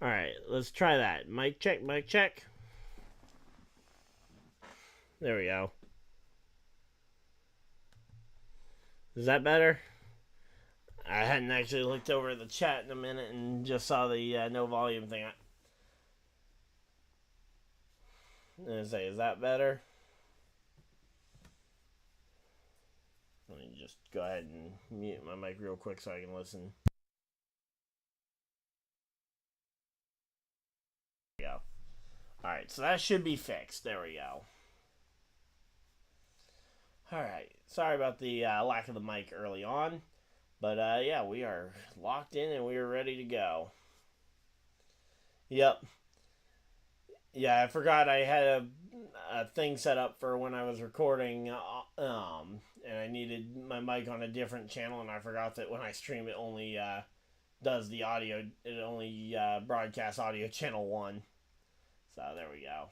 Alright, let's try that. Mic check, mic check. There we go. Is that better? I hadn't actually looked over the chat in a minute and just saw the no volume thing. I'm gonna say, is that better? Let me just go ahead and mute my mic real quick so I can listen. There we go. Alright, so that should be fixed. There we go. Alright, sorry about the lack of the mic early on. But yeah, we are locked in and we are ready to go. Yep. Yeah, I forgot I had a thing set up for when I was recording, and I needed my mic on a different channel, and I forgot that when I stream it only does the audio, it only broadcasts audio channel 1. So there we go.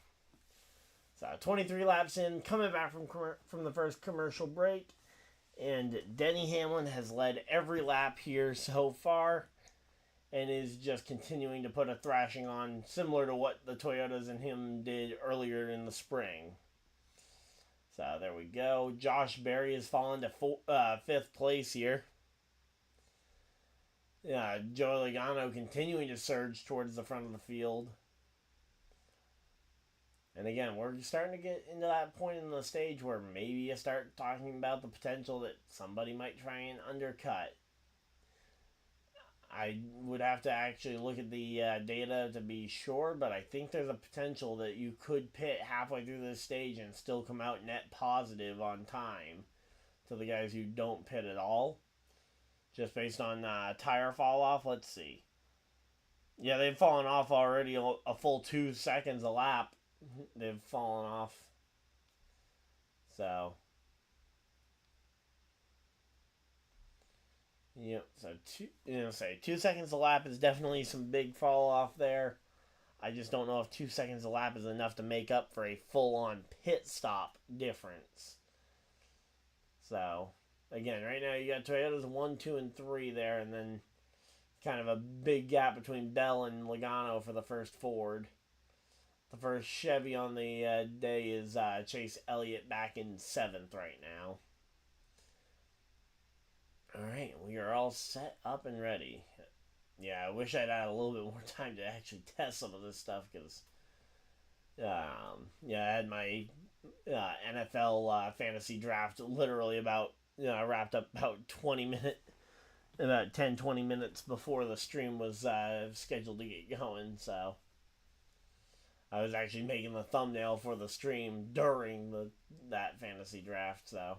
So 23 laps in, coming back from the first commercial break, and Denny Hamlin has led every lap here so far, and is just continuing to put a thrashing on, similar to what the Toyotas and him did earlier in the spring. So there we go. Josh Berry has fallen to 5th place here. Joey Logano continuing to surge towards the front of the field. And again, we're starting to get into that point in the stage where maybe you start talking about the potential that somebody might try and undercut. I would have to actually look at the data to be sure, but I think there's a potential that you could pit halfway through this stage and still come out net positive on time to the guys who don't pit at all. Just based on tire fall off, let's see. Yeah, they've fallen off already a full 2 seconds a lap. They've fallen off. So... Yep, so 2 seconds a lap is definitely some big fall off there. I just don't know if 2 seconds a lap is enough to make up for a full-on pit stop difference. So, again, right now you got Toyotas 1, 2, and 3 there, and then kind of a big gap between Bell and Logano for the first Ford. The first Chevy on the day is Chase Elliott back in 7th right now. Alright, we are all set up and ready. Yeah, I wish I'd had a little bit more time to actually test some of this stuff, because yeah, I had my NFL fantasy draft literally about, wrapped up about 10-20 minutes before the stream was scheduled to get going, so I was actually making the thumbnail for the stream during that fantasy draft, so...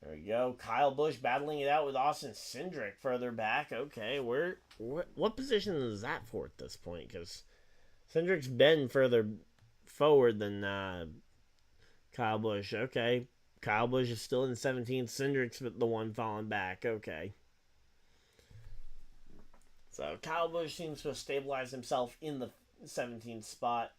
There we go. Kyle Busch battling it out with Austin Cindric further back. Okay, what position is that for at this point? Because Cindric's been further forward than Kyle Busch. Okay, Kyle Busch is still in 17th. Cindric's the one falling back. Okay. So Kyle Busch seems to have stabilized himself in the 17th spot.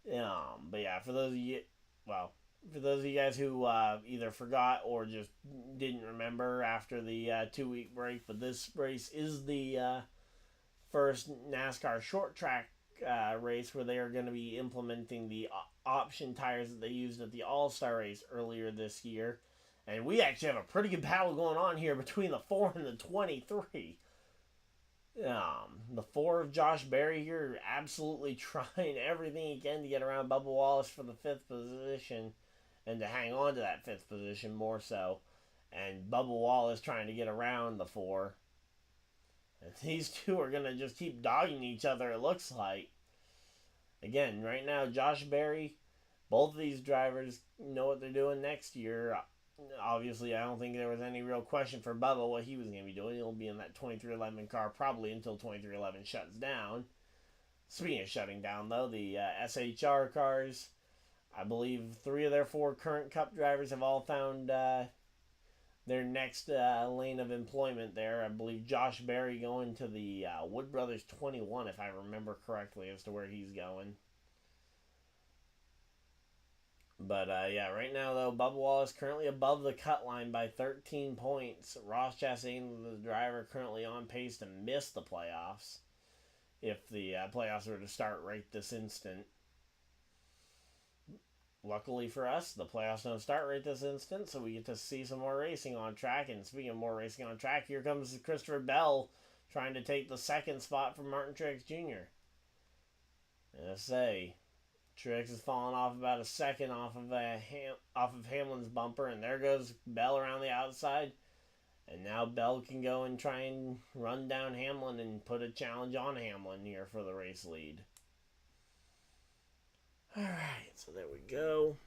But yeah, for those of you... Well... For those of you guys who either forgot or just didn't remember after the 2-week break, but this race is the first NASCAR short track race where they are going to be implementing the option tires that they used at the All-Star race earlier this year. And we actually have a pretty good battle going on here between the 4 and the 23. The 4 of Josh Berry here absolutely trying everything he can to get around Bubba Wallace for the 5th position. And to hang on to that 5th position more so. And Bubba Wallace trying to get around the 4. And these two are going to just keep dogging each other, it looks like. Again, right now, Josh Berry, both of these drivers know what they're doing next year. Obviously, I don't think there was any real question for Bubba what he was going to be doing. He'll be in that 2311 car probably until 2311 shuts down. Speaking of shutting down, though, the SHR cars... I believe 3 of their 4 current Cup drivers have all found their next lane of employment there. I believe Josh Berry going to the Wood Brothers 21, if I remember correctly, as to where he's going. But yeah, right now, though, Bubba Wallace currently above the cut line by 13 points. Ross Chastain, the driver, currently on pace to miss the playoffs. if the playoffs were to start right this instant. Luckily for us, the playoffs don't start right this instant, so we get to see some more racing on track. And speaking of more racing on track, here comes Christopher Bell trying to take the second spot from Martin Truex Jr. And I say, Truex is falling off about a second off of Hamlin's bumper, and there goes Bell around the outside. And now Bell can go and try and run down Hamlin and put a challenge on Hamlin here for the race lead. Alright, so there we go.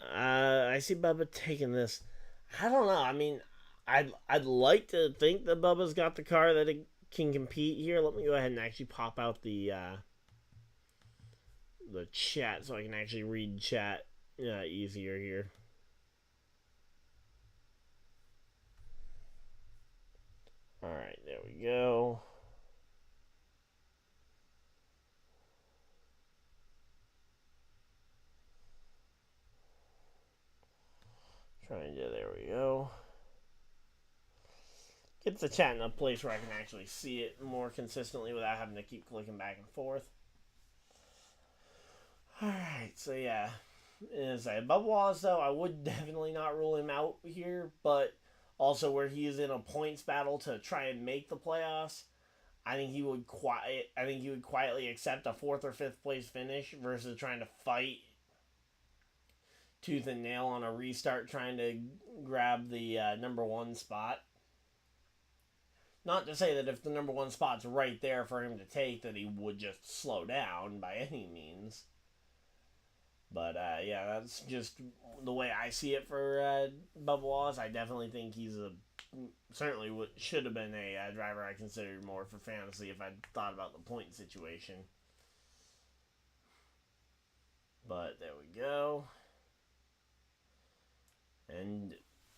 I see Bubba taking this. I don't know. I mean, I'd like to think that Bubba's got the car that it can compete here. Let me go ahead and actually pop out the chat so I can actually read chat easier here. Alright, there we go. There we go. Get the chat in a place where I can actually see it more consistently without having to keep clicking back and forth. Alright, so yeah. As I Bubba Wallace, though, I would definitely not rule him out here, but also where he is in a points battle to try and make the playoffs, I think he would quietly accept a 4th or 5th place finish versus trying to fight tooth and nail on a restart trying to grab the number 1 spot. Not to say that if the number 1 spot's right there for him to take that he would just slow down by any means. But yeah, that's just the way I see it for Bubba Wallace. I definitely think he's certainly should have been a driver I considered more for fantasy if I'd thought about the point situation. But there we go. And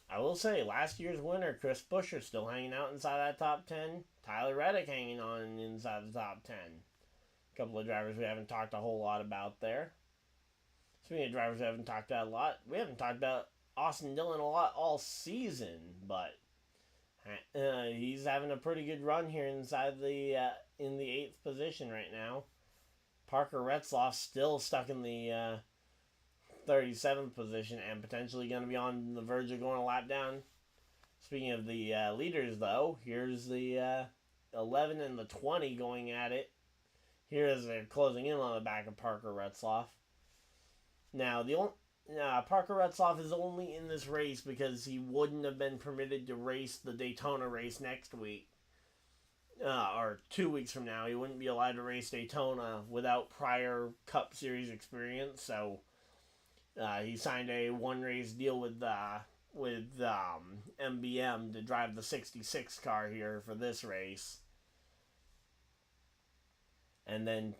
I will say, last year's winner, Chris Buescher, still hanging out inside that top 10. Tyler Reddick hanging on inside the top 10. A couple of drivers we haven't talked a whole lot about there. Speaking of drivers we haven't talked about a lot, we haven't talked about Austin Dillon a lot all season, but he's having a pretty good run here inside the in the 8th position right now. Parker Retzlaff still stuck in the 37th position and potentially going to be on the verge of going a lap down. Speaking of the leaders, though, here's the 11 and the 20 going at it. Here as they're closing in on the back of Parker Retzlaff. Now, Parker Retzlaff is only in this race because he wouldn't have been permitted to race the Daytona race next week. Or 2 weeks from now. He wouldn't be allowed to race Daytona without prior Cup Series experience, so he signed a 1-race deal with MBM to drive the 66 car here for this race, and then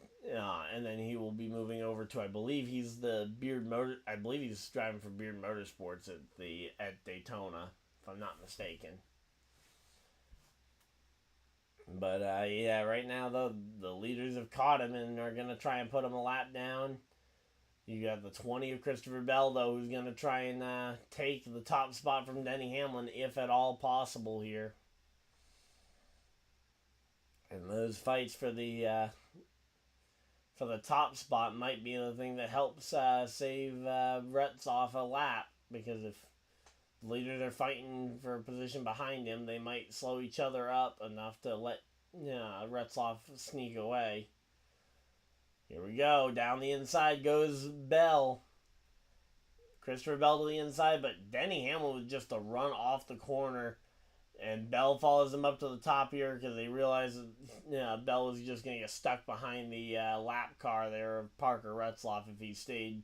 he will be moving over to I believe he's driving for Beard Motorsports at Daytona, if I'm not mistaken. But yeah, right now though the leaders have caught him and are gonna try and put him a lap down. You got the 20 of Christopher Bell, though, who's going to try and take the top spot from Denny Hamlin, if at all possible here. And those fights for the top spot might be the thing that helps save Retzlaff a lap, because if the leaders are fighting for a position behind him, they might slow each other up enough to let Retzlaff sneak away. Here we go. Down the inside goes Bell. Christopher Bell to the inside, but Denny Hamlin was just a run off the corner. And Bell follows him up to the top here because they realize Bell was just going to get stuck behind the lap car there of Parker Retzlaff if he stayed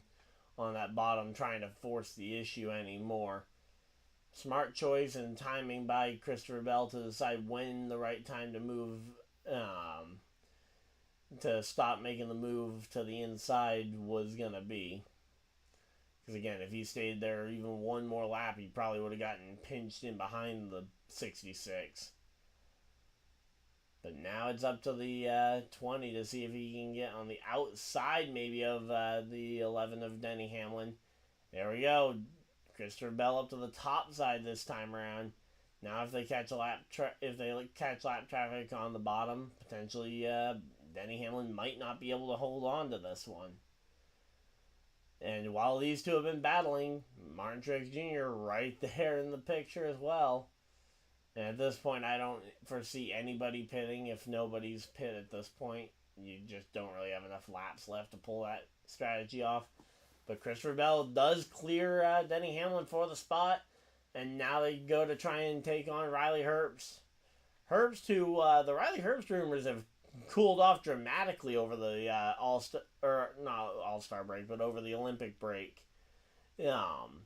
on that bottom trying to force the issue anymore. Smart choice and timing by Christopher Bell to decide when the right time to move to stop making the move to the inside was going to be. Because again, if he stayed there even one more lap, he probably would have gotten pinched in behind the 66. But now it's up to the 20 to see if he can get on the outside maybe of the 11 of Denny Hamlin. There we go. Christopher Bell up to the top side this time around. Now, if they catch catch lap traffic on the bottom, potentially Denny Hamlin might not be able to hold on to this one. And while these two have been battling, Martin Truex Jr. right there in the picture as well. And at this point, I don't foresee anybody pitting. If nobody's pit at this point, you just don't really have enough laps left to pull that strategy off. But Christopher Bell does clear Denny Hamlin for the spot. And now they go to try and take on Riley Herbst. The Riley Herbst rumors have cooled off dramatically over the not All-Star break, but over the Olympic break. Going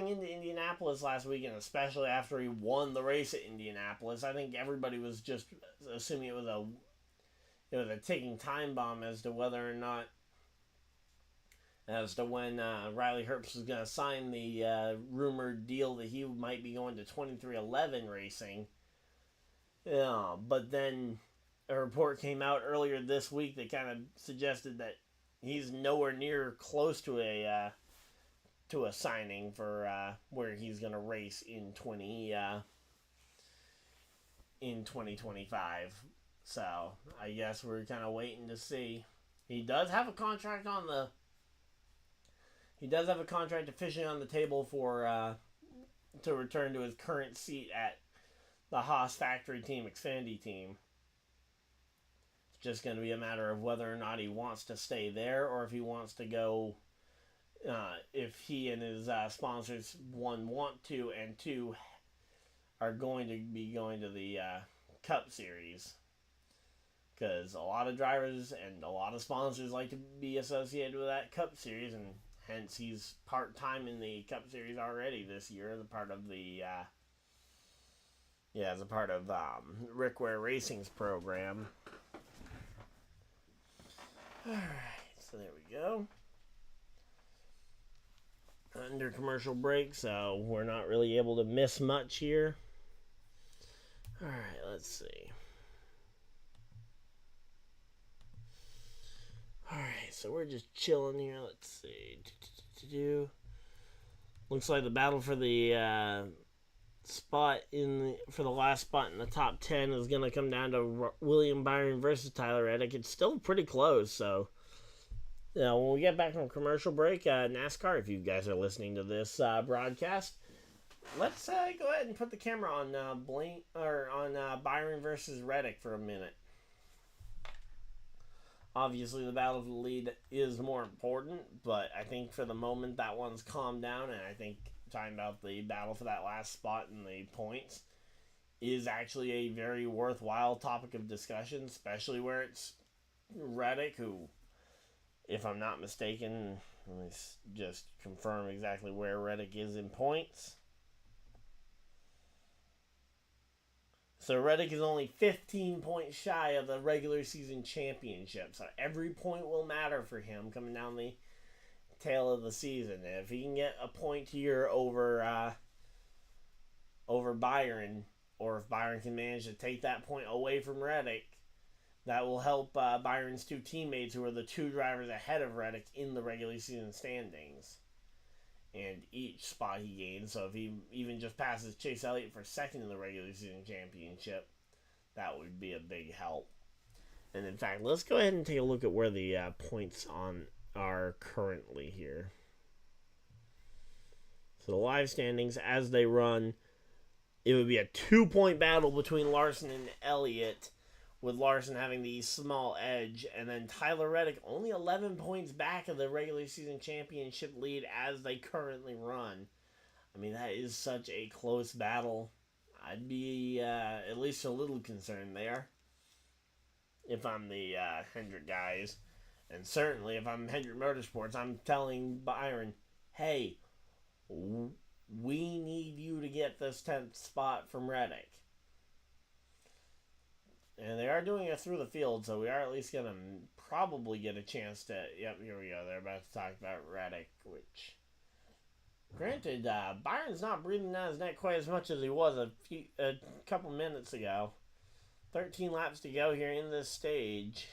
into Indianapolis last weekend, especially after he won the race at Indianapolis, I think everybody was just assuming it was a ticking time bomb as to whether or not, as to when Riley Herbst was going to sign the rumored deal that he might be going to 23XI Racing. But then a report came out earlier this week that kind of suggested that he's nowhere near close to a signing for where he's going to race in 2025. So I guess we're kind of waiting to see. He does have a contract officially on the table for to return to his current seat at the Haas factory team, Xfinity team. It's just going to be a matter of whether or not he wants to stay there or if he wants to go. If he and his sponsors, one, want to, and two, are going to be going to the Cup Series. Because a lot of drivers and a lot of sponsors like to be associated with that Cup Series, and hence he's part-time in the Cup Series already this year as a part of the Rick Ware Racing's program. Alright, so there we go. Under commercial break, so we're not really able to miss much here. Alright, let's see. Alright, so we're just chilling here. Let's see. Looks like the battle for the for the last spot in the top 10 is going to come down to William Byron versus Tyler Reddick. It's still pretty close, so when we get back from commercial break, NASCAR, if you guys are listening to this broadcast, let's go ahead and put the camera on Byron versus Reddick for a minute. Obviously, the battle for the lead is more important, but I think for the moment that one's calmed down, and I think talking about the battle for that last spot in the points is actually a very worthwhile topic of discussion, especially where it's Reddick, who, if I'm not mistaken, let me just confirm exactly where Reddick is in points. So Reddick is only 15 points shy of the regular season championship. So every point will matter for him coming down the tail of the season. And if he can get a point here over Byron, or if Byron can manage to take that point away from Reddick, that will help Byron's two teammates, who are the two drivers ahead of Reddick in the regular season standings. And each spot he gains, so if he even just passes Chase Elliott for second in the regular season championship, that would be a big help. And in fact, let's go ahead and take a look at where the points are currently here. So the live standings as they run, it would be a 2-point battle between Larson and Elliott, with Larson having the small edge, and then Tyler Reddick only 11 points back of the regular season championship lead as they currently run. I mean, that is such a close battle. I'd be at least a little concerned there if I'm the Hendrick guys. And certainly if I'm Hendrick Motorsports, I'm telling Byron, hey, we need you to get this 10th spot from Reddick. And they are doing it through the field, so we are at least going to probably get a chance to... Yep, here we go. They're about to talk about Reddick, which... Granted, Byron's not breathing down his neck quite as much as he was a couple minutes ago. 13 laps to go here in this stage.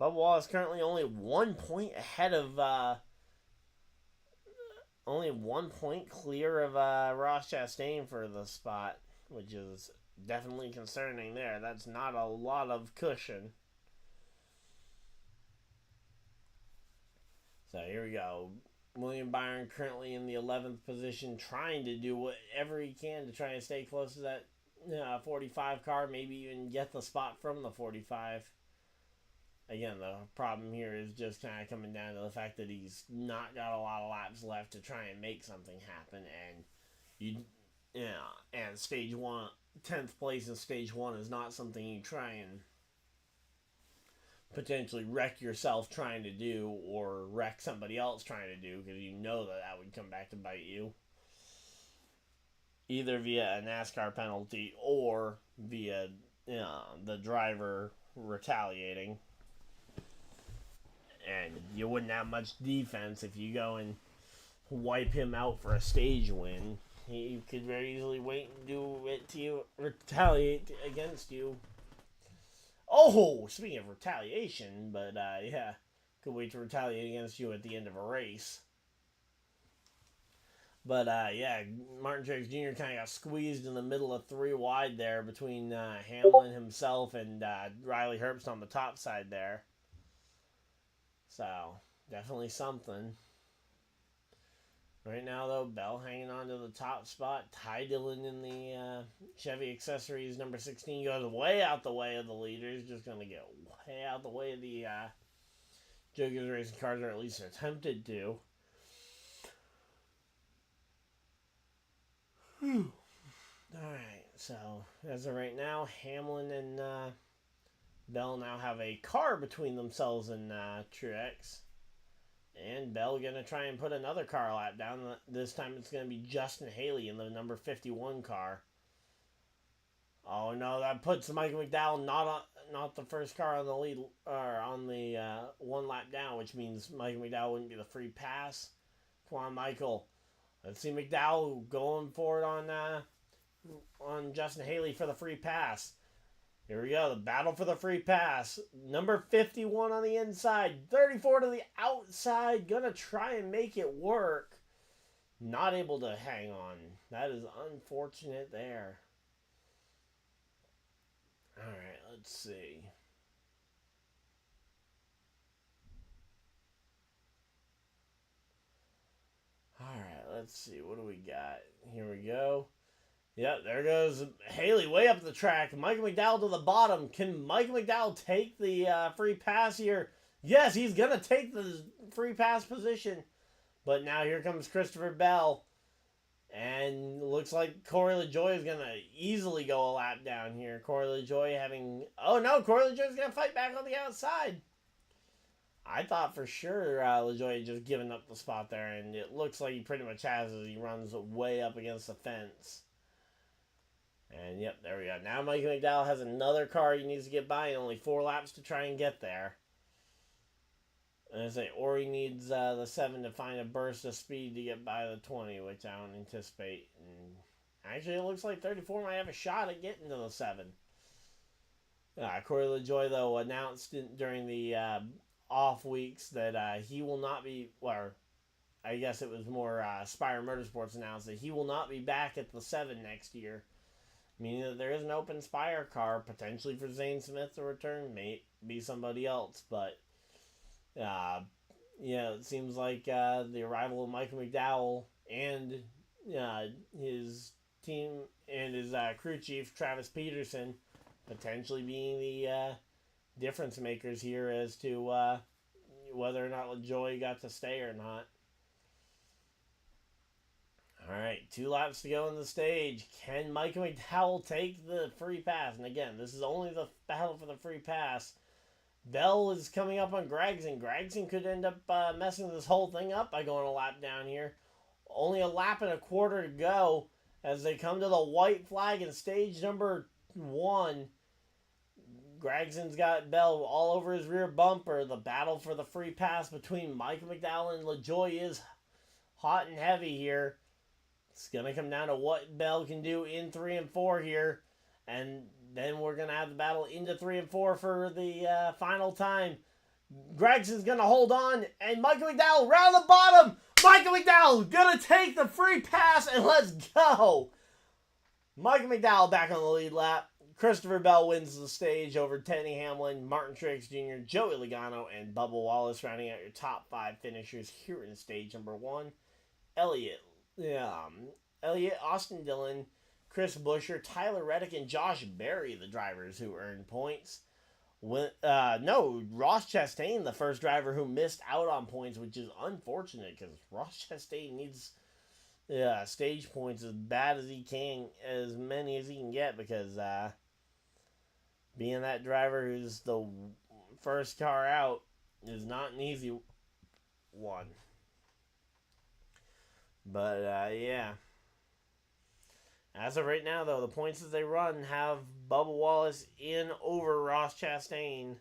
Bubba Wallace currently only 1 point ahead of only 1 point clear of Ross Chastain for the spot, which is definitely concerning there. That's not a lot of cushion. So here we go. William Byron currently in the 11th position, trying to do whatever he can to try and stay close to that 45 car, maybe even get the spot from the 45. Again, the problem here is just kind of coming down to the fact that he's not got a lot of laps left to try and make something happen, and and stage 1, 10th place in stage 1 is not something you try and potentially wreck yourself trying to do, or wreck somebody else trying to do, because you know that would come back to bite you, either via a NASCAR penalty or via the driver retaliating. And you wouldn't have much defense if you go and wipe him out for a stage win. He could very easily wait and do it to you, retaliate against you. Oh, speaking of retaliation, but yeah, could wait to retaliate against you at the end of a race. But yeah, Martin Truex Jr. kind of got squeezed in the middle of 3 wide there between Hamlin himself and Riley Herbst on the top side there. So, definitely something. Right now, though, Bell hanging on to the top spot. Ty Dillon in the Chevy Accessories number 16 goes way out the way of the leaders. Just going to get way out the way of the Joe Gibbs Racing cars, or at least attempted to. Alright, so as of right now, Hamlin and Bell now have a car between themselves and Truex. And Bell going to try and put another car lap down. This time it's going to be Justin Haley in the number 51 car. Oh no, that puts Michael McDowell not the first car on the lead, or on the 1 lap down, which means Michael McDowell wouldn't be the free pass. Come on, Michael. Let's see McDowell going for it on Justin Haley for the free pass. Here we go, the battle for the free pass. Number 51 on the inside, 34 to the outside. Gonna try and make it work. Not able to hang on. That is unfortunate there. Alright, let's see. Alright, let's see. What do we got? Here we go. Yep, there goes Haley way up the track. Michael McDowell to the bottom. Can Michael McDowell take the free pass here? Yes, he's going to take the free pass position. But now here comes Christopher Bell. And looks like Corey LaJoie is going to easily go a lap down here. Corey LaJoie having... Oh no, Corey LaJoie is going to fight back on the outside. I thought for sure LaJoie had just given up the spot there. And it looks like he pretty much has as he runs way up against the fence. And yep, there we go. Now Michael McDowell has another car he needs to get by, and only 4 laps to try and get there. And I say, or he needs the 7 to find a burst of speed to get by the 20, which I don't anticipate. And actually, it looks like 34 might have a shot at getting to the 7. Corey LaJoie, though, announced during the off weeks that he will not be, or I guess it was more Spire Motorsports announced that he will not be back at the 7 next year. Meaning that there is an open Spire car, potentially for Zane Smith to return, may be somebody else, but yeah, it seems like the arrival of Michael McDowell and his team and his crew chief, Travis Peterson, potentially being the difference makers here as to whether or not LaJoie got to stay or not. Alright, 2 laps to go in the stage. Can Michael McDowell take the free pass? And again, this is only the battle for the free pass. Bell is coming up on Gregson. Gregson could end up messing this whole thing up by going a lap down here. Only a lap and a quarter to go as they come to the white flag in stage number 1. Gregson's got Bell all over his rear bumper. The battle for the free pass between Michael McDowell and LaJoie is hot and heavy here. It's going to come down to what Bell can do in 3 and 4 here. And then we're going to have the battle into 3 and 4 for the final time. Gregson's going to hold on. And Michael McDowell round the bottom. Michael McDowell gonna take the free pass, and let's go. Michael McDowell back on the lead lap. Christopher Bell wins the stage over Denny Hamlin, Martin Truex Jr., Joey Logano, and Bubba Wallace, rounding out your top 5 finishers here in stage number 1. Elliott, Austin Dillon, Chris Buescher, Tyler Reddick, and Josh Berry, the drivers who earned points. Ross Chastain, the first driver who missed out on points, which is unfortunate because Ross Chastain needs stage points as bad as he can, as many as he can get, because being that driver who's the first car out is not an easy one. But yeah. As of right now, though, the points as they run have Bubba Wallace in over Ross Chastain.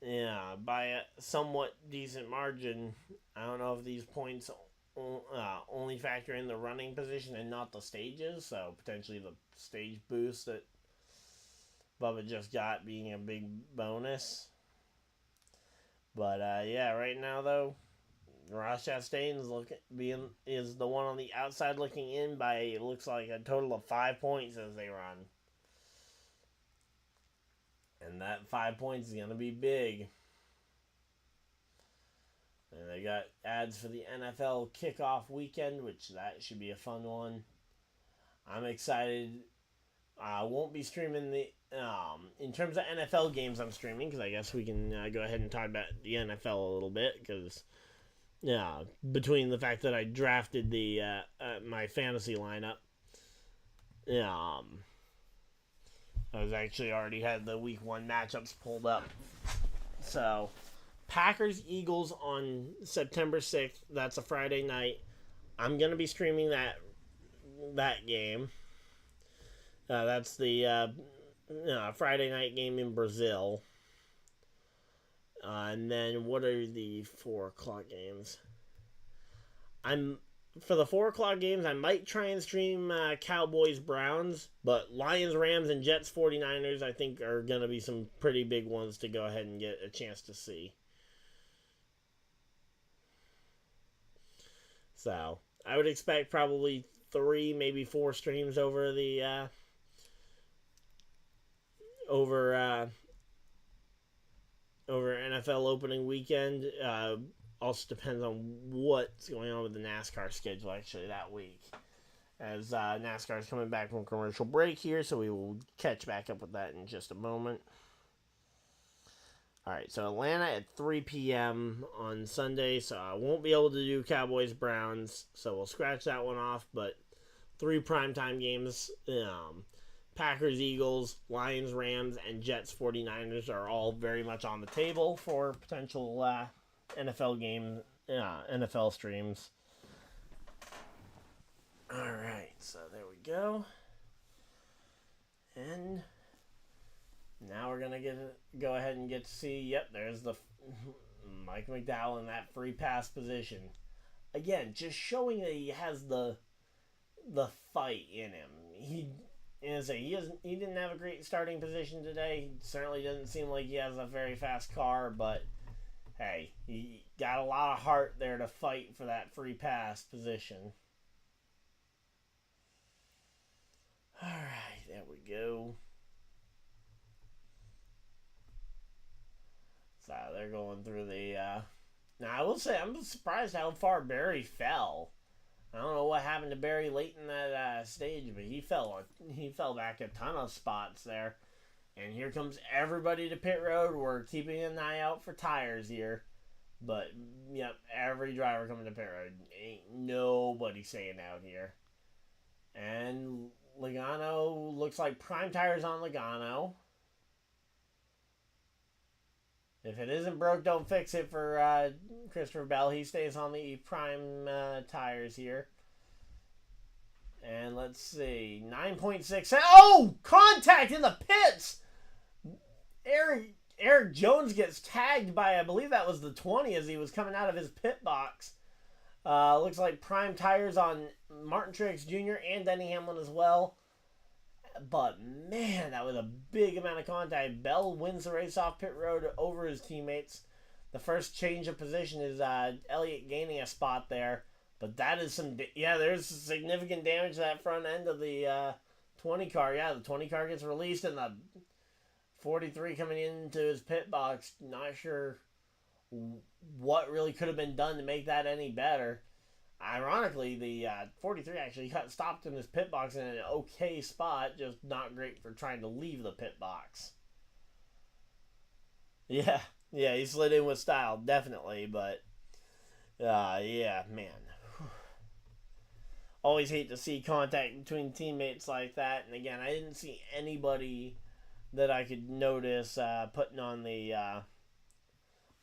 Yeah, by a somewhat decent margin. I don't know if these points only factor in the running position and not the stages, so potentially the stage boost that Bubba just got being a big bonus. But yeah, right now though, Ross Chastain is the one on the outside looking in by, it looks like, a total of 5 points as they run. And that 5 points is going to be big. And they got ads for the NFL kickoff weekend, which that should be a fun one. I'm excited. I won't be streaming the... in terms of NFL games I'm streaming, because I guess we can go ahead and talk about the NFL a little bit, because... Yeah, between the fact that I drafted the my fantasy lineup, I was actually already had the week 1 matchups pulled up. So, Packers Eagles on September 6th. That's a Friday night. I'm gonna be streaming that game. That's the Friday night game in Brazil. And then what are the 4 o'clock games? For the 4 o'clock games, I might try and stream Cowboys Browns, but Lions Rams and Jets 49ers I think are going to be some pretty big ones to go ahead and get a chance to see. So, I would expect probably 3, maybe 4 streams over the over NFL opening weekend. Also depends on what's going on with the NASCAR schedule actually that week, as NASCAR is coming back from commercial break here, so we will catch back up with that in just a moment. Alright, so Atlanta at 3 p.m. on Sunday, so I won't be able to do Cowboys Browns, so we'll scratch that one off, but 3 primetime games. Packers, Eagles, Lions, Rams, and Jets 49ers are all very much on the table for potential NFL streams. Alright, so there we go. And now we're going to go ahead and get to see, yep, there's the Mike McDowell in that free pass position. Again, just showing that he has the fight in him. He didn't have a great starting position today. He certainly doesn't seem like he has a very fast car, but hey, he got a lot of heart there to fight for that free pass position. Alright, there we go. So they're going through the... Now, I will say, I'm surprised how far Barry fell. I don't know what happened to Barry late in that stage, but he fell back a ton of spots there. And here comes everybody to pit road. We're keeping an eye out for tires here. But, yep, every driver coming to pit road. Ain't nobody staying out here. And Logano, looks like prime tires on Logano. If it isn't broke, don't fix it for Christopher Bell. He stays on the prime tires here. And let's see. 9.6. Oh! Contact in the pits! Eric Jones gets tagged by, I believe that was the 20 as he was coming out of his pit box. Looks like prime tires on Martin Truex Jr. and Denny Hamlin as well. But, man, that was a big amount of contact. Bell wins the race off pit road over his teammates. the first change of position is Elliott gaining a spot there. But that is there's significant damage to that front end of the 20 car. Yeah, the 20 car gets released and the 43 coming into his pit box. Not sure what really could have been done to make that any better. Ironically, the 43 actually got stopped in his pit box in an okay spot, just not great for trying to leave the pit box. Yeah, he slid in with style, definitely, but yeah, man. Always hate to see contact between teammates like that, and again, I didn't see anybody that I could notice putting on the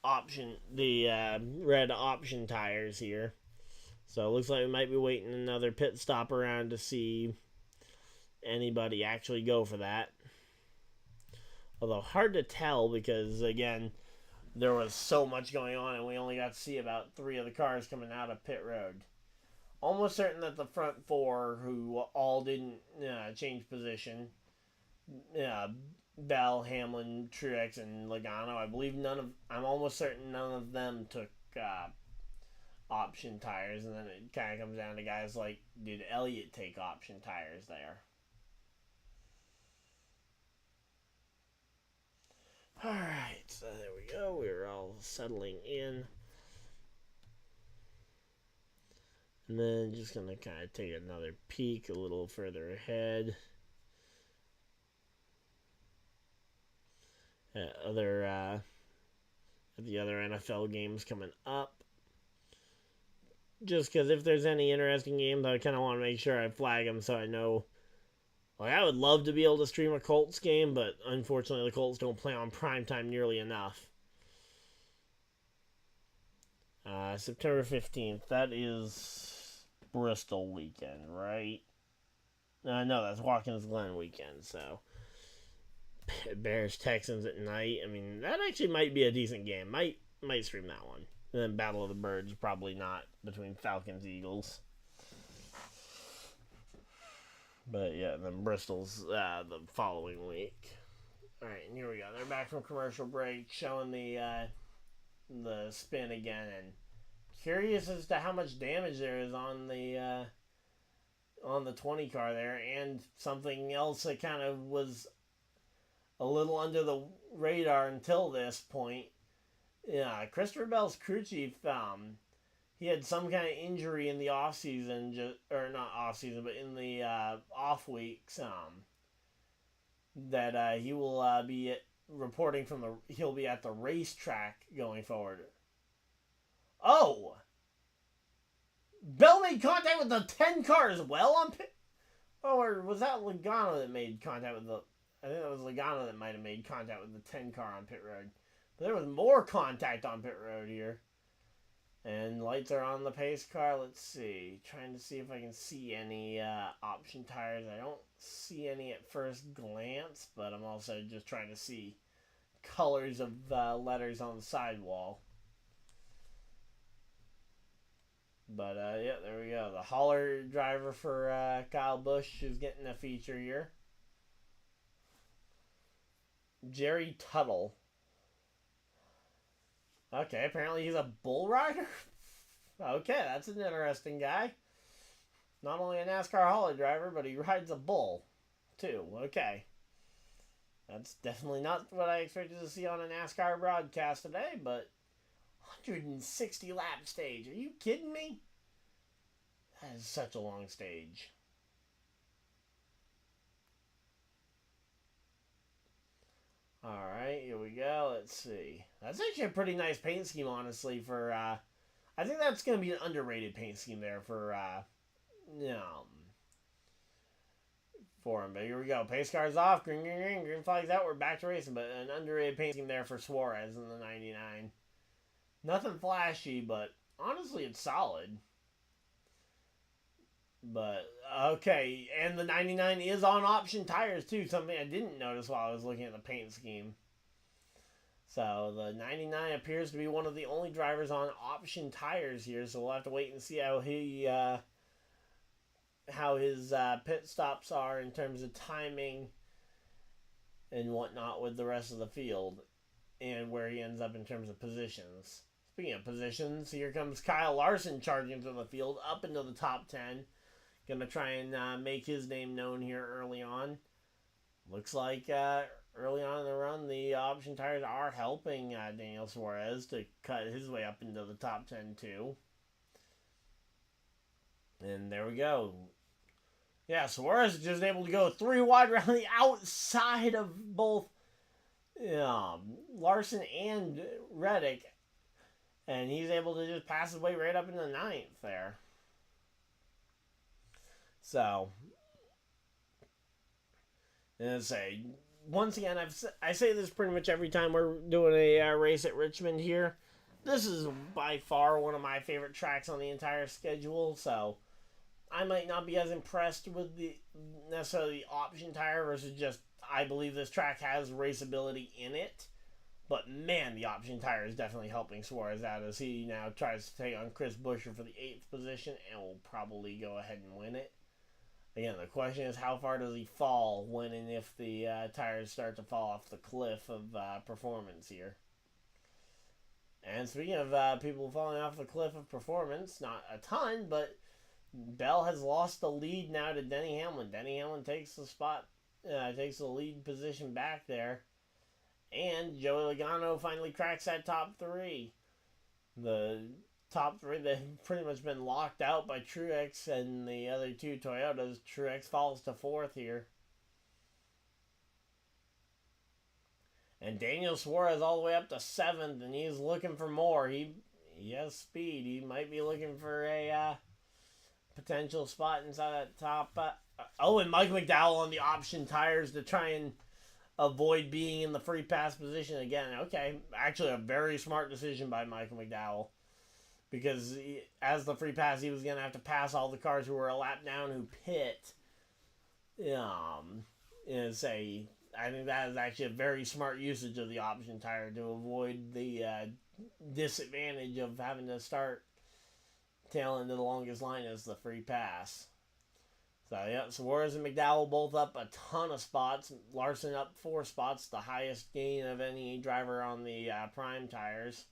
red option tires here. So it looks like we might be waiting another pit stop around to see anybody actually go for that. Although hard to tell because, again, there was so much going on and we only got to see about 3 of the cars coming out of pit road. Almost certain that the front 4, who all didn't change position, Bell, Hamlin, Truex, and Logano, I'm almost certain none of them took option tires, and then it kind of comes down to guys like, did Elliott take option tires there? Alright, so there we go. We're all settling in. And then just going to kind of take another peek a little further ahead. At the other NFL games coming up. Just because if there's any interesting games, I kind of want to make sure I flag them so I know. Like, I would love to be able to stream a Colts game, but unfortunately the Colts don't play on primetime nearly enough. September 15th, that is Bristol weekend, right? No, that's Watkins Glen weekend, so Bears Texans at night. I mean, that actually might be a decent game. Might stream that one. And then Battle of the Birds, probably not, between Falcons Eagles. But yeah, then Bristol's the following week. Alright, and here we go. They're back from commercial break, showing the spin again, and curious as to how much damage there is on the 20 car there, and something else that kind of was a little under the radar until this point. Yeah, Christopher Bell's crew chief, he had some kind of injury in the off season, not off season, but in the off weeks. That he will be reporting he'll be at the racetrack going forward. Oh, Bell made contact with the 10 car as well on pit. Oh, or was that Logano that made contact with the? I think that was Logano that might have made contact with the 10 car on pit road. But there was more contact on pit road here. And lights are on the pace car. Let's see. Trying to see if I can see any option tires. I don't see any at first glance, but I'm also just trying to see colors of letters on the sidewall. But yeah, there we go. The hauler driver for Kyle Busch is getting a feature here. Jerry Tuttle. Okay, apparently he's a bull rider. Okay, that's an interesting guy. Not only a NASCAR hauler driver, but he rides a bull, too. Okay. That's definitely not what I expected to see on a NASCAR broadcast today, but 160 lap stage. Are you kidding me? That is such a long stage. Alright, here we go. Let's see. That's actually a pretty nice paint scheme, honestly, for, I think that's going to be an underrated paint scheme there for him. But here we go. Pace car's off. Green, green, green. Green flag's out. We're back to racing, but an underrated paint scheme there for Suarez in the 99. Nothing flashy, but honestly, it's solid. But, okay, and the 99 is on option tires, too, something I didn't notice while I was looking at the paint scheme. So, the 99 appears to be one of the only drivers on option tires here, so we'll have to wait and see how his pit stops are in terms of timing and whatnot with the rest of the field. and where he ends up in terms of positions. Speaking of positions, here comes Kyle Larson charging through the field up into the top 10. Gonna try and make his name known here early on. Looks like early on in the run, the option tires are helping Daniel Suarez to cut his way up into the top 10 too. And there we go. Yeah, Suarez is just able to go 3 wide around the outside of both Larson and Reddick. And he's able to just pass his way right up into the 9th there. So, and say, once again, I say this pretty much every time we're doing a race at Richmond here. This is by far one of my favorite tracks on the entire schedule, so I might not be as impressed with necessarily the option tire versus just I believe this track has raceability in it. But man, the option tire is definitely helping Suarez out as he now tries to take on Chris Buescher for the 8th position and will probably go ahead and win it. Again, the question is how far does he fall when and if the tires start to fall off the cliff of performance here. And speaking of people falling off the cliff of performance, not a ton, but Bell has lost the lead now to Denny Hamlin. Denny Hamlin takes the lead position back there. And Joey Logano finally cracks that top 3. The top 3 that have pretty much been locked out by Truex and the other 2 Toyotas. Truex falls to 4th here. And Daniel Suarez all the way up to 7th, and he's looking for more. He has speed. He might be looking for a potential spot inside that top. And Mike McDowell on the option tires to try and avoid being in the free pass position again. Okay, actually a very smart decision by Michael McDowell. Because as the free pass, he was going to have to pass all the cars who were a lap down who pit. I think that is actually a very smart usage of the option tire to avoid the disadvantage of having to start tail into the longest line as the free pass. So, yeah, Suarez and McDowell both up a ton of spots. Larson up 4 spots, the highest gain of any driver on the prime tires.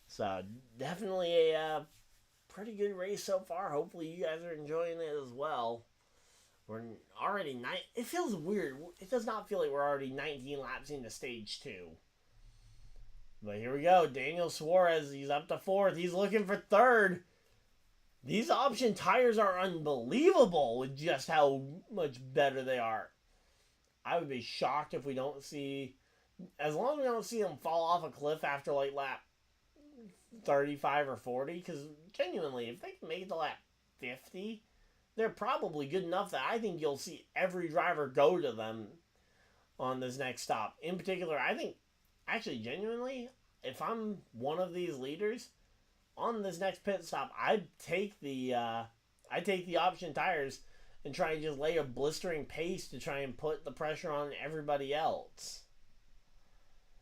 So, definitely a pretty good race so far. Hopefully you guys are enjoying it as well. We're already it feels weird. It does not feel like we're already 19 laps into stage 2. But here we go. Daniel Suarez, he's up to 4th. He's looking for 3rd. These option tires are unbelievable with just how much better they are. I would be shocked if we don't see, as long as we don't see them fall off a cliff after like lap 35 or 40, because genuinely, if they can make it to lap 50, they're probably good enough that I think you'll see every driver go to them on this next stop. In particular, I think, actually, genuinely, if I'm one of these leaders, on this next pit stop, I'd take the option tires and try and just lay a blistering pace to try and put the pressure on everybody else.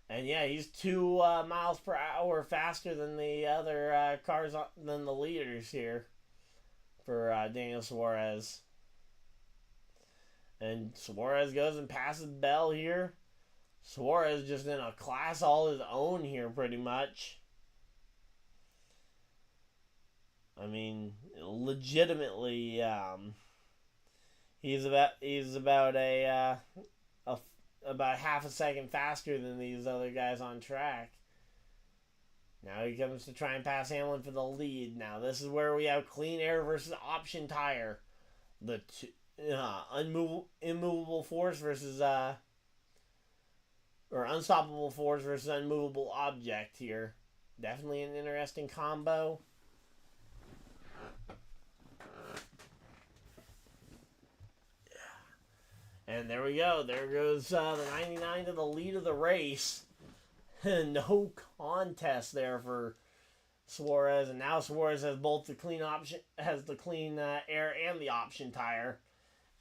And yeah, he's 2 miles per hour faster than the other cars, than the leaders here for Daniel Suarez. And Suarez goes and passes Bell here. Suarez just in a class all his own here, pretty much. I mean, legitimately, he's about about half a second faster than these other guys on track. Now he comes to try and pass Hamlin for the lead. Now this is where we have clean air versus option tire. The immovable force versus or unstoppable force versus unmovable object here. Definitely an interesting combo. And there we go. There goes the 99 to the lead of the race. No contest there for Suarez. And now Suarez has both the clean air and the option tire.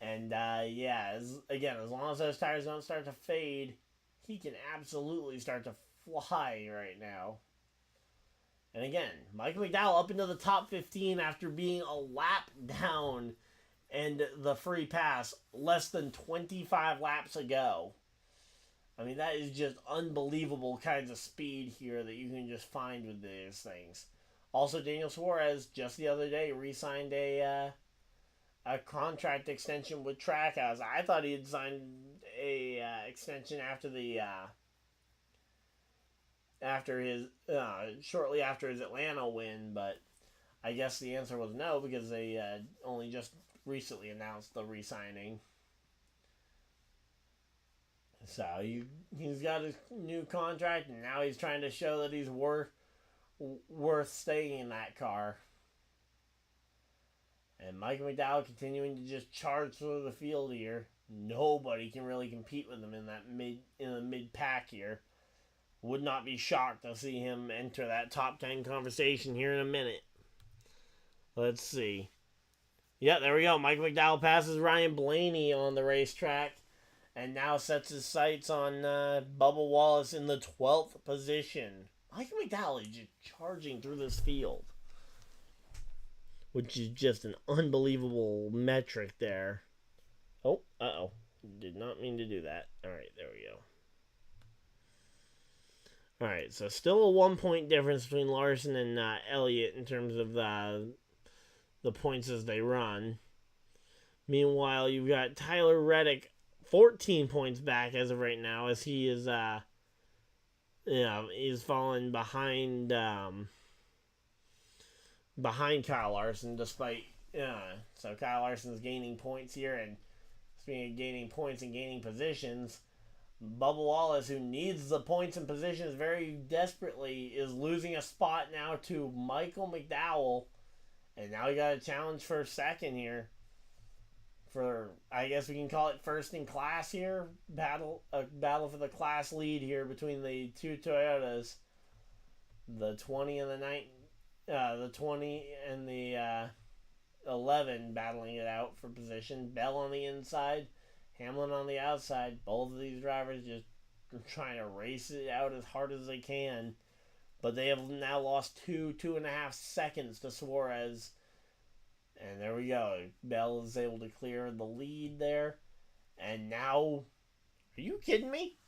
And as long as those tires don't start to fade, he can absolutely start to fly right now. And again, Michael McDowell up into the top 15 after being a lap down and the free pass less than 25 laps ago. I mean, that is just unbelievable kinds of speed here that you can just find with these things. Also, Daniel Suarez just the other day re-signed a contract extension with Trackhouse. I thought he had signed a extension after his shortly after his Atlanta win, but I guess the answer was no because they only just recently announced the re-signing. So he's got a new contract, and now he's trying to show that he's worth staying in that car. And Michael McDowell continuing to just charge through the field here. Nobody can really compete with him in the mid pack here. Would not be shocked to see him enter that top 10 conversation here in a minute. Let's see. Yeah, there we go. Michael McDowell passes Ryan Blaney on the racetrack. And now sets his sights on Bubba Wallace in the 12th position. Michael McDowell is just charging through this field. Which is just an unbelievable metric there. Oh, uh-oh. Did not mean to do that. Alright, there we go. Alright, so still a 1 point difference between Larson and Elliott in terms of the points as they run. Meanwhile, you've got Tyler Reddick 14 points back as of right now, as he is, he's fallen behind Kyle Larson, despite, so Kyle Larson's gaining points here, and speaking of gaining points and gaining positions, Bubba Wallace, who needs the points and positions very desperately, is losing a spot now to Michael McDowell, and now he got a challenge for second here. For, I guess we can call it first in class here. A battle for the class lead here between the two Toyotas. The 20 and the 20 and the 11 battling it out for position. Bell on the inside, Hamlin on the outside. Both of these drivers just trying to race it out as hard as they can. But they have now lost 2.5 seconds to Suarez. And there we go. Bell is able to clear the lead there. And now, are you kidding me?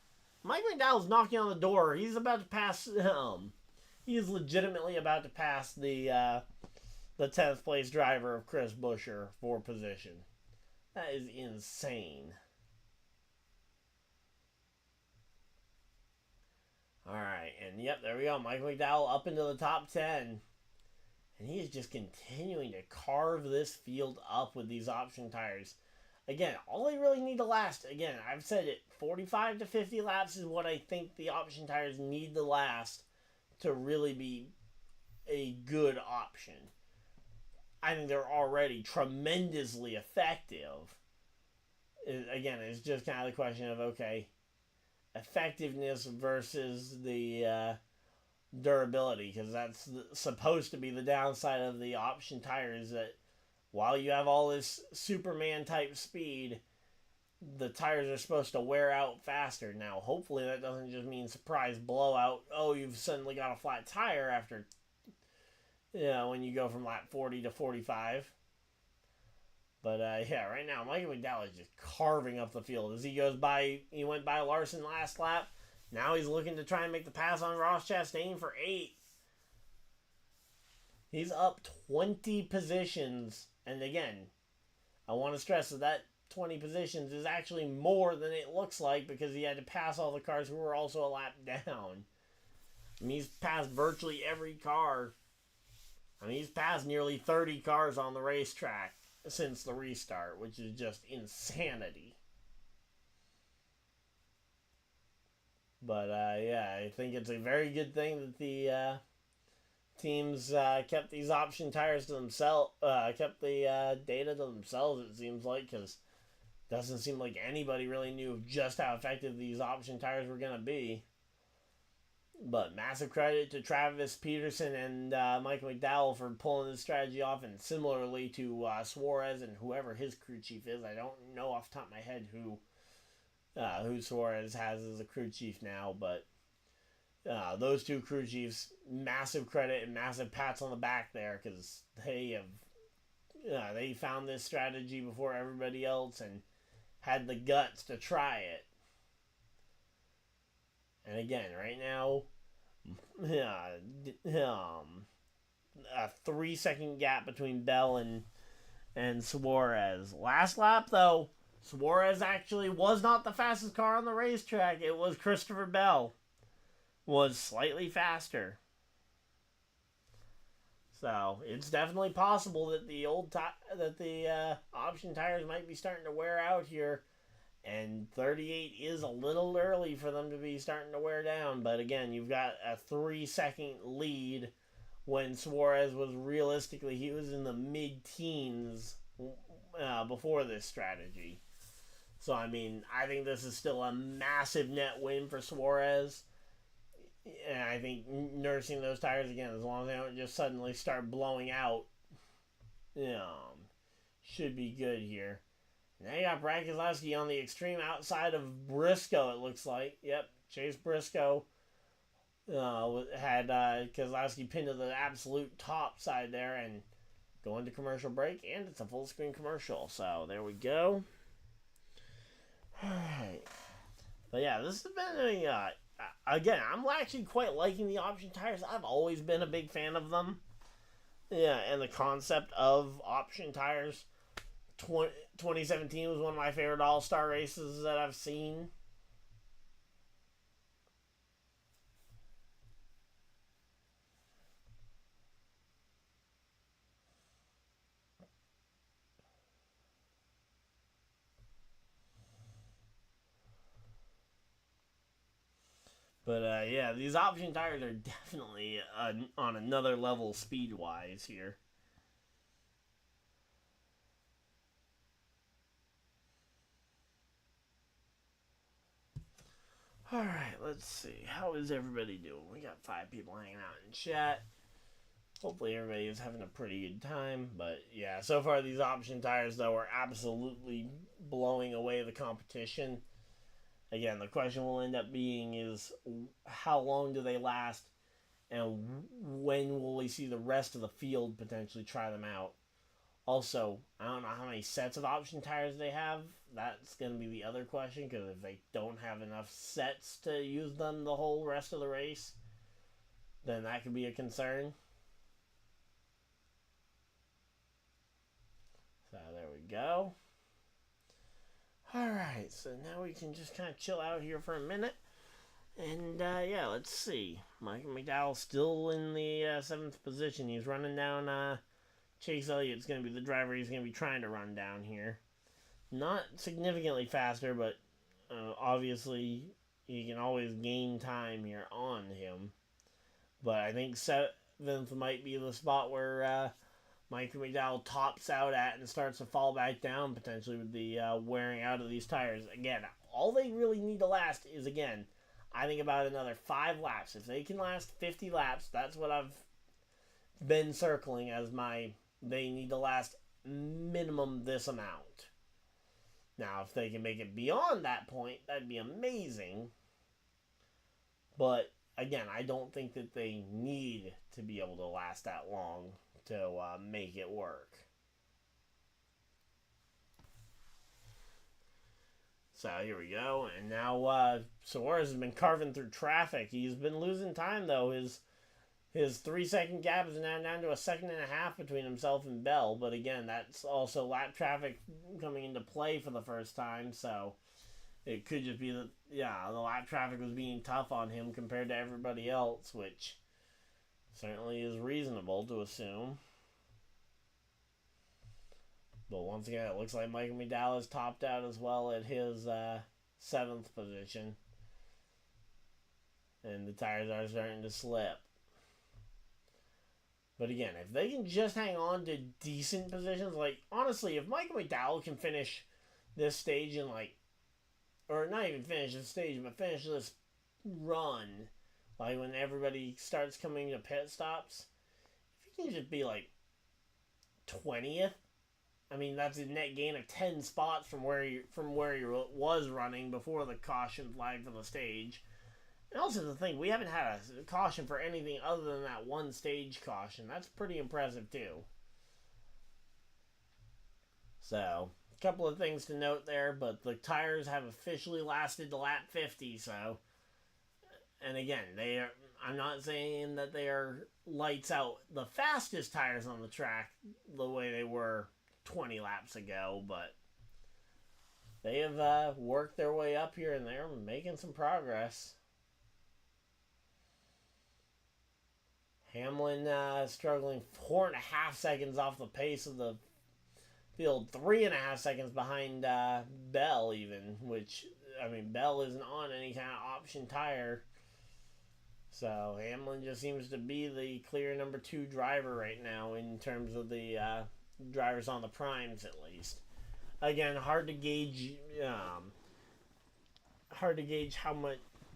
Mike McDowell's knocking on the door. He's about to pass he is legitimately about to pass the 10th place driver of Chris Buescher for position. That is insane. Alright, and yep, there we go. Mike McDowell up into the top 10. And he is just continuing to carve this field up with these option tires. Again, all they really need to last, again, I've said it, 45 to 50 laps is what I think the option tires need to last to really be a good option. I think they're already tremendously effective. Again, it's just kind of the question of, okay, effectiveness versus the durability, because that's supposed to be the downside of the option tires, that while you have all this Superman type speed, the tires are supposed to wear out faster. Now, hopefully that doesn't just mean surprise blowout. Oh, you've suddenly got a flat tire after, when you go from lap 40 to 45. But, yeah, right now, Michael McDowell is just carving up the field. As he went by Larson last lap. Now he's looking to try and make the pass on Ross Chastain for 8. He's up 20 positions. And again, I want to stress that 20 positions is actually more than it looks like, because he had to pass all the cars who were also a lap down. I mean, he's passed virtually every car. I mean, he's passed nearly 30 cars on the racetrack since the restart, which is just insanity. But, yeah, I think it's a very good thing that the teams kept these option tires to themselves, kept the data to themselves, it seems like, because it doesn't seem like anybody really knew just how effective these option tires were going to be. But massive credit to Travis Peterson and Michael McDowell for pulling this strategy off, and similarly to Suarez and whoever his crew chief is. I don't know off the top of my head who Suarez has as a crew chief now, but those two crew chiefs, massive credit and massive pats on the back there, because they found this strategy before everybody else and had the guts to try it. And again, right now, a 3-second gap between Bell and Suarez. Last lap, though, Suarez actually was not the fastest car on the racetrack. It was Christopher Bell. Was slightly faster. So it's definitely possible that the option tires might be starting to wear out here, and 38 is a little early for them to be starting to wear down. But again, you've got a 3-second lead when Suarez was realistically, he was in the mid-teens before this strategy. So I mean, I think this is still a massive net win for Suarez. And I think nursing those tires again, as long as they don't just suddenly start blowing out, should be good here. Now you got Brad Keselowski on the extreme outside of Briscoe, it looks like. Yep, Chase Briscoe had Keselowski pinned to the absolute top side there, and going to commercial break, and it's a full screen commercial. So there we go. Alright. But yeah, this has been again, I'm actually quite liking the option tires. I've always been a big fan of them. Yeah, and the concept of option tires. 2017 was one of my favorite all-star races that I've seen. But yeah, these option tires are definitely on another level speed-wise here. Alright, let's see. How is everybody doing? We got 5 people hanging out in chat. Hopefully everybody is having a pretty good time. But yeah, so far these option tires, though, are absolutely blowing away the competition. Again, the question will end up being is how long do they last, and when will we see the rest of the field potentially try them out? Also, I don't know how many sets of option tires they have. That's going to be the other question, because if they don't have enough sets to use them the whole rest of the race, then that could be a concern. So there we go. Alright, so now we can just kind of chill out here for a minute. And yeah, let's see. Mike McDowell still in the 7th position. He's running down Chase Elliott's going to be the driver he's going to be trying to run down here. Not significantly faster, but obviously you can always gain time here on him. But I think 7th might be the spot where Mike McDowell tops out at and starts to fall back down potentially with the wearing out of these tires. Again, all they really need to last is, again, I think about another 5 laps. If they can last 50 laps, that's what I've been circling as they need to last minimum this amount. Now, if they can make it beyond that point, that'd be amazing. But, again, I don't think that they need to be able to last that long to make it work. So, here we go. And now, Suarez has been carving through traffic. He's been losing time, though. His 3-second gap is now down to a 1.5 seconds between himself and Bell. But again, that's also lap traffic coming into play for the first time. So it could just be that, yeah, the lap traffic was being tough on him compared to everybody else, which certainly is reasonable to assume. But once again, it looks like Michael McDowell is topped out as well at his 7th position. And the tires are starting to slip. But again, if they can just hang on to decent positions, like, honestly, if Michael McDowell can finish this stage in, like, or not even finish this stage, but finish this run, like, when everybody starts coming to pit stops, if he can just be, like, 20th, I mean, that's a net gain of 10 spots from where he was running before the caution flag for the stage. And also the thing, we haven't had a caution for anything other than that one stage caution. That's pretty impressive too. So, a couple of things to note there, but the tires have officially lasted to lap 50, so And again, they are. I'm not saying that they are lights out the fastest tires on the track the way they were 20 laps ago, but they have worked their way up here and they're making some progress. Hamlin struggling 4.5 seconds off the pace of the field, 3.5 seconds behind Bell even, which, I mean, Bell isn't on any kind of option tire. So Hamlin just seems to be the clear number 2 driver right now in terms of the drivers on the primes, at least. Again, hard to gauge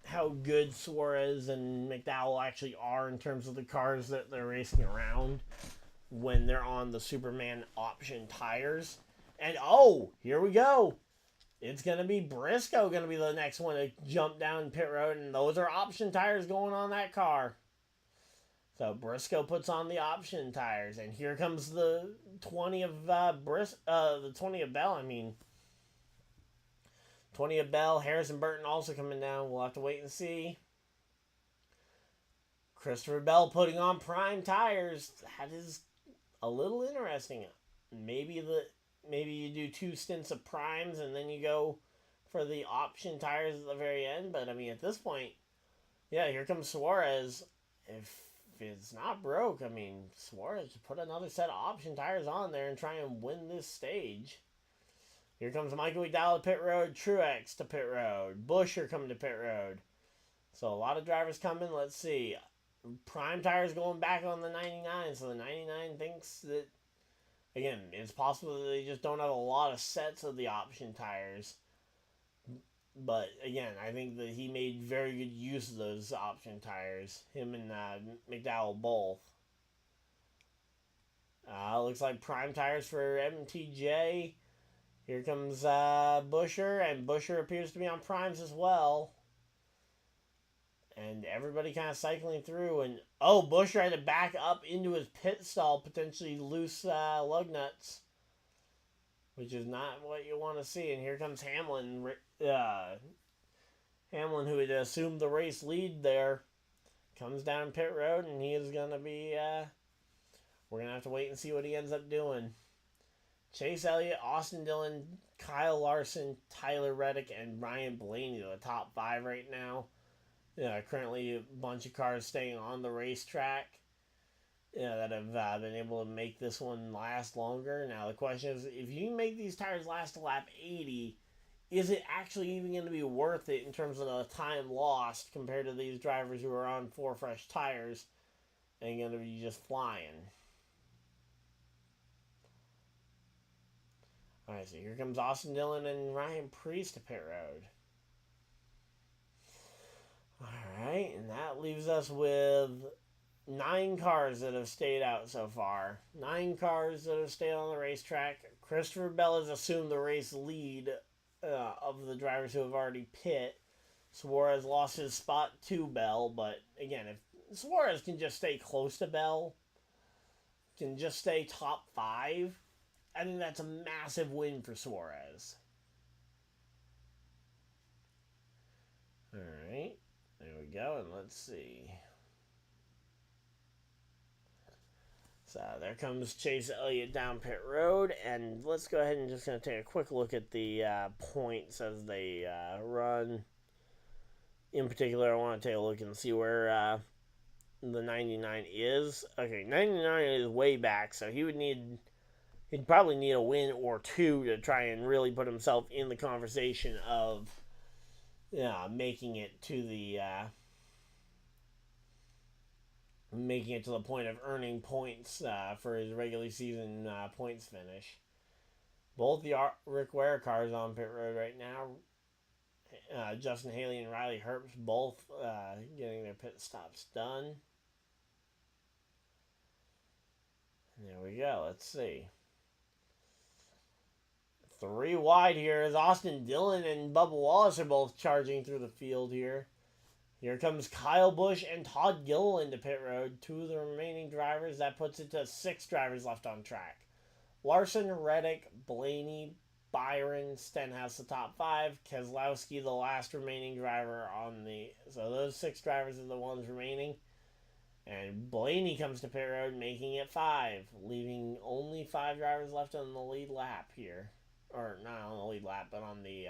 how good Suarez and McDowell actually are in terms of the cars that they're racing around when they're on the Superman option tires. And oh, here we go. It's going to be Briscoe going to be the next one to jump down pit road, and those are option tires going on that car. So Briscoe puts on the option tires, and here comes the 20 of the 20 of Bell. I mean, 20 of Bell, Harrison Burton also coming down. We'll have to wait and see. Christopher Bell putting on prime tires. That is a little interesting. Maybe you do 2 stints of primes and then you go for the option tires at the very end. But I mean, at this point, yeah, here comes Suarez. If it's not broke, I mean, Suarez should put another set of option tires on there and try and win this stage. Here comes Michael McDowell to pit road, Truex to pit road, Buescher coming to pit road. So a lot of drivers coming. Let's see. Prime tires going back on the 99. So the 99 thinks that, again, it's possible that they just don't have a lot of sets of the option tires. But again, I think that he made very good use of those option tires. Him and McDowell both. Looks like prime tires for MTJ. Here comes Buescher, and Buescher appears to be on primes as well. And everybody kind of cycling through, and oh, Buescher had to back up into his pit stall, potentially loose lug nuts, which is not what you want to see. And here comes Hamlin. Hamlin, who had assumed the race lead there, comes down pit road, and he is going to be, we're going to have to wait and see what he ends up doing. Chase Elliott, Austin Dillon, Kyle Larson, Tyler Reddick, and Ryan Blaney are the top 5 right now. Currently a bunch of cars staying on the racetrack that have been able to make this one last longer. Now the question is, if you make these tires last to lap 80, is it actually even going to be worth it in terms of the time lost compared to these drivers who are on 4 fresh tires and going to be just flying? Alright, so here comes Austin Dillon and Ryan Preece to pit road. Alright, and that leaves us with 9 cars that have stayed out so far. 9 cars that have stayed on the racetrack. Christopher Bell has assumed the race lead of the drivers who have already pit. Suarez lost his spot to Bell, but again, if Suarez can just stay close to Bell, can just stay top 5, I think that's a massive win for Suarez. Alright, there we go, and let's see. So there comes Chase Elliott down pit road, and let's go ahead and just going to take a quick look at the points as they run. In particular, I want to take a look and see where the 99 is. Okay, 99 is way back, so he'd probably need a win or 2 to try and really put himself in the conversation of making it to the point of earning points for his regular season points finish. Both the Rick Ware cars on pit road right now. Justin Haley and Riley Herbst both getting their pit stops done. There we go. Let's see. 3 wide here as Austin Dillon and Bubba Wallace are both charging through the field here. Here comes Kyle Busch and Todd Gilliland to pit road. 2 of the remaining drivers. That puts it to 6 drivers left on track. Larson, Reddick, Blaney, Byron, Stenhouse the top 5, Keselowski the last remaining driver on the... So those 6 drivers are the ones remaining. And Blaney comes to pit road, making it 5, leaving only 5 drivers left on the lead lap here. Or not on the lead lap, but on the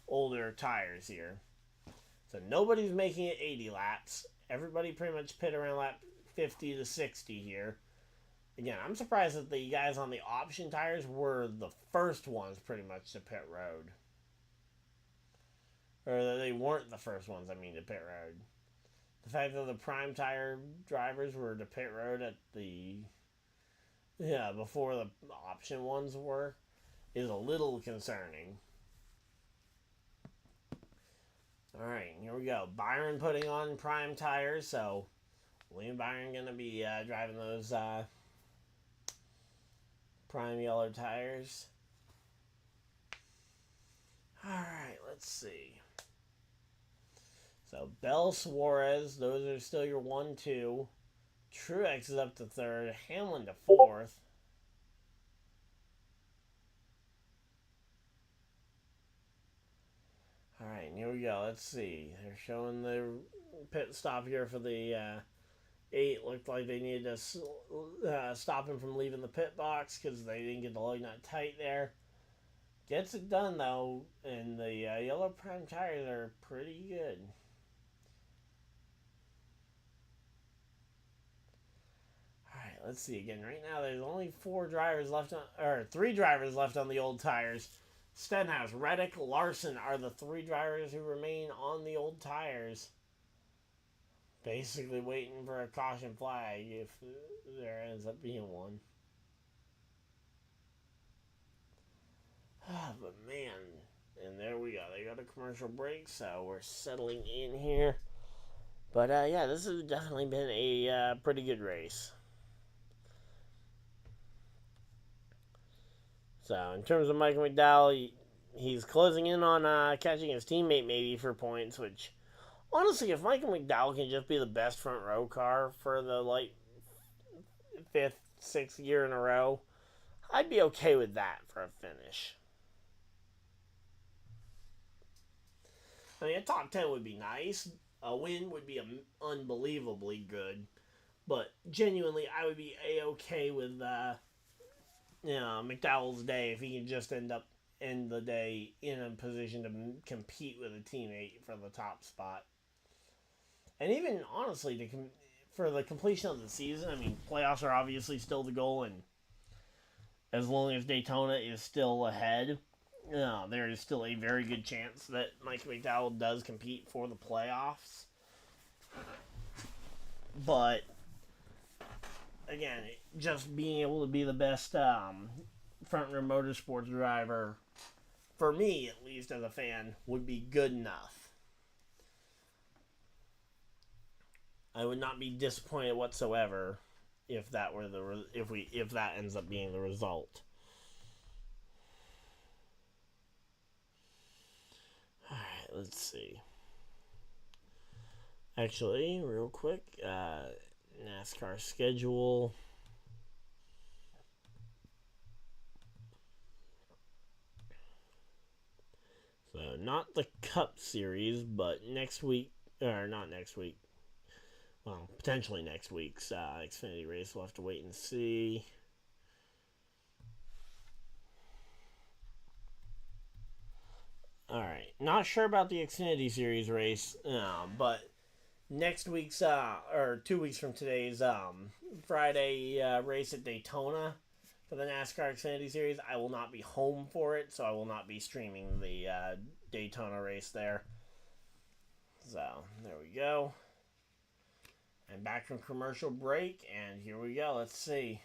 older tires here. So nobody's making it 80 laps. Everybody pretty much pit around lap 50 to 60 here. Again, I'm surprised that the guys on the option tires were the first ones pretty much to pit road. Or that they weren't the first ones, to pit road. The fact that the prime tire drivers were to pit road at the... Yeah, before the option ones were, is a little concerning. Alright, here we go. Byron putting on prime tires, so William Byron going to be driving those prime yellow tires. Alright, let's see. So, Bell, Suarez, those are still your 1-2. Truex is up to 3rd. Hamlin to 4th. Alright, here we go. Let's see. They're showing the pit stop here for the 8. Looked like they needed to stop him from leaving the pit box because they didn't get the lug nut tight there. Gets it done, though, and the yellow prime tires are pretty good. Alright, let's see again. Right now, there's only 3 drivers left on the old tires. Stenhouse, Reddick, Larson are the 3 drivers who remain on the old tires. Basically waiting for a caution flag if there ends up being one. But man, and there we go. They got a commercial break, so we're settling in here. But yeah, this has definitely been a pretty good race. So in terms of Michael McDowell, he's closing in on catching his teammate maybe for points, which honestly, if Michael McDowell can just be the best front row car for the 5th, 6th year in a row, I'd be okay with that for a finish. A top 10 would be nice. A win would be unbelievably good. But genuinely, I would be A-okay with McDowell's day if he can just end the day in a position to compete with a teammate for the top spot. And even, honestly, for the completion of the season, playoffs are obviously still the goal, and as long as Daytona is still ahead, there is still a very good chance that Mike McDowell does compete for the playoffs. But, again, just being able to be the best front row motorsports driver, for me at least as a fan, would be good enough. I would not be disappointed whatsoever if that were if that ends up being the result. All right, let's see. Actually, real quick, NASCAR schedule. So not the Cup Series, but next week, or not next week. Well, potentially next week's Xfinity race. We'll have to wait and see. Alright, not sure about the Xfinity Series race, but next week's, or 2 weeks from today's Friday race at Daytona for the NASCAR Xfinity Series, I will not be home for it, so I will not be streaming the Daytona race there. So, there we go. And back from commercial break, and here we go. Let's see.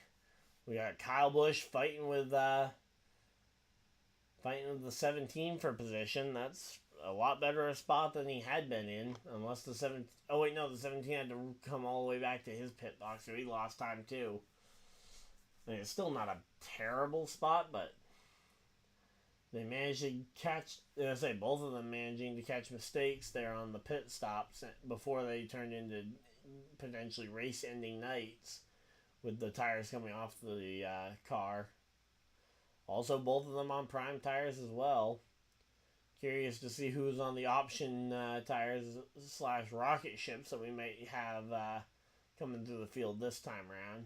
We got Kyle Busch fighting with the 17 for position. That's a lot better a spot than he had been in, unless the 17. Oh wait, no, the 17 had to come all the way back to his pit box, so he lost time too. It's still not a terrible spot, but they managed to catch. I say both of them managing to catch mistakes there on the pit stops before they turned into potentially race-ending nights with the tires coming off the car. Also, both of them on prime tires as well. Curious to see who's on the option tires / rocket ships that we might have coming through the field this time around.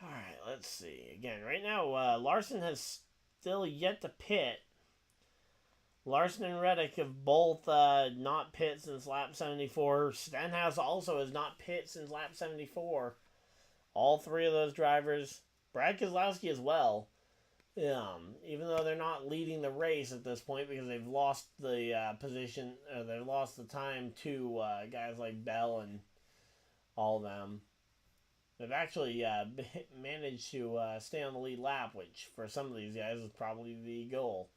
Alright, let's see. Again, right now, Larson has still yet to pit. Larson and Reddick have both not pit since lap 74. Stenhouse also has not pit since lap 74. All three of those drivers, Brad Keselowski as well, even though they're not leading the race at this point because they've lost the position, they've lost the time to guys like Bell and all of them. They've actually managed to stay on the lead lap, which for some of these guys is probably the goal.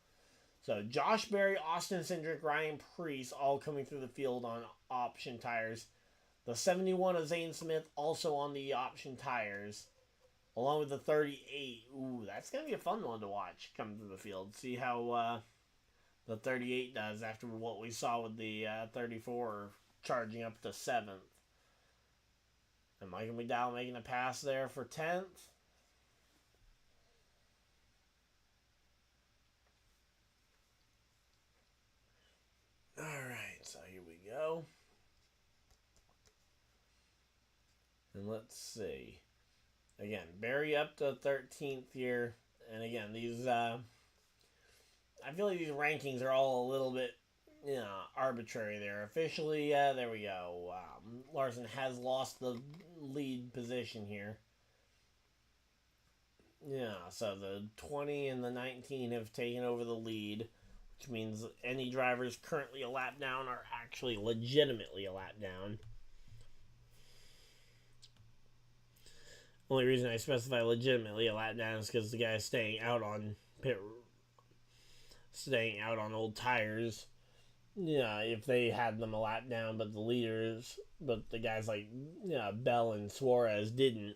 So Josh Berry, Austin Cindric, Ryan Preece all coming through the field on option tires. The 71 of Zane Smith also on the option tires, along with the 38. Ooh, that's going to be a fun one to watch coming through the field. See how the 38 does after what we saw with the 34 charging up to 7th. And Michael McDowell making a pass there for 10th. Alright, so here we go. And let's see. Again, Barry up to 13th here. And again, these, I feel like these rankings are all a little bit, arbitrary there. Officially, there we go. Larson has lost the lead position here. Yeah, so the 20 and the 19 have taken over the lead, which means any drivers currently a lap down are actually legitimately a lap down. Only reason I specify legitimately a lap down is because the guy's staying out on old tires. Yeah, if they had them a lap down, but the guys like Bell and Suarez didn't,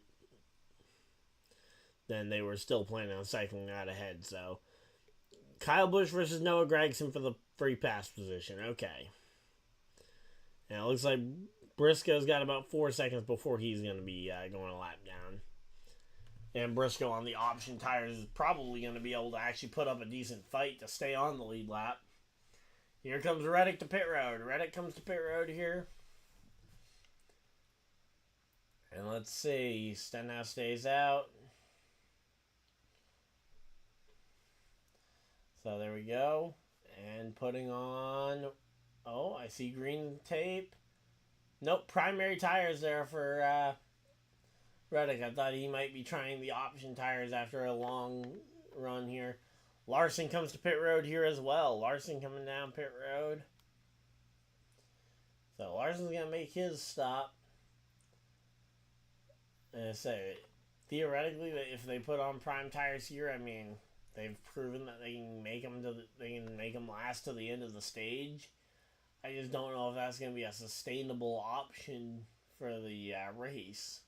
then they were still planning on cycling out ahead. So Kyle Busch versus Noah Gragson for the free pass position. Okay. And it looks like Briscoe's got about 4 seconds before he's going to be going a lap down. And Briscoe on the option tires is probably going to be able to actually put up a decent fight to stay on the lead lap. Here comes Reddick to pit road. Reddick comes to pit road here. And let's see. Stenhouse stays out. So there we go. And putting on... Oh, I see green tape. Nope, primary tires there for Reddick. I thought he might be trying the option tires after a long run here. Larson comes to pit road here as well. Larson coming down pit road. So Larson's going to make his stop. And I say, theoretically, if they put on prime tires here, I mean, they've proven that they can make them last to the end of the stage. I just don't know if that's going to be a sustainable option for the race.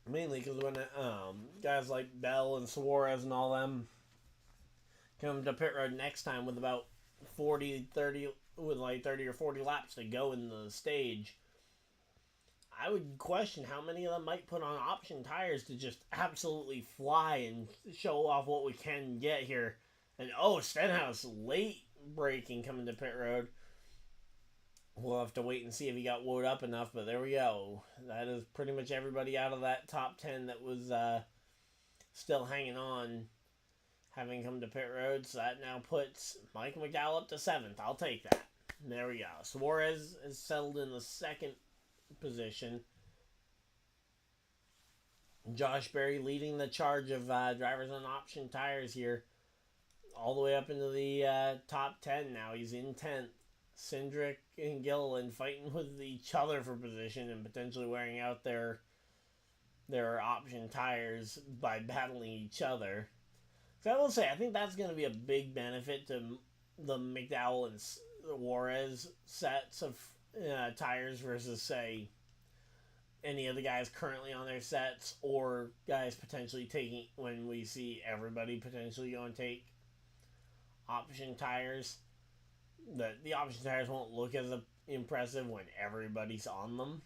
Mainly because when guys like Bell and Suarez and all them come to pit road next time with about 30 or 40 laps to go in the stage, I would question how many of them might put on option tires to just absolutely fly and show off what we can get here. And Stenhouse late braking coming to pit road. We'll have to wait and see if he got woed up enough, but there we go. That is pretty much everybody out of that top 10 that was still hanging on, having come to pit road. So that now puts Mike McDowell up to 7th. I'll take that. There we go. Suarez is settled in the 2nd position. Josh Berry leading the charge of drivers on option tires here, all the way up into the top 10 now. He's in 10th. Cindric and Gilliland fighting with each other for position and potentially wearing out their option tires by battling each other. So I will say, I think that's going to be a big benefit to the McDowell and Juarez sets of tires versus, say, any of the guys currently on their sets, or guys potentially taking, when we see everybody potentially go and take option tires. the option tires won't look as impressive when everybody's on them.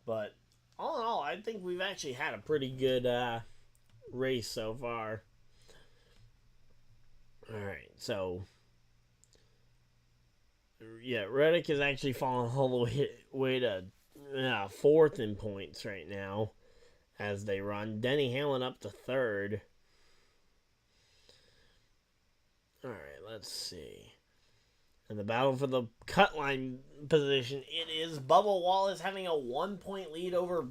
But all in all, I think we've actually had a pretty good race so far. Alright, so yeah, Reddick is actually falling all the way to fourth in points right now as they run. Denny Hamlin up to third. Alright, let's see. And the battle for the cut line position, it is Bubba Wallace having a 1 point lead over.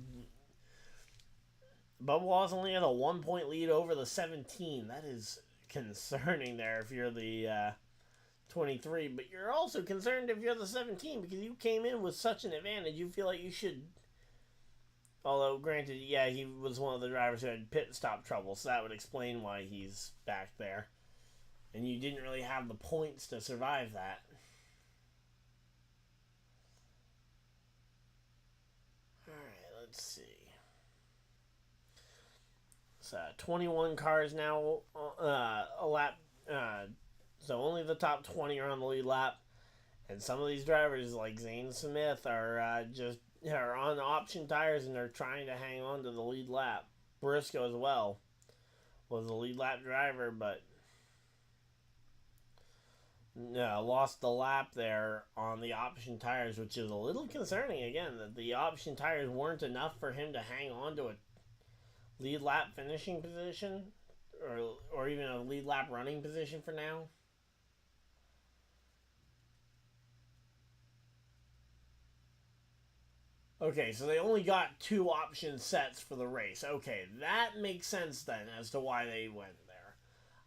Bubba Wallace only has a 1 point lead over the 17. That is concerning there if you're the 23. But you're also concerned if you're the 17 because you came in with such an advantage. You feel like you should. Although, granted, yeah, he was one of the drivers who had pit stop trouble, so that would explain why he's back there. And you didn't really have the points to survive that. Alright, let's see. So, 21 cars now a lap. So, only the top 20 are on the lead lap. And some of these drivers, like Zane Smith, are are on option tires and they're trying to hang on to the lead lap. Briscoe as well was the lead lap driver, but lost the lap there on the option tires, which is a little concerning. Again, that the option tires weren't enough for him to hang on to a lead lap finishing position or even a lead lap running position for now. Okay, so they only got 2 option sets for the race. Okay, that makes sense then as to why they went there.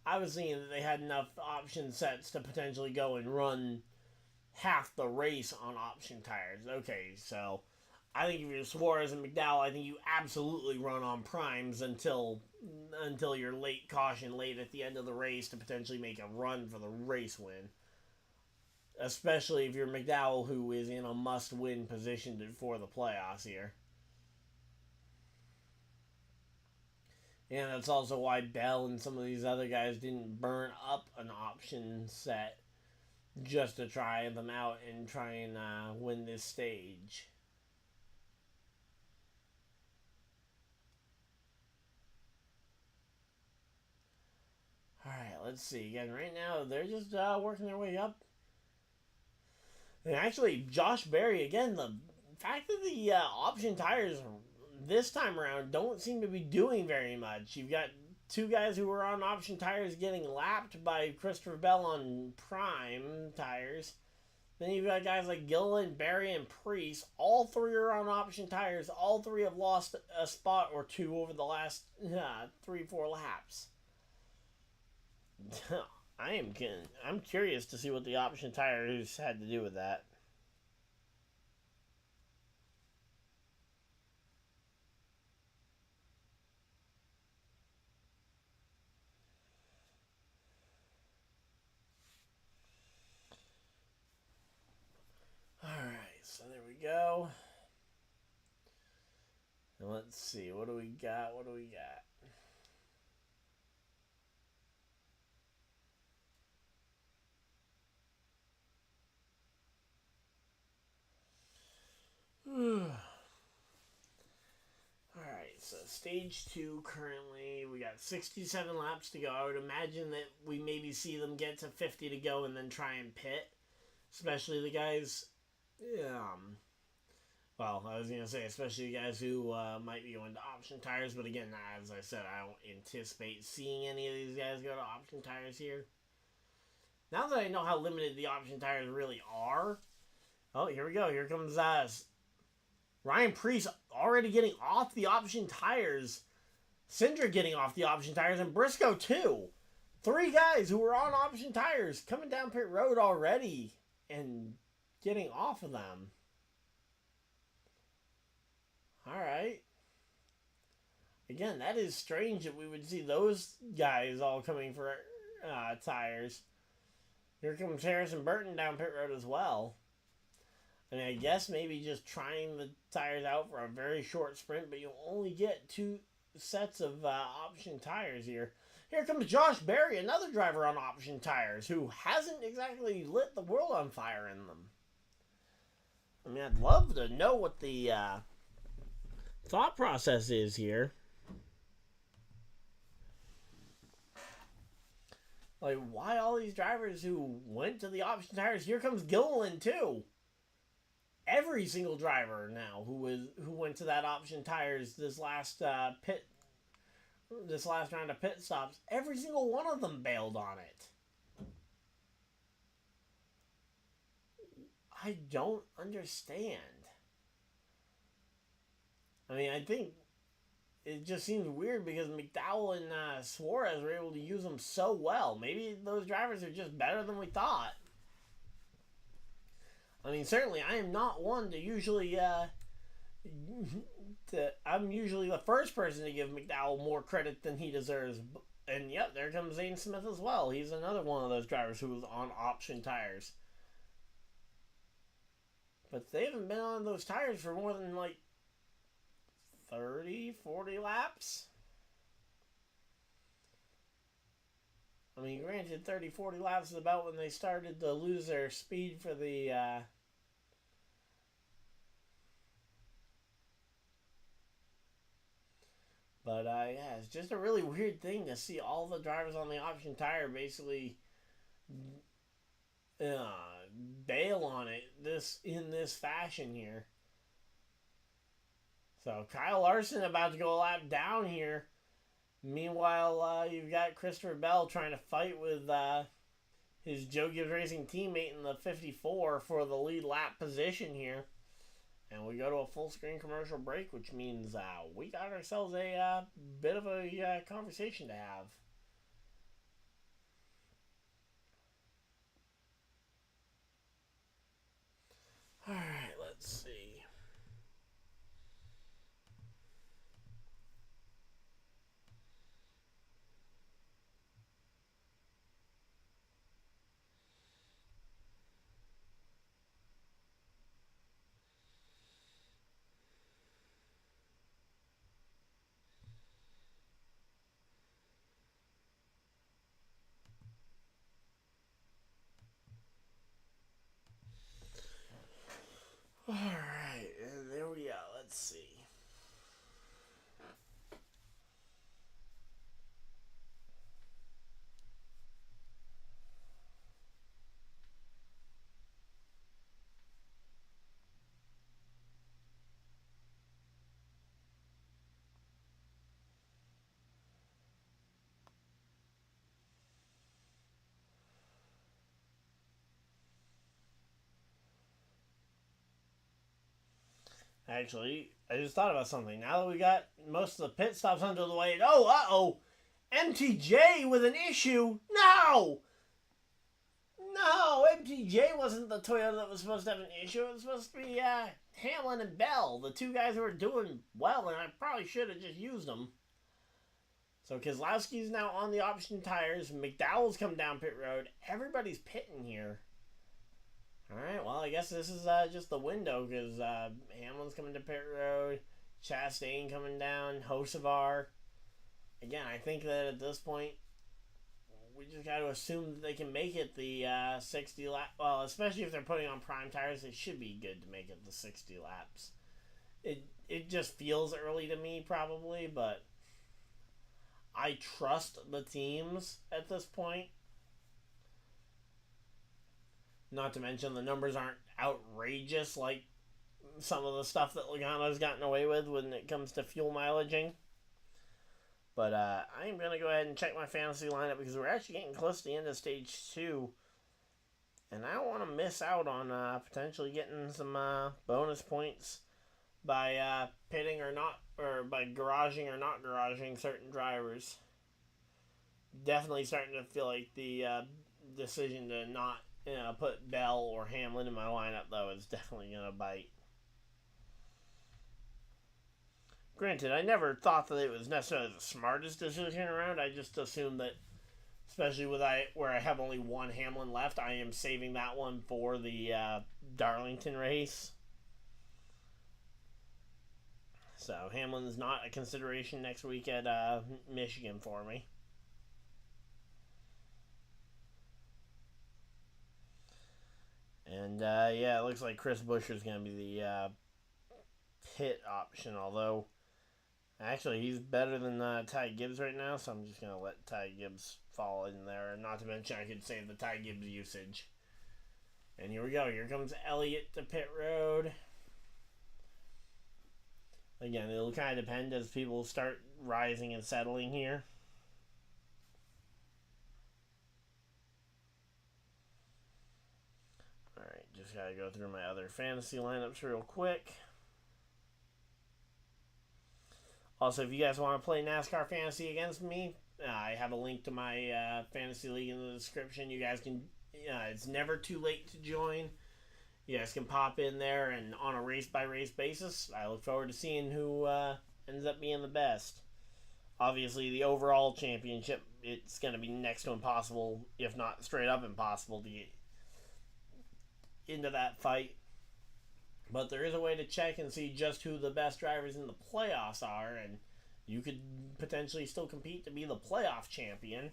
I was thinking that they had enough option sets to potentially go and run half the race on option tires. Okay, so I think if you're Suarez and McDowell, I think you absolutely run on primes until your late caution late at the end of the race to potentially make a run for the race win. Especially if you're McDowell, who is in a must-win position for the playoffs here. And that's also why Bell and some of these other guys didn't burn up an option set just to try them out and try and win this stage. Alright, let's see. Again, right now, they're just working their way up. And actually, Josh Berry, again, the fact that the option tires this time around don't seem to be doing very much. You've got 2 guys who were on option tires getting lapped by Christopher Bell on prime tires. Then you've got guys like Gilliland, Berry, and Priest. All 3 are on option tires. All 3 have lost a spot or 2 over the last 3-4 laps. I'm curious to see what the option tires had to do with that. Alright, so there we go. And let's see, what do we got? Alright, so stage 2 currently, we got 67 laps to go. I would imagine that we maybe see them get to 50 to go and then try and pit. Especially the guys, well, I was going to say, especially the guys who might be going to option tires. But again, as I said, I don't anticipate seeing any of these guys go to option tires here. Now that I know how limited the option tires really are. Oh, here we go. Here comes Ryan Priest already getting off the option tires. Cindric getting off the option tires. And Briscoe too. 3 guys who were on option tires coming down pit road already and getting off of them. Alright. Again, that is strange that we would see those guys all coming for tires. Here comes Harrison Burton down pit road as well. I mean, I guess maybe just trying the tires out for a very short sprint, but you only get 2 sets of option tires here. Here comes Josh Berry, another driver on option tires, who hasn't exactly lit the world on fire in them. I mean, I'd love to know what the thought process is here. Like, why all these drivers who went to the option tires? Here comes Gilliland, too. Every single driver now who went to that option tires this last round of pit stops, every single one of them bailed on it. I don't understand. I mean, I think it just seems weird because McDowell and Suarez were able to use them so well. Maybe those drivers are just better than we thought. I mean, certainly I am not one to usually I'm usually the first person to give McDowell more credit than he deserves. And yep, there comes Zane Smith as well. He's another one of those drivers who was on option tires. But they haven't been on those tires for more than like 30, 40 laps. I mean, granted, 30, 40 laps is about when they started to lose their speed for the But, yeah, it's just a really weird thing to see all the drivers on the option tire basically bail on it in this fashion here. So, Kyle Larson about to go a lap down here. Meanwhile, you've got Christopher Bell trying to fight with his Joe Gibbs Racing teammate in the 54 for the lead lap position here. And we go to a full screen commercial break, which means we got ourselves a bit of a conversation to have. All right, let's see. Alright, and there we go. Let's see. Actually, I just thought about something. Now that we got most of the pit stops under the way, MTJ with an issue? No, MTJ wasn't the Toyota that was supposed to have an issue. It was supposed to be Hamlin and Bell, the two guys who were doing well, and I probably should have just used them. So Keselowski's now on the option tires. McDowell's come down pit road. Everybody's pitting here. Alright, well, I guess this is just the window because Hamlin's coming to pit road, Chastain coming down, Hocevar. Again, I think that at this point, we just got to assume that they can make it the 60 lap. Well, especially if they're putting on prime tires, it should be good to make it the 60 laps. It just feels early to me, probably, but I trust the teams at this point. Not to mention the numbers aren't outrageous like some of the stuff that Logano's gotten away with when it comes to fuel mileaging. But I'm going to go ahead and check my fantasy lineup because we're actually getting close to the end of stage 2. And I don't want to miss out on potentially getting some bonus points by pitting or not, or by garaging or not garaging certain drivers. Definitely starting to feel like the decision to not put Bell or Hamlin in my lineup, though, is definitely going to bite. Granted, I never thought that it was necessarily the smartest decision around. I just assumed that, especially with where I have only one Hamlin left, I am saving that one for the Darlington race. So Hamlin's not a consideration next week at Michigan for me. And yeah, it looks like Chris Buescher's going to be the pit option, although actually he's better than Ty Gibbs right now, so I'm just going to let Ty Gibbs fall in there. Not to mention I could save the Ty Gibbs usage. And here we go. Here comes Elliott to pit road. Again, it'll kind of depend as people start rising and settling here. Alright, just gotta go through my other fantasy lineups real quick. Also, if you guys want to play NASCAR Fantasy against me, I have a link to my fantasy league in the description. You guys can, it's never too late to join. You guys can pop in there, and on a race-by-race basis, I look forward to seeing who ends up being the best. Obviously, the overall championship, it's going to be next to impossible, if not straight up impossible, to get into that fight. But there is a way to check and see just who the best drivers in the playoffs are, and you could potentially still compete to be the playoff champion.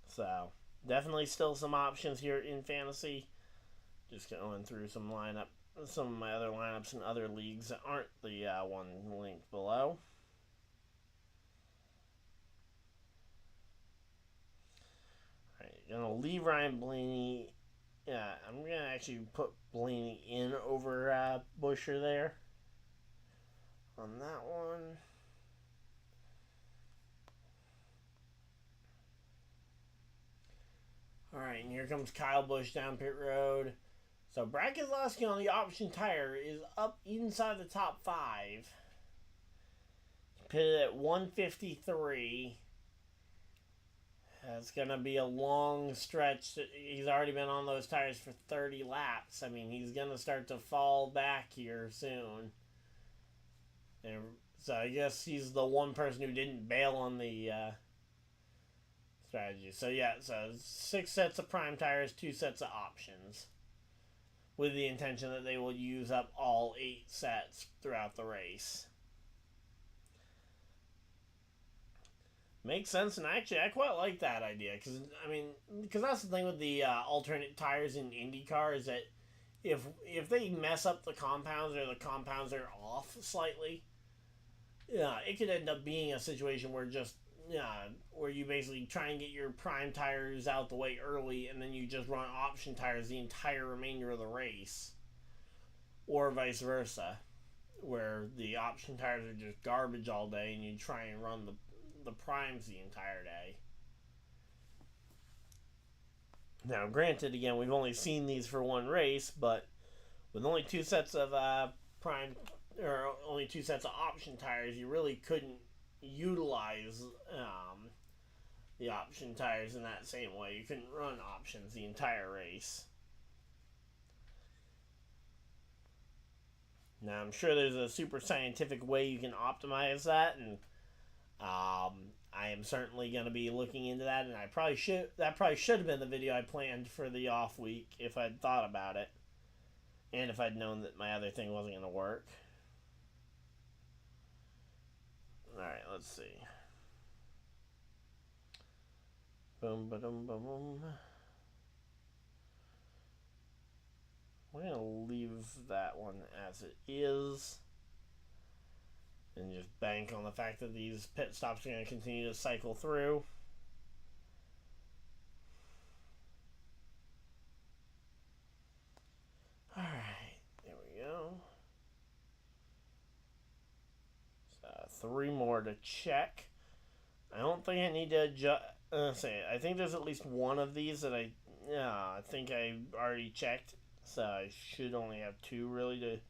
So, definitely still some options here in fantasy. Just going through some of my other lineups in other leagues that aren't the one linked below. Alright, gonna leave Ryan Blaney. Yeah, I'm gonna actually put Blaney in over Buescher there on that one. Alright, and here comes Kyle Busch down pit road. So Brad Keselowski on the option tire is up inside the top 5. Pitted at 153. It's going to be a long stretch. He's already been on those tires for 30 laps. I mean, he's going to start to fall back here soon. And so I guess he's the one person who didn't bail on the strategy. So yeah, so 6 sets of prime tires, 2 sets of options, with the intention that they will use up all 8 sets throughout the race. Makes sense, and actually I quite like that idea, because that's the thing with the alternate tires in IndyCar, is that if they mess up the compounds, or the compounds are off slightly, it could end up being a situation where where you basically try and get your prime tires out the way early, and then you just run option tires the entire remainder of the race, or vice versa, where the option tires are just garbage all day, and you try and run the primes the entire day. Now, granted, again, we've only seen these for one race, but with only 2 sets of prime, or only 2 sets of option tires, you really couldn't utilize the option tires in that same way. You couldn't run options the entire race. Now, I'm sure there's a super scientific way you can optimize that, and I am certainly going to be looking into that, and that probably should have been the video I planned for the off week if I'd thought about it, and if I'd known that my other thing wasn't going to work. Alright, let's see. Boom, ba-dum, ba-boom. We're going to leave that one as it is, and just bank on the fact that these pit stops are going to continue to cycle through. Alright, there we go. So 3 more to check. I don't think I need to adjust. I think there's at least one of these that I think I already checked. So I should only have 2 really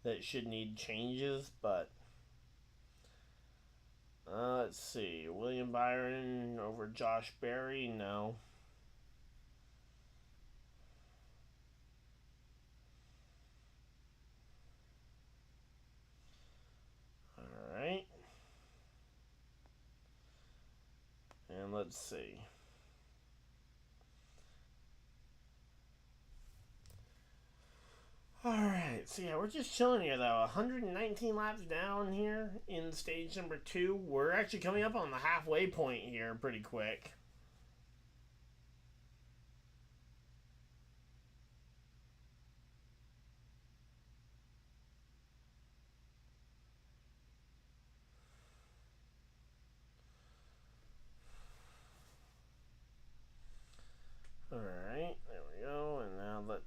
that should need changes, but let's see. William Byron over Josh Berry, no. Alright. And let's see. Alright, so yeah, we're just chilling here though. 119 laps down here in stage number 2. We're actually coming up on the halfway point here pretty quick.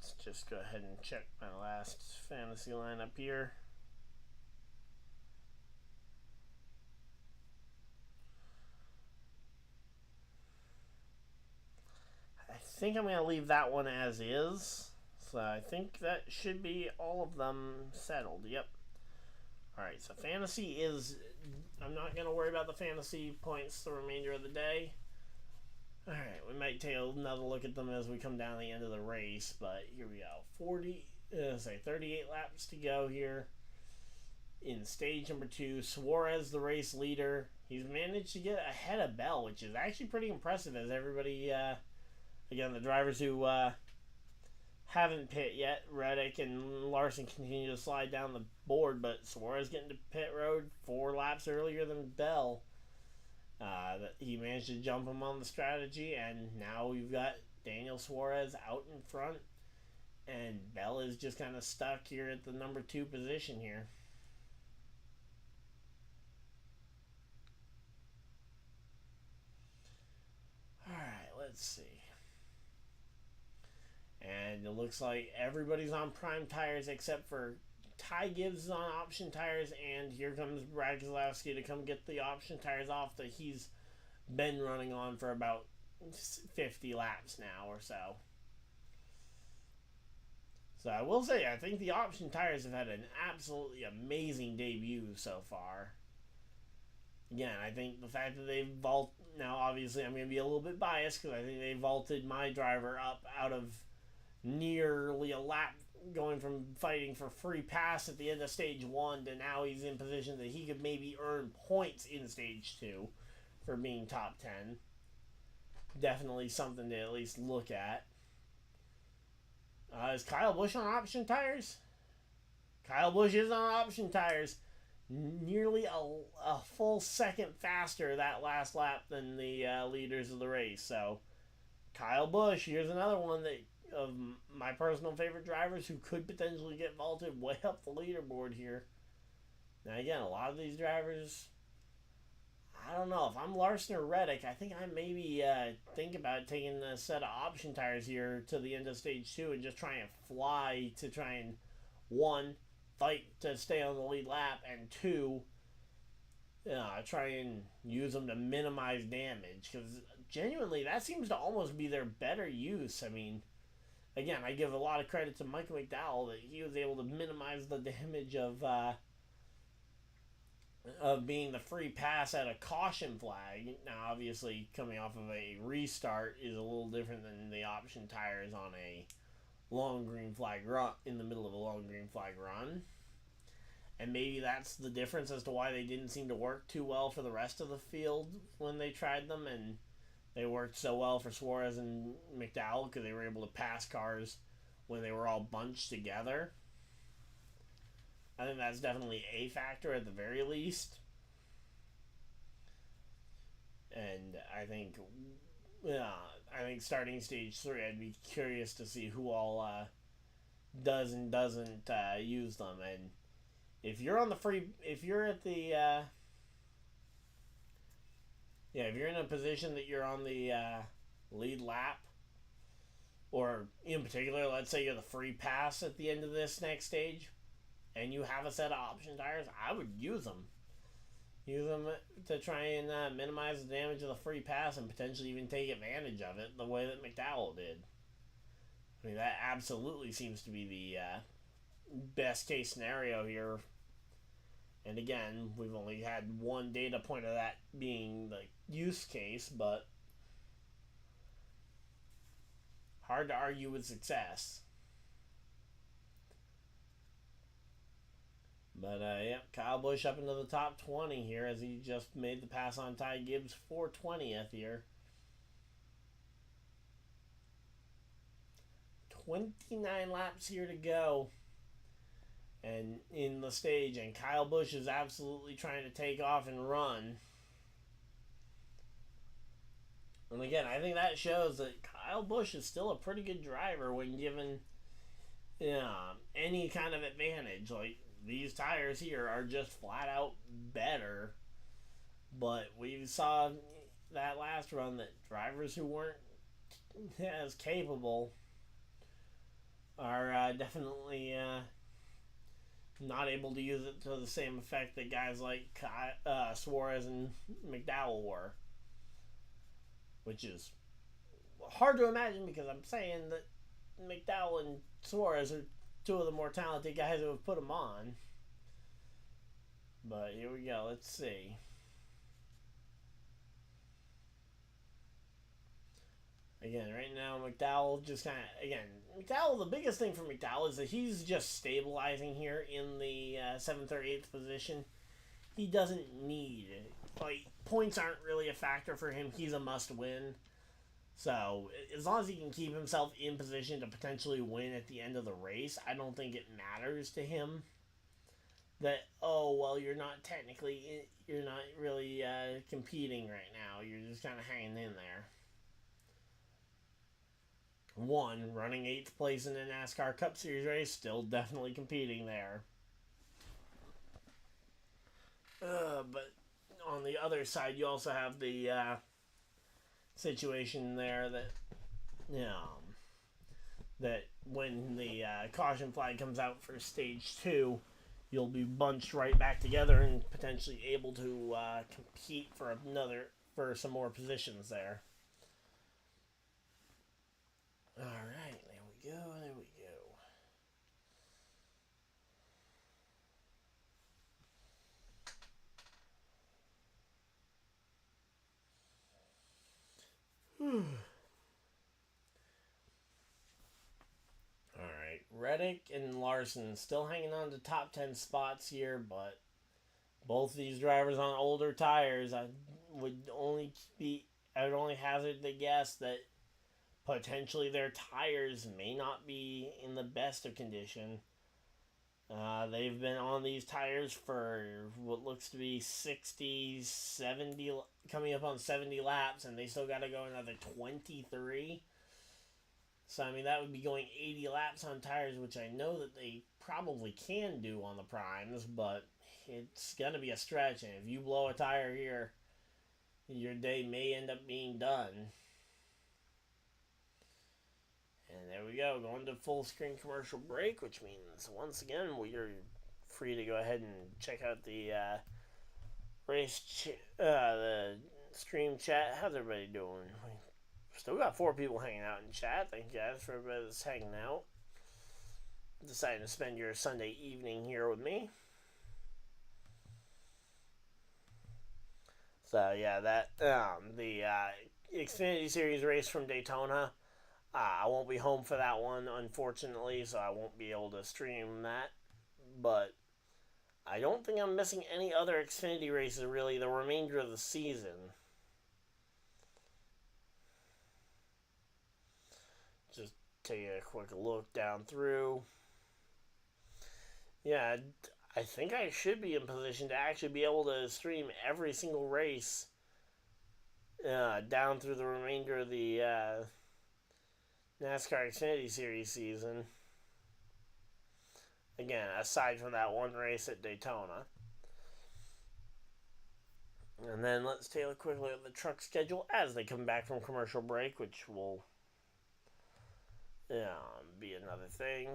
Let's just go ahead and check my last fantasy lineup here. I think I'm going to leave that one as is. So I think that should be all of them settled. Yep. Alright, so fantasy is... I'm not going to worry about the fantasy points the remainder of the day. Alright, we might take another look at them as we come down the end of the race. But here we go. 38 laps to go here. In stage number 2, Suarez, the race leader. He's managed to get ahead of Bell, which is actually pretty impressive as everybody... Again, the drivers who haven't pit yet, Reddick and Larson continue to slide down the board, but Suarez getting to pit road 4 laps earlier than Bell. He managed to jump him on the strategy, and now we've got Daniel Suarez out in front, and Bell is just kind of stuck here at the number 2 position here. Alright, let's see. And it looks like everybody's on prime tires except for Ty Gibbs is on option tires, and here comes Brad Keselowski to come get the option tires off that he's been running on for about 50 laps now or so. So I will say, I think the option tires have had an absolutely amazing debut so far. Again, I think the fact that they vault... Now, obviously, I'm going to be a little bit biased because I think they vaulted my driver up out of nearly a lap, going from fighting for free pass at the end of stage 1 to now he's in position that he could maybe earn points in stage 2 for being top 10. Definitely something to at least look at. Is Kyle Busch on option tires? Kyle Busch is on option tires. Nearly a full second faster that last lap than the leaders of the race. So, Kyle Busch, here's another one that of my personal favorite drivers who could potentially get vaulted way up the leaderboard here. Now again, a lot of these drivers, I don't know, if I'm Larson or Reddick, I think I maybe think about taking a set of option tires here to the end of stage 2 and just try and fly to try and, 1, fight to stay on the lead lap, and 2, try and use them to minimize damage, because genuinely that seems to almost be their better use. I mean, again, I give a lot of credit to Michael McDowell that he was able to minimize the damage of being the free pass at a caution flag. Now, obviously, coming off of a restart is a little different than the option tires on a long green flag run, in the middle of a long green flag run. And maybe that's the difference as to why they didn't seem to work too well for the rest of the field when they tried them, and they worked so well for Suarez and McDowell because they were able to pass cars when they were all bunched together. I think that's definitely a factor at the very least. And I think starting stage 3, I'd be curious to see who all does and doesn't use them. And if you're on the free, if you're at the if you're in a position that you're on the lead lap, or in particular, let's say you're the free pass at the end of this next stage, and you have a set of option tires, I would use them. Use them to try and minimize the damage of the free pass and potentially even take advantage of it the way that McDowell did. I mean, that absolutely seems to be the best case scenario here. And again, we've only had one data point of that being the use case, but hard to argue with success. But, Kyle Busch up into the top 20 here as he just made the pass on Ty Gibbs for 20th here. 29 laps here to go. And in the stage, and Kyle Busch is absolutely trying to take off and run. And again, I think that shows that Kyle Busch is still a pretty good driver when given any kind of advantage. Like, these tires here are just flat out better. But we saw that last run that drivers who weren't as capable definitely not able to use it to the same effect that guys like Suarez and McDowell were. Which is hard to imagine because I'm saying that McDowell and Suarez are two of the more talented guys who have put them on. But here we go. Let's see. Again, right now, McDowell just kind of... Again, McDowell, the biggest thing for McDowell is that he's just stabilizing here in the 7th or 8th position. He doesn't need it. Like, points aren't really a factor for him. He's a must-win. So, as long as he can keep himself in position to potentially win at the end of the race, I don't think it matters to him that, oh, well, you're not really competing right now. You're just kind of hanging in there. Running 8th place in the NASCAR Cup Series race, still definitely competing there. But on the other side, you also have the situation there that when the caution flag comes out for stage 2, you'll be bunched right back together and potentially able to compete for some more positions there. All right, there we go. All right, Reddick and Larson still hanging on to top 10 spots here, but both these drivers on older tires. I would only hazard the guess that potentially their tires may not be in the best of condition. They've been on these tires for what looks to be 60, 70, coming up on 70 laps, and they still got to go another 23. So, I mean, that would be going 80 laps on tires, which I know that they probably can do on the primes, but it's going to be a stretch, and if you blow a tire here, your day may end up being done. And there we go, going to full screen commercial break, which means once again you're free to go ahead and check out the the stream chat. How's everybody doing? We still got 4 people hanging out in chat. Thank you guys for everybody that's hanging out, deciding to spend your Sunday evening here with me. So yeah, that the Xfinity Series race from Daytona. I won't be home for that one, unfortunately, so I won't be able to stream that. But I don't think I'm missing any other Xfinity races, really, the remainder of the season. Just take a quick look down through. Yeah, I think I should be in position to actually be able to stream every single race down through the remainder of the NASCAR Xfinity Series season. Again, aside from that one race at Daytona. And then let's take a quick look at the truck schedule as they come back from commercial break, which will be another thing.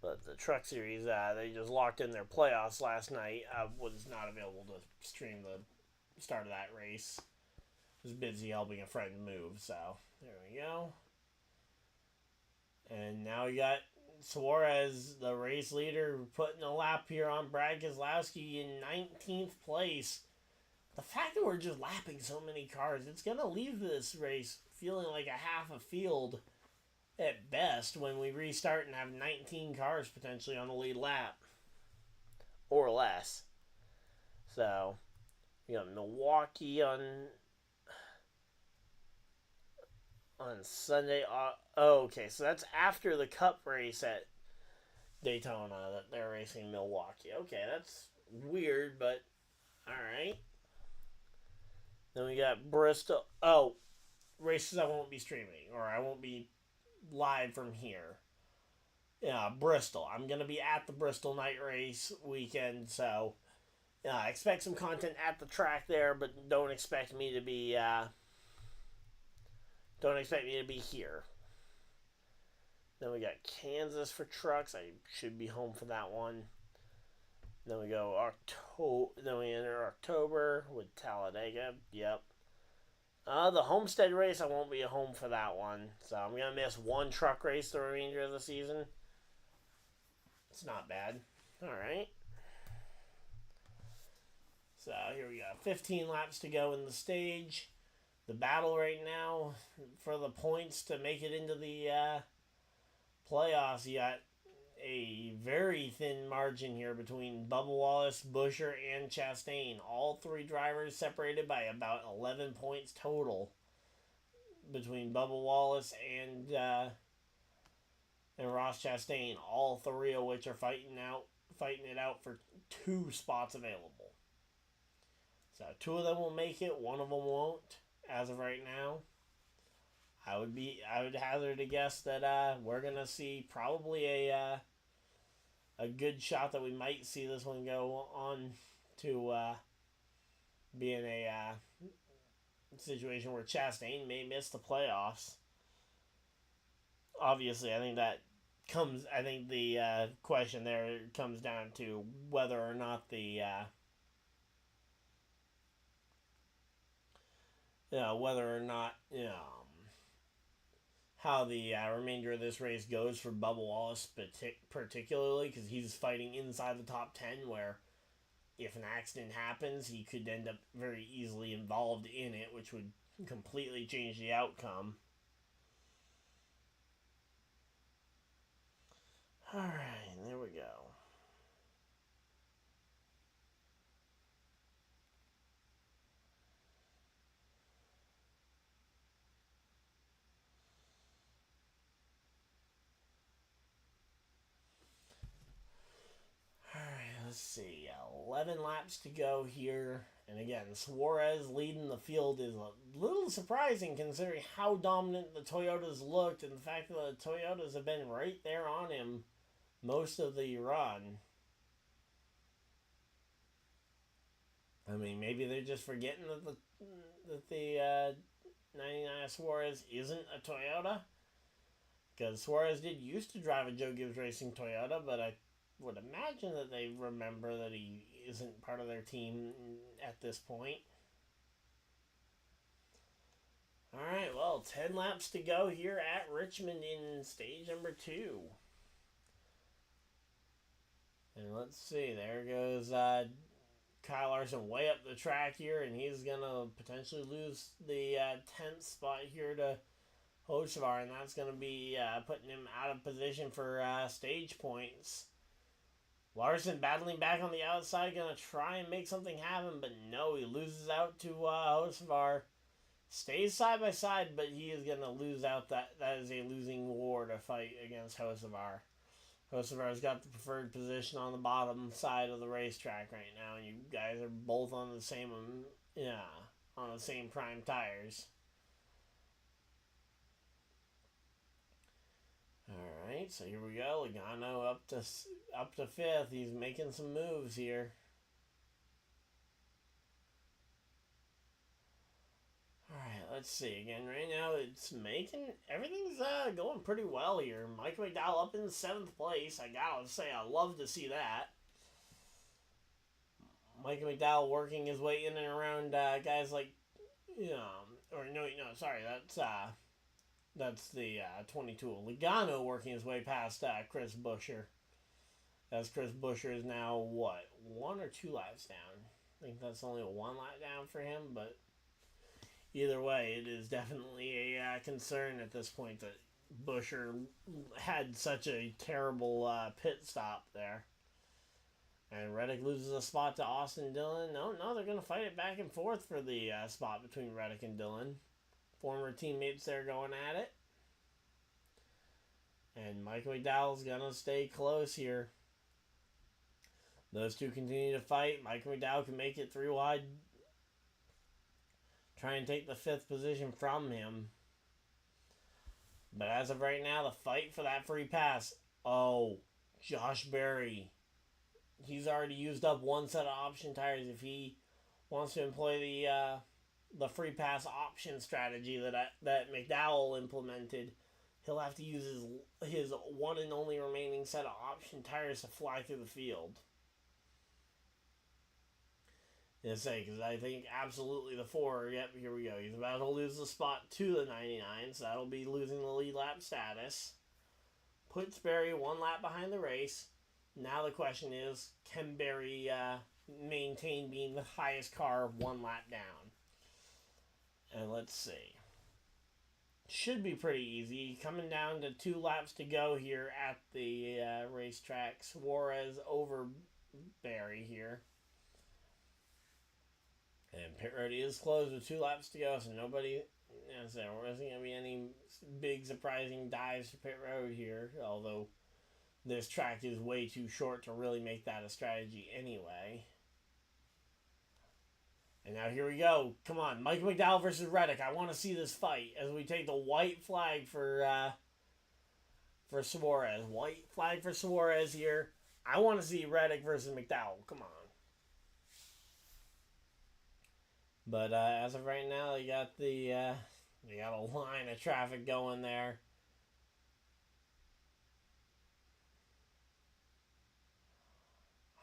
But the truck series, they just locked in their playoffs last night. I was not available to stream the start of that race. Was busy helping a friend move, so there we go. And now you got Suarez, the race leader, putting a lap here on Brad Keselowski in 19th place. The fact that we're just lapping so many cars, it's going to leave this race feeling like a half a field at best when we restart and have 19 cars potentially on the lead lap. Or less. So, you got Milwaukee on Sunday. Okay, so that's after the Cup race at Daytona that they're racing Milwaukee. Okay, that's weird, but alright. Then we got Bristol. Oh, races I won't be streaming, or I won't be live from here. Yeah, Bristol. I'm going to be at the Bristol night race weekend, so expect some content at the track there, but don't expect me to be here. Then we got Kansas for trucks. I should be home for that one. Then we go October. Then we enter October with Talladega. Yep. The Homestead race, I won't be at home for that one. So I'm going to miss one truck race the remainder of the season. It's not bad. Alright. So here we go. 15 laps to go in the stage. The battle right now for the points to make it into the playoffs. You got a very thin margin here between Bubba Wallace, Buescher, and Chastain. All three drivers separated by about 11 points total between Bubba Wallace and Ross Chastain. All three of which are fighting it out for 2 spots available. So 2 of them will make it, 1 of them won't. As of right now, I would hazard a guess that we're gonna see probably a good shot that we might see this one go on to be in a situation where Chastain may miss the playoffs. Obviously, I think the question there comes down to whether or not how the remainder of this race goes for Bubba Wallace particularly, because he's fighting inside the top 10, where if an accident happens, he could end up very easily involved in it, which would completely change the outcome. Alright, there we go. Let's see, 11 laps to go here. And again, Suarez leading the field is a little surprising considering how dominant the Toyotas looked and the fact that the Toyotas have been right there on him most of the run. I mean, maybe they're just forgetting that the 99 Suarez isn't a Toyota. Because Suarez did used to drive a Joe Gibbs Racing Toyota, but I would imagine that they remember that he isn't part of their team at this point. Alright, well, 10 laps to go here at Richmond in stage number 2. And let's see, there goes Kyle Larson way up the track here, and he's going to potentially lose the 10th spot here to Hocevar, and that's going to be putting him out of position for stage points. Larson battling back on the outside, going to try and make something happen, but no, he loses out to Hocevar. Stays side by side, but he is going to lose out. That is a losing war to fight against Hocevar. Hocevar's got the preferred position on the bottom side of the racetrack right now, and you guys are both on the same, on the same prime tires. Alright, so here we go. Logano up to 5th. He's making some moves here. Alright, let's see. Again, right now everything's going pretty well here. Mike McDowell up in 7th place. I gotta say, I love to see that. Mike McDowell working his way in and around guys like, that's the 22. Logano working his way past Chris Buescher. As Chris Buescher is now, 1 or 2 laps down? I think that's only 1 lap down for him, but either way, it is definitely a concern at this point that Buescher had such a terrible pit stop there. And Reddick loses a spot to Austin Dillon. No, they're going to fight it back and forth for the spot between Reddick and Dillon. Former teammates there going at it. And Mike McDowell's going to stay close here. Those two continue to fight. Mike McDowell can make it 3 wide. Try and take the 5th position from him. But as of right now, the fight for that free pass. Oh, Josh Berry. He's already used up 1 set of option tires. If he wants to employ the free pass option strategy that McDowell implemented, he'll have to use his one and only remaining set of option tires to fly through the field. Because I think absolutely the 4, yep, here we go. He's about to lose the spot to the 99, so that'll be losing the lead lap status. Puts Barry 1 lap behind the race. Now the question is, can Barry maintain being the highest car 1 lap down? And let's see. Should be pretty easy. Coming down to 2 laps to go here at the racetrack. Suarez over Barry here. And pit road is closed with 2 laps to go, so nobody, there isn't going to be any big surprising dives to pit road here, although this track is way too short to really make that a strategy anyway. And now here we go. Come on, Michael McDowell versus Reddick. I want to see this fight as we take the white flag for Suarez. White flag for Suarez here. I want to see Reddick versus McDowell. Come on. But as of right now, they got a line of traffic going there.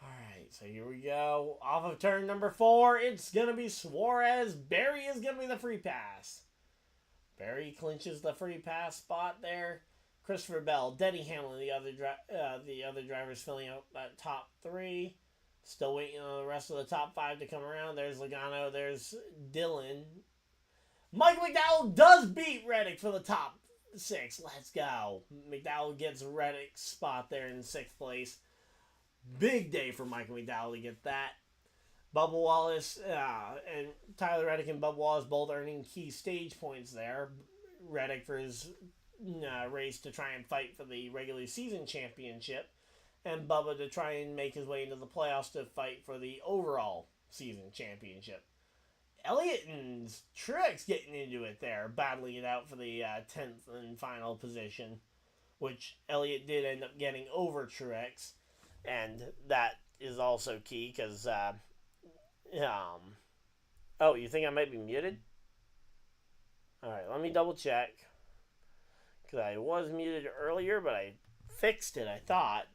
All right, so here we go. Off of turn number 4, it's gonna be Suarez. Barry is gonna be the free pass. Barry clinches the free pass spot there. Christopher Bell, Denny Hamlin, the other drivers filling out that top 3. Still waiting on the rest of the top 5 to come around. There's Logano. There's Dillon. Michael McDowell does beat Reddick for the top 6. Let's go. McDowell gets Reddick's spot there in 6th place. Big day for Michael McDowell to get that. Bubba Wallace and Tyler Reddick and Bubba Wallace both earning key stage points there. Reddick for his race to try and fight for the regular season championship. And Bubba to try and make his way into the playoffs to fight for the overall season championship. Elliott and Truex getting into it there, battling it out for the 10th and final position, which Elliott did end up getting over Truex, and that is also key because, oh, you think I might be muted? All right, let me double check, because I was muted earlier, but I fixed it, I thought.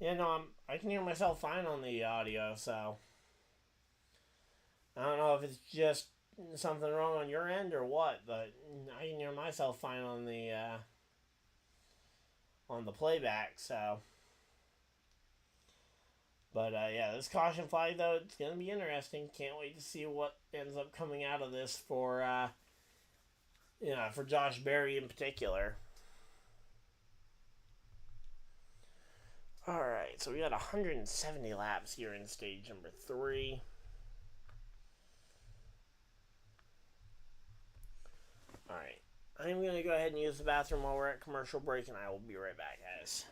Yeah, no, I can hear myself fine on the audio, so I don't know if it's just something wrong on your end or what, but I can hear myself fine on the playback, so. But yeah, this caution flag though, it's gonna be interesting. Can't wait to see what ends up coming out of this for Josh Berry in particular. Alright, so we got 170 laps here in stage number 3. Alright, I'm going to go ahead and use the bathroom while we're at commercial break, and I will be right back, guys.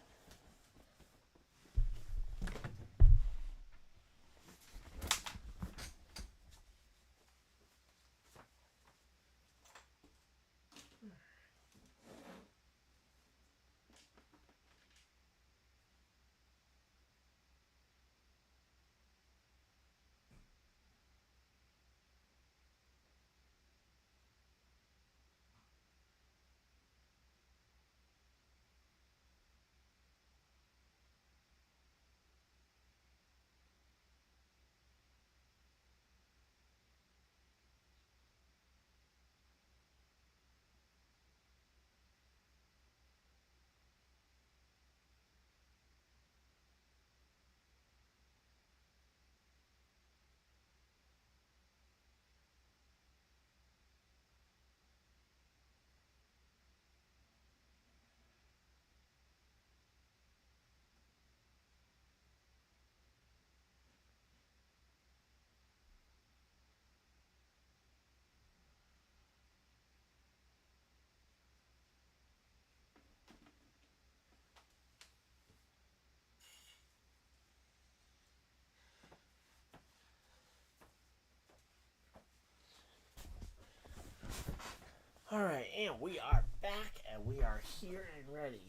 Alright, and we are back, and we are here and ready.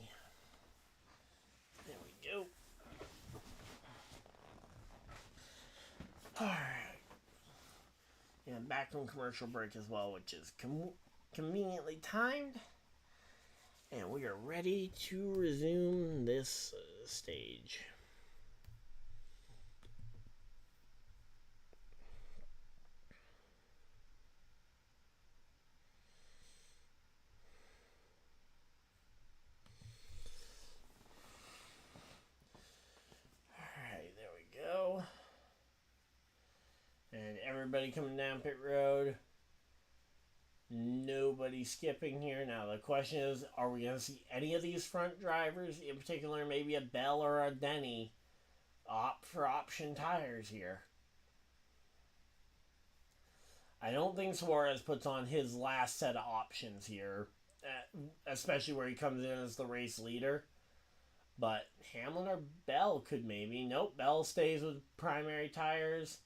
There we go. back from commercial break as well, which is conveniently timed. And we are ready to resume this stage. Alright, there we go. And everybody coming down pit road. Nobody skipping here. Now the question is, are we going to see any of these front drivers, in particular maybe a Bell or a Denny, opt for option tires here? I don't think Suarez puts on his last set of options here, especially where he comes in as the race leader. But Hamlin or Bell could maybe. Nope, Bell stays with primary tires.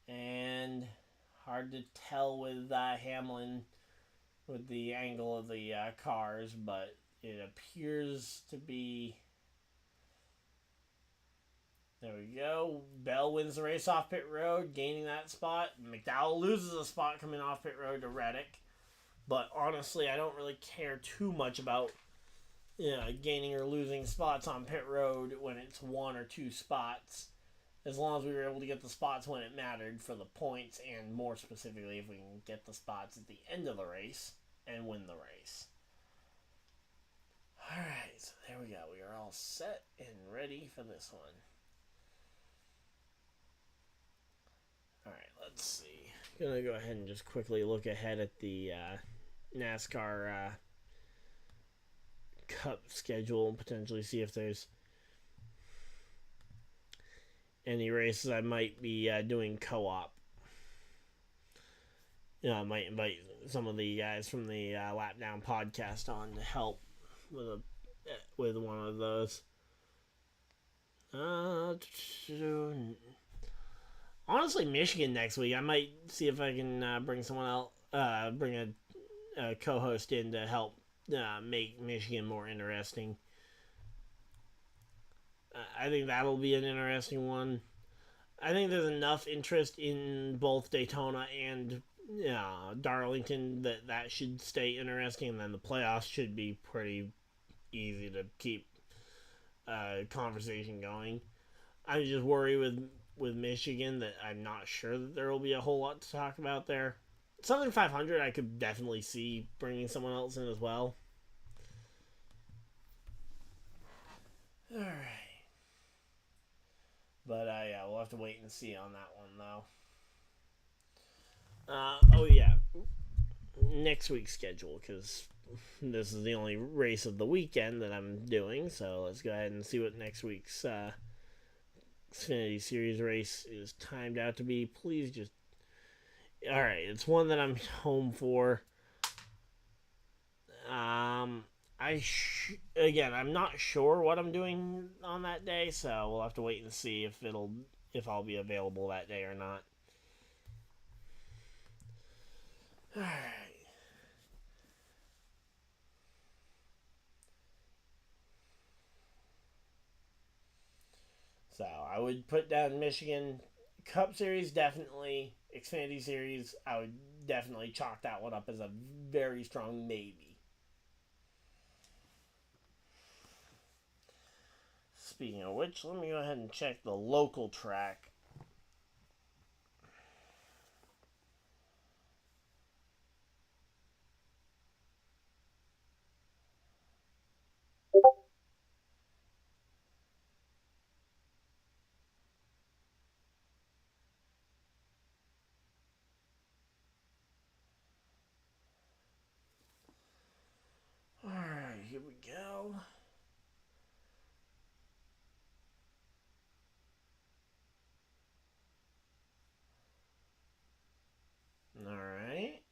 And hard to tell with Hamlin with the angle of the cars, but it appears to be... There we go. Bell wins the race off pit road, gaining that spot. McDowell loses a spot coming off pit road to Reddick. But honestly, I don't really care too much about gaining or losing spots on pit road when it's 1 or 2 spots. As long as we were able to get the spots when it mattered for the points, and more specifically, if we can get the spots at the end of the race and win the race. Alright, so there we go. We are all set and ready for this one. Alright, let's see. I'm going to go ahead and just quickly look ahead at the NASCAR Cup schedule and potentially see if there's any races I might be doing co-op. I might invite some of the guys from the Lap Down podcast on to help with one of those. Honestly, Michigan next week. I might see if I can bring someone else, bring a co-host in to help make Michigan more interesting. I think that'll be an interesting one. I think there's enough interest in both Daytona and Darlington that should stay interesting, and then the playoffs should be pretty easy to keep conversation going. I'm just worried with Michigan that I'm not sure that there will be a whole lot to talk about there. Southern 500, I could definitely see bringing someone else in as well. Alright. But we'll have to wait and see on that one, though. Next week's schedule, because this is the only race of the weekend that I'm doing, so let's go ahead and see what next week's Xfinity Series race is timed out to be. Please just... Alright, it's one that I'm home for. Again, I'm not sure what I'm doing on that day, so we'll have to wait and see if I'll be available that day or not. Alright. So, I would put down Michigan. Cup Series, definitely. Xfinity Series, I would definitely chalk that one up as a very strong maybe. Speaking of which, let me go ahead and check the local track. Alright, here we go. Alright.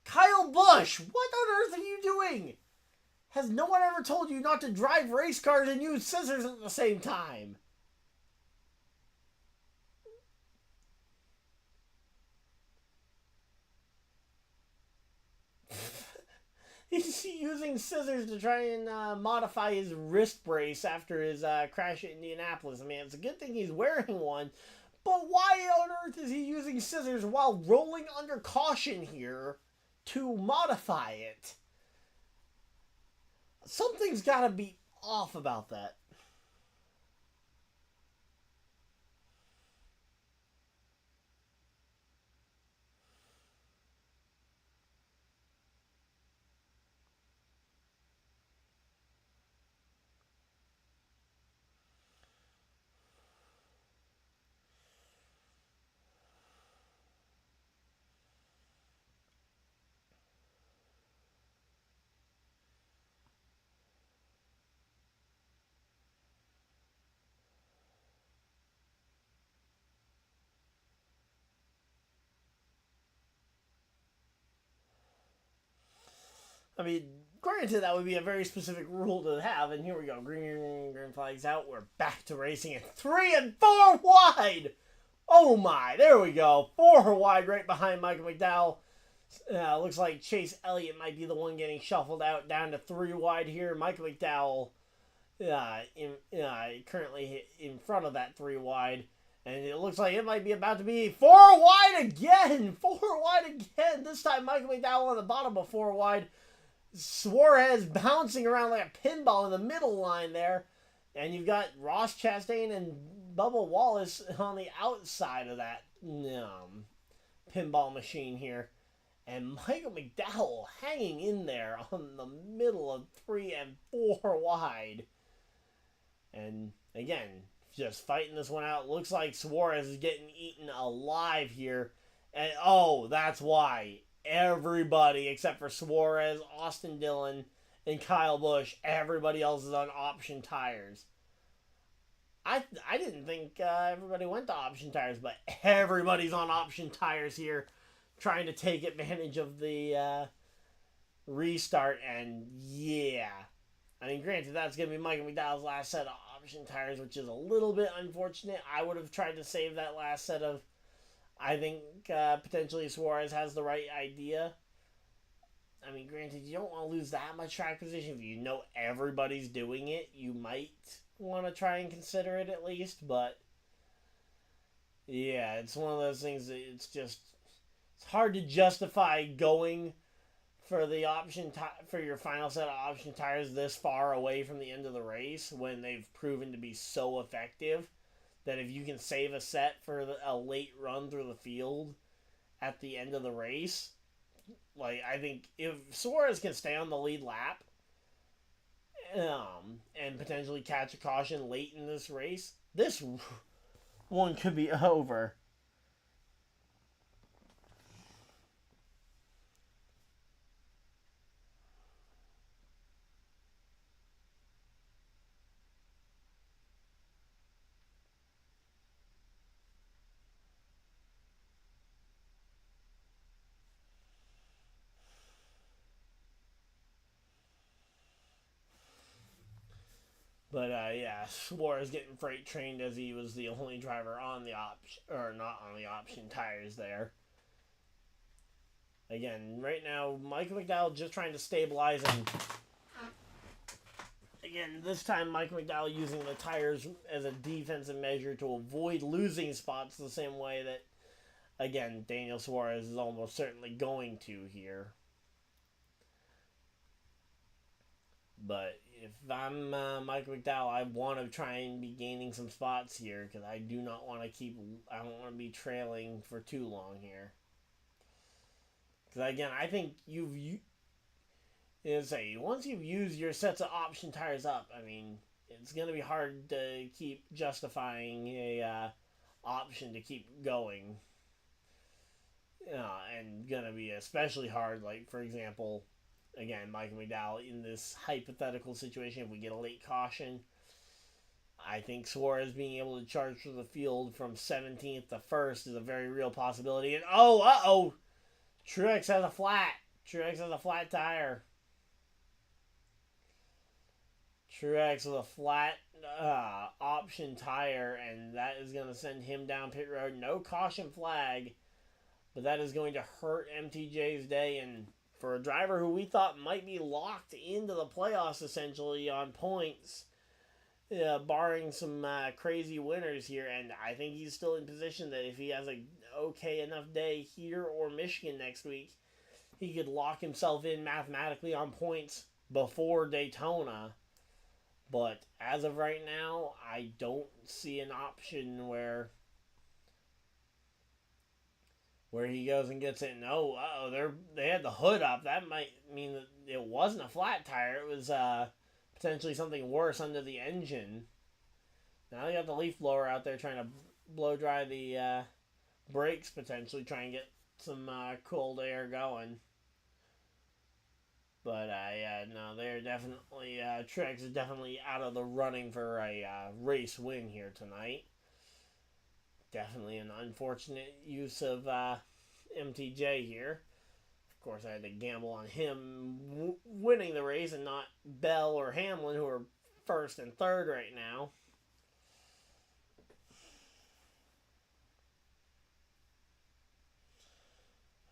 Kyle Busch, what on earth are you doing? Has no one ever told you not to drive race cars and use scissors at the same time? He's using scissors to try and modify his wrist brace after his crash at Indianapolis. I mean, it's a good thing he's wearing one, but why on earth is he using scissors while rolling under caution here to modify it? Something's got to be off about that. I mean, granted, that would be a very specific rule to have, and here we go. Green flags out. We're back to racing at 3 and 4 wide. Oh my, there we go. 4 wide right behind Michael McDowell. Looks like Chase Elliott might be the one getting shuffled out down to 3 wide here. Michael McDowell currently in front of that 3 wide. And it looks like it might be about to be 4 wide again. 4 wide again. This time Michael McDowell on the bottom of 4 wide. Suarez bouncing around like a pinball in the middle line there. And you've got Ross Chastain and Bubba Wallace on the outside of that pinball machine here. And Michael McDowell hanging in there on the middle of 3 and 4 wide. And again, just fighting this one out. Looks like Suarez is getting eaten alive here. And oh, that's why. Everybody except for Suarez, Austin Dillon, and Kyle Busch, everybody else is on option tires. I didn't think everybody went to option tires, but everybody's on option tires here, trying to take advantage of the restart. And yeah, I mean, granted, that's going to be Michael McDowell's last set of option tires, which is a little bit unfortunate. I would have tried to save that last set of. I think potentially Suarez has the right idea. I mean, granted, you don't want to lose that much track position. If you know everybody's doing it, you might want to try and consider it at least. But yeah, it's one of those things that it's hard to justify going for the for your final set of option tires this far away from the end of the race when they've proven to be so effective. That if you can save a set for a late run through the field at the end of the race, like, I think if Suarez can stay on the lead lap and potentially catch a caution late in this race, this one could be over. But yeah, Suarez getting freight trained as he was the only driver on the option, or not on the option tires there. Again, right now, Michael McDowell just trying to stabilize and again, this time Michael McDowell using the tires as a defensive measure to avoid losing spots the same way that, again, Daniel Suarez is almost certainly going to here. But if I'm Michael McDowell, I want to try and be gaining some spots here because I do not want to I don't want to be trailing for too long here. Because again, I think once you've used your sets of option tires up, I mean, it's going to be hard to keep justifying a option to keep going. And going to be especially hard, like, for example, again, Michael McDowell, in this hypothetical situation, if we get a late caution, I think Suarez being able to charge through the field from 17th to 1st is a very real possibility. And Truex has a flat. Truex has a flat tire. Truex with a flat option tire, and that is going to send him down pit road. No caution flag, but that is going to hurt MTJ's day. And for a driver who we thought might be locked into the playoffs essentially on points, barring some crazy winners here, and I think he's still in position that if he has a okay enough day here or Michigan next week, he could lock himself in mathematically on points before Daytona. But as of right now, I don't see an option where he goes and gets it. No, they had the hood up. That might mean that it wasn't a flat tire. It was potentially something worse under the engine. Now they got the leaf blower out there trying to blow dry the brakes, potentially trying to get some cold air going. But no, they're definitely Truex is definitely out of the running for a race win here tonight. Definitely an unfortunate use of MTJ here. Of course, I had to gamble on him winning the race and not Bell or Hamlin, who are first and third right now.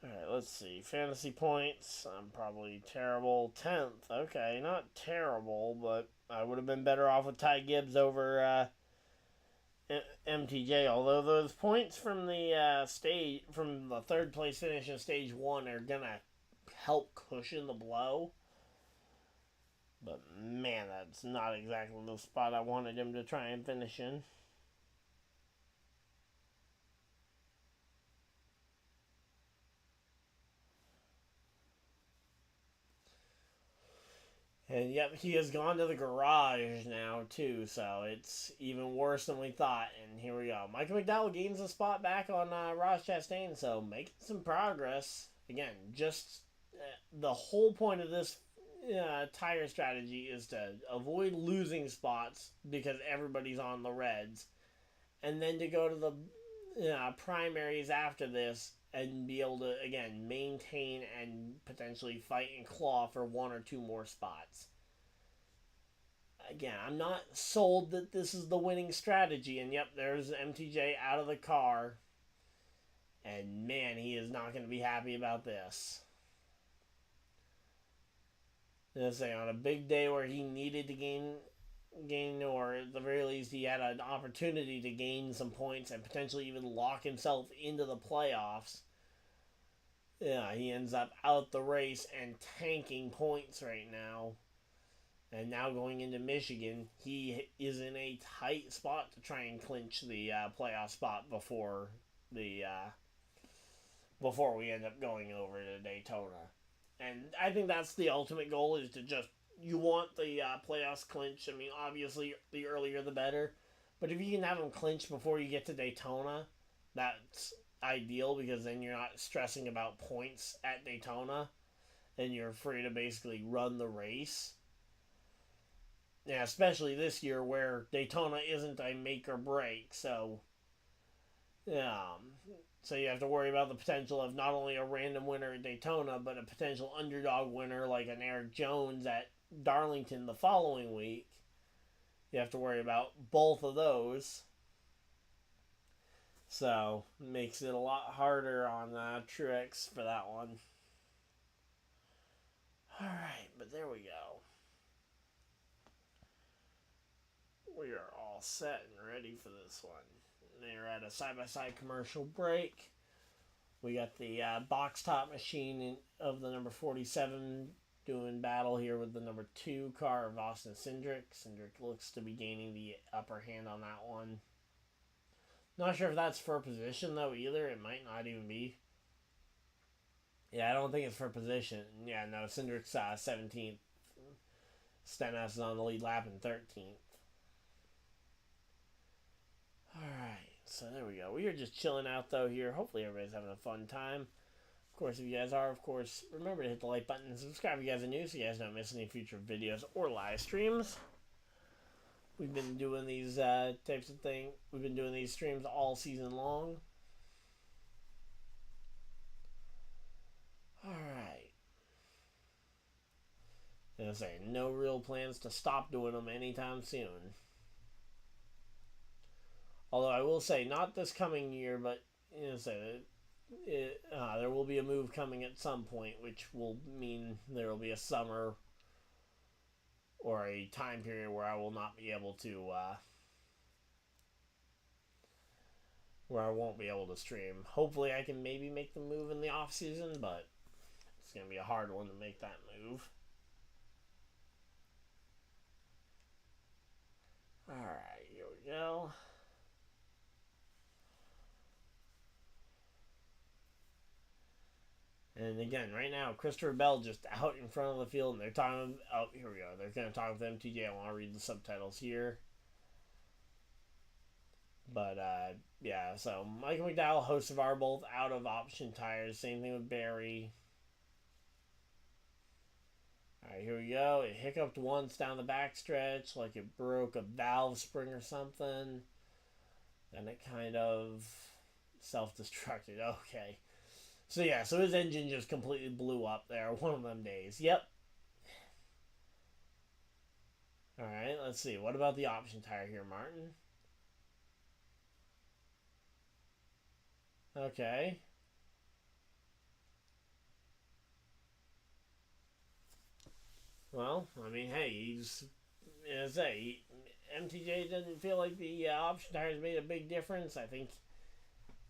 Alright, let's see. Fantasy points. I'm probably terrible. 10th. Okay, not terrible, but I would have been better off with Ty Gibbs over MTJ. Although those points from the from the third place finish in stage 1 are gonna help cushion the blow. But man, that's not exactly the spot I wanted him to try and finish in. And yep, he has gone to the garage now too, so it's even worse than we thought. And here we go. Michael McDowell gains a spot back on Ross Chastain, so making some progress. Again, just the whole point of this tire strategy is to avoid losing spots because everybody's on the reds, and then to go to the primaries after this and be able to, again, maintain and potentially fight and claw for 1 or 2 more spots. Again, I'm not sold that this is the winning strategy. And yep, there's MTJ out of the car. And man, he is not going to be happy about this. Let's say on a big day where he needed to gain, or at the very least he had an opportunity to gain some points and potentially even lock himself into the playoffs. Yeah, he ends up out the race and tanking points right now. And now going into Michigan, he is in a tight spot to try and clinch the playoff spot before we end up going over to Daytona. And I think that's the ultimate goal, is to just, you want the playoffs clinched. I mean, obviously, the earlier the better. But if you can have them clinched before you get to Daytona, that's ideal, because then you're not stressing about points at Daytona, and you're free to basically run the race. Yeah, especially this year where Daytona isn't a make or break, so so you have to worry about the potential of not only a random winner at Daytona, but a potential underdog winner like an Eric Jones at Darlington the following week. You have to worry about both of those. So, makes it a lot harder on Truex for that one. Alright, but there we go. We are all set and ready for this one. They're at a side-by-side commercial break. We got the box top machine of the number 47 doing battle here with the number 2 car of Austin Cindric. Cindric looks to be gaining the upper hand on that one. Not sure if that's for position, though, either. It might not even be. Yeah, I don't think it's for position. Yeah, no, Cindric's 17th. Stenhouse is on the lead lap in 13th. Alright, so there we go. We are just chilling out, though, here. Hopefully everybody's having a fun time. Of course, if you guys are, of course, remember to hit the like button and subscribe if you guys are new so you guys don't miss any future videos or live streams. We've been doing these types of things. We've been doing these streams all season long. Alright. As I say, no real plans to stop doing them anytime soon. Although I will say, not this coming year, but there will be a move coming at some point, which will mean there will be a summer or a time period where I will not be able to, where I won't be able to stream. Hopefully I can maybe make the move in the off season, but it's going to be a hard one to make that move. Alright, here we go. And again, right now, Christopher Bell just out in front of the field, and they're talking. Oh, here we go. They're going to talk with MTJ. I want to read the subtitles here. But yeah, so Michael McDowell, host of Are Both Out of Option Tires. Same thing with Barry. All right, here we go. It hiccuped once down the backstretch, like it broke a valve spring or something. Then it kind of self-destructed. Okay. So yeah, so his engine just completely blew up there one of them days. Yep. Alright, let's see. What about the option tire here, Martin? Okay. Well, I mean, hey, he's... As I say, MTJ didn't feel like the option tires made a big difference. I think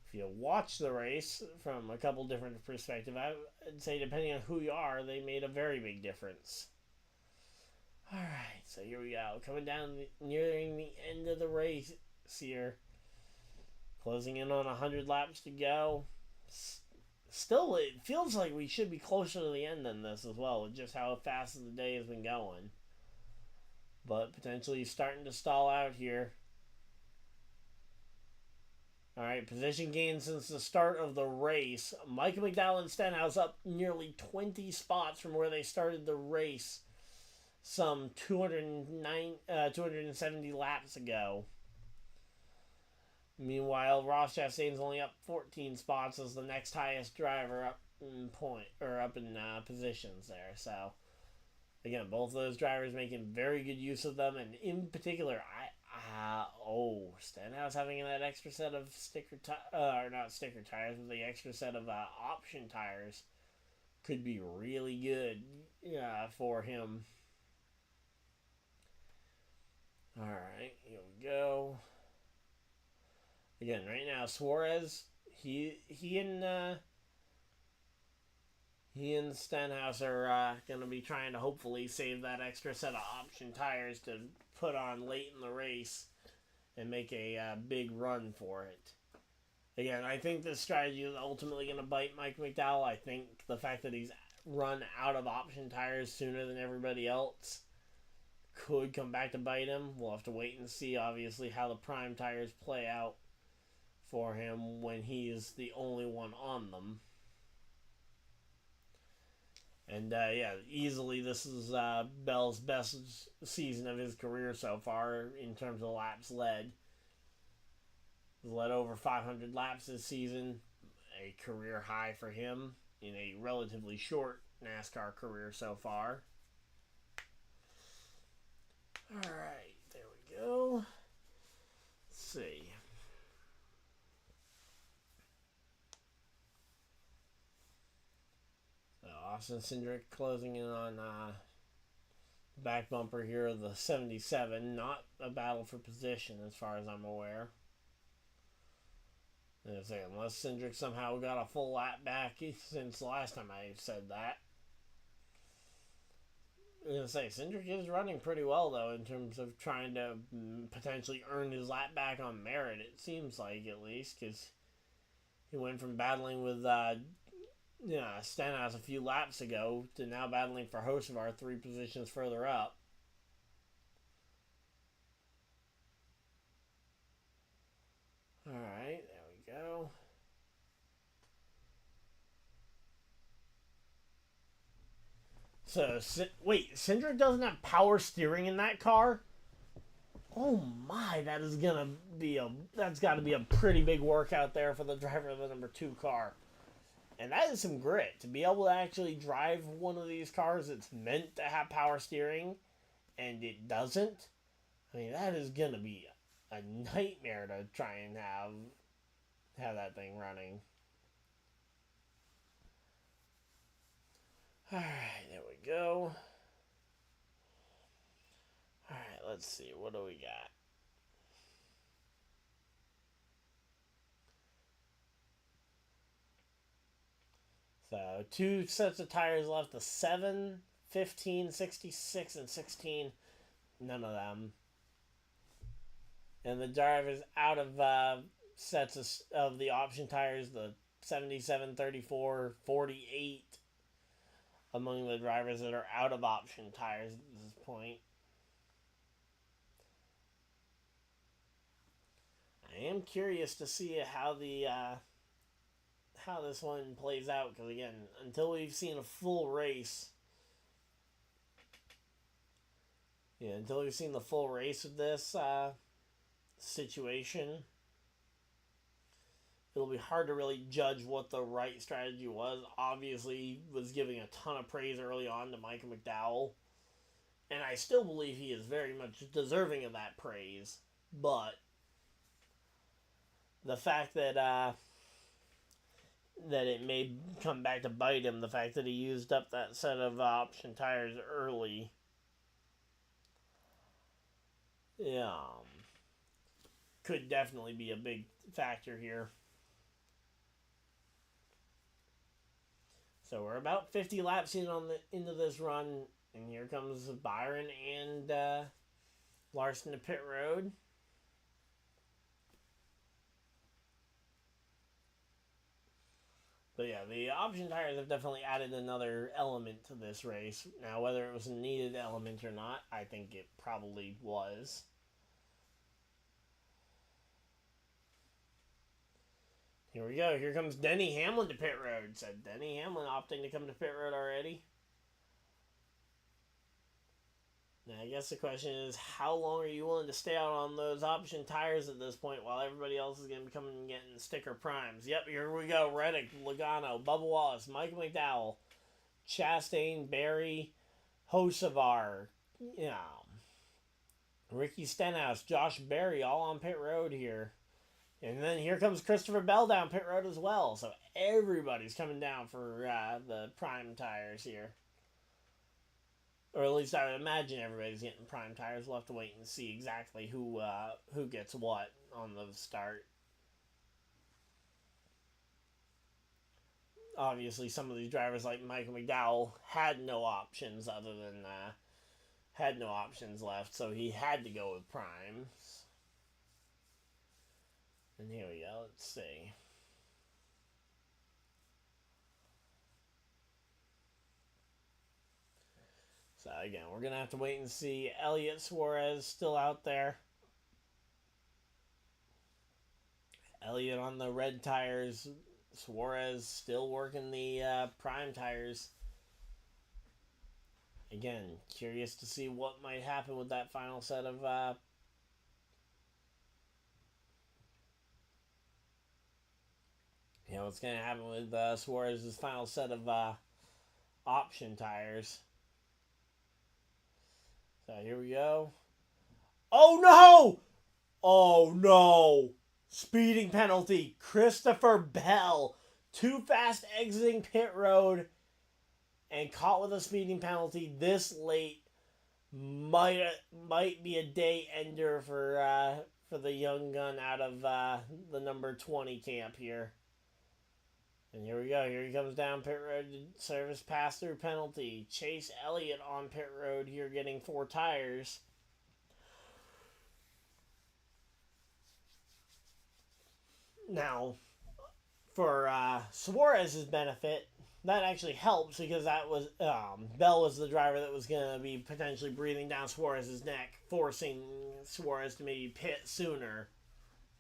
if you watch the race from a couple different perspectives, I'd say depending on who you are, they made a very big difference. Alright, so here we go. Coming down, nearing the end of the race here. Closing in on 100 laps to go. Still, it feels like we should be closer to the end than this as well, with just how fast the day has been going. But potentially starting to stall out here. Alright, position gain since the start of the race. Michael McDowell and Stenhouse up nearly 20 spots from where they started the race some 270 laps ago. Meanwhile, Ross Chastain's only up 14 spots as the next highest driver up in positions there. So, again, both of those drivers making very good use of them, and in particular, Stenhouse having that extra set of not sticker tires, but the extra set of option tires could be really good for him. Alright, here we go. Again, right now, Suarez, he and Stenhouse are going to be trying to hopefully save that extra set of option tires to put on late in the race and make a big run for it. Again, I think this strategy is ultimately going to bite Mike McDowell. I think the fact that he's run out of option tires sooner than everybody else could come back to bite him. We'll have to wait and see, obviously, how the prime tires play out for him when he is the only one on them. And yeah, easily this is Bell's best season of his career so far in terms of laps led. He's led over 500 laps this season, a career high for him in a relatively short NASCAR career so far. Alright, there we go. Let's see. Austin Cindric closing in on back bumper here of the 77. Not a battle for position as far as I'm aware. And I say, unless Cindric somehow got a full lap back since the last time I said that. I'm going to say, Cindric is running pretty well, though, in terms of trying to potentially earn his lap back on merit, it seems like, at least, because he went from battling with Stenhouse a few laps ago to now battling for Hocevar 3 positions further up. Alright, there we go. So, wait, Cindric doesn't have power steering in that car? Oh my, that's got to be a pretty big workout there for the driver of the number 2 car. And that is some grit. To be able to actually drive one of these cars that's meant to have power steering, and it doesn't, I mean, that is going to be a nightmare to try and have that thing running. Alright, there we go. Alright, let's see. What do we got? So, 2 sets of tires left. The 7, 15, 66, and 16. None of them. And the drivers out of sets of the option tires, the 77, 34, 48 among the drivers that are out of option tires at this point. I am curious to see how this one plays out, because again, until we've seen a full race, until we've seen the full race of this situation, it'll be hard to really judge what the right strategy was. Obviously, was giving a ton of praise early on to Michael McDowell, and I still believe he is very much deserving of that praise. But the fact that it may come back to bite him, the fact that he used up that set of option tires early, could definitely be a big factor here. So we're about 50 laps into this run, and here comes Byron and Larson to pit road. But yeah, the option tires have definitely added another element to this race. Now, whether it was a needed element or not, I think it probably was. Here we go. Here comes Denny Hamlin to pit road. Said Denny Hamlin opting to come to pit road already. Now, I guess the question is, how long are you willing to stay out on those option tires at this point while everybody else is going to be coming and getting sticker primes? Yep, here we go. Reddick, Logano, Bubba Wallace, Michael McDowell, Chastain, Barry, Hocevar, Ricky Stenhouse, Josh Berry, all on pit road here. And then here comes Christopher Bell down pit road as well. So everybody's coming down for the prime tires here. Or at least I would imagine everybody's getting prime tires. We'll have to wait and see exactly who gets what on the start. Obviously, some of these drivers like Michael McDowell had no options had no options left, so he had to go with primes. And here we go. Let's see. So again, we're going to have to wait and see. Elliott Suarez still out there. Elliott on the red tires. Suarez still working the prime tires. Again, curious to see what might happen with that final set of what's going to happen with Suarez's final set of option tires. So here we go. Oh no! Oh no! Speeding penalty. Christopher Bell. Too fast exiting pit road and caught with a speeding penalty this late. Might be a day ender for the young gun out of the number 20 camp here. And here we go. Here he comes down pit road. Service pass-through penalty. Chase Elliott on pit road here getting 4 tires. Now, for Suarez's benefit, that actually helps because that was Bell was the driver that was going to be potentially breathing down Suarez's neck, forcing Suarez to maybe pit sooner.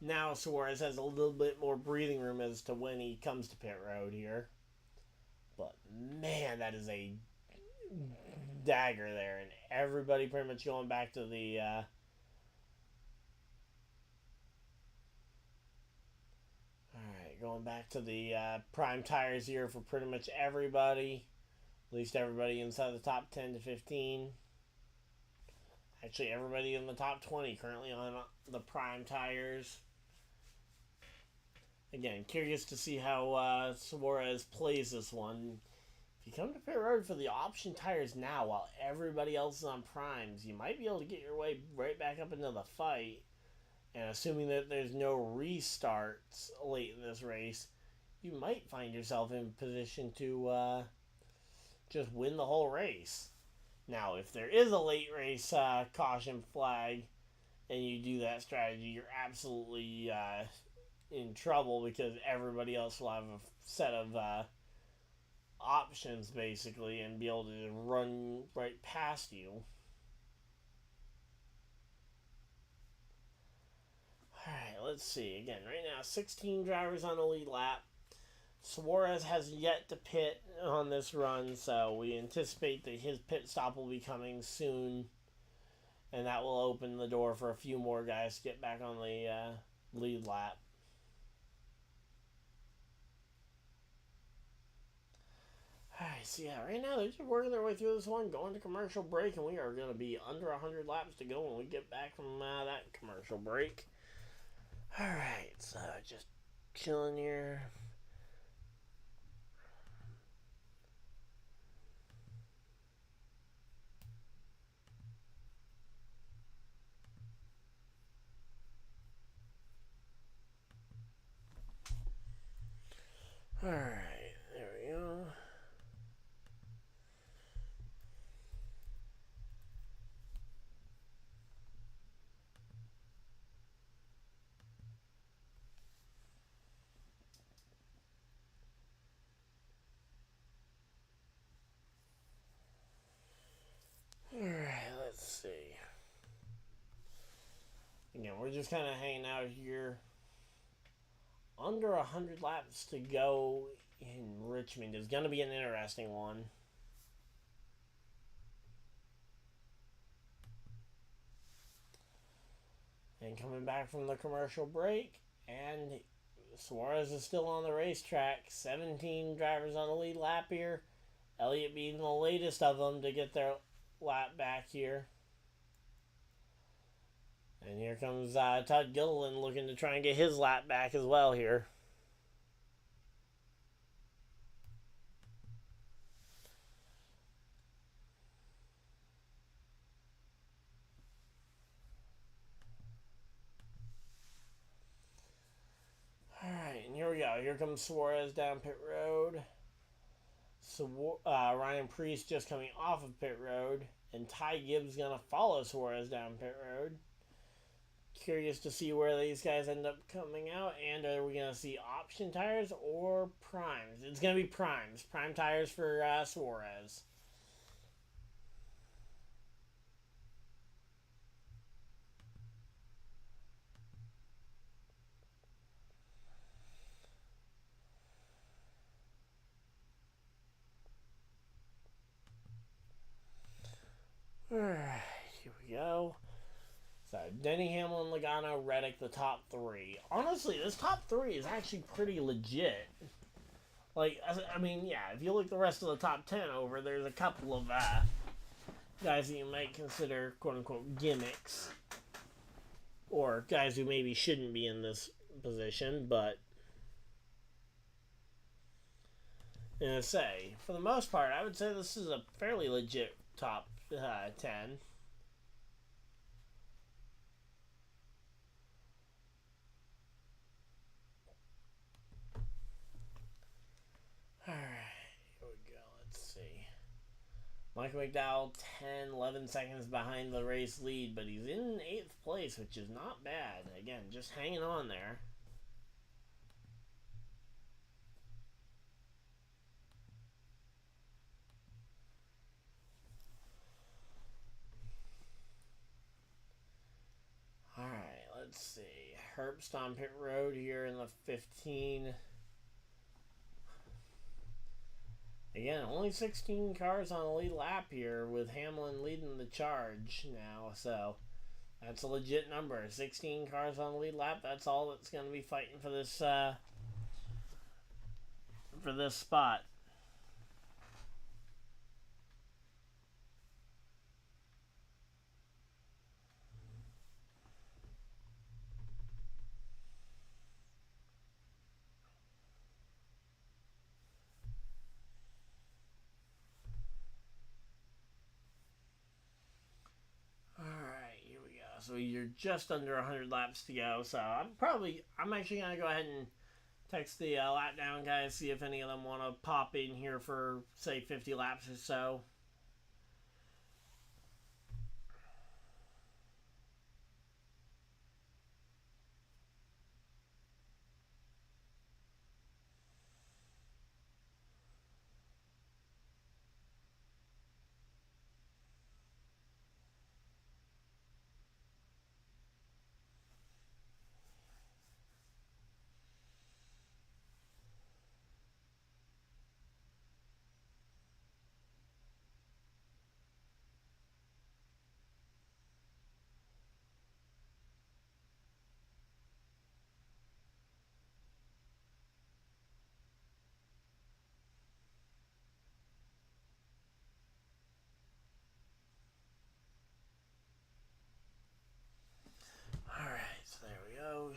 Now Suarez has a little bit more breathing room as to when he comes to pit road here. But man, that is a dagger there. And everybody pretty much going back to the going back to the prime tires here for pretty much everybody. At least everybody inside the top 10 to 15. Actually, everybody in the top 20 currently on the prime tires. Again, curious to see how Suarez plays this one. If you come to pit road for the option tires now while everybody else is on primes, you might be able to get your way right back up into the fight. And assuming that there's no restarts late in this race, you might find yourself in position to just win the whole race. Now, if there is a late race caution flag and you do that strategy, you're absolutely in trouble because everybody else will have a set of options basically and be able to run right past you. Alright, let's see. Again, right now, 16 drivers on the lead lap. Suarez has yet to pit on this run, so we anticipate that his pit stop will be coming soon. And that will open the door for a few more guys to get back on the lead lap. Alright, so yeah, right now they're just working their way through this one, going to commercial break, and we are going to be under 100 laps to go when we get back from that commercial break. Alright, so just chilling here. Alright, there we go. Alright, let's see. Again, we're just kind of hanging out here. Under 100 laps to go in Richmond is going to be an interesting one. And coming back from the commercial break, and Suarez is still on the racetrack. 17 drivers on the lead lap here. Elliott being the latest of them to get their lap back here. And here comes Todd Gilliland looking to try and get his lap back as well here. Alright, and here we go. Here comes Suarez down pit road. So Ryan Preece just coming off of pit road. And Ty Gibbs going to follow Suarez down pit road. Curious to see where these guys end up coming out. And are we going to see option tires or primes? It's going to be primes. Prime tires for Suarez. Alright, here we go. So, Denny, Hamlin, Logano, Reddick, the top three. Honestly, this top three is actually pretty legit. Like, I mean, yeah, if you look the rest of the top 10 over, there's a couple of guys that you might consider, quote-unquote, gimmicks. Or guys who maybe shouldn't be in this position, but... And say, for the most part, I would say this is a fairly legit top 10. Alright, here we go. Let's see. Michael McDowell, 11 seconds behind the race lead, but he's in 8th place, which is not bad. Again, just hanging on there. Alright, let's see. Herbst on pit road here in the 15. Again, only 16 cars on the lead lap here with Hamlin leading the charge now, so that's a legit number. 16 cars on the lead lap, that's all that's going to be fighting for this spot. So you're just under 100 laps to go. So I'm actually gonna go ahead and text the lap down guys, see if any of them want to pop in here for say 50 laps or so.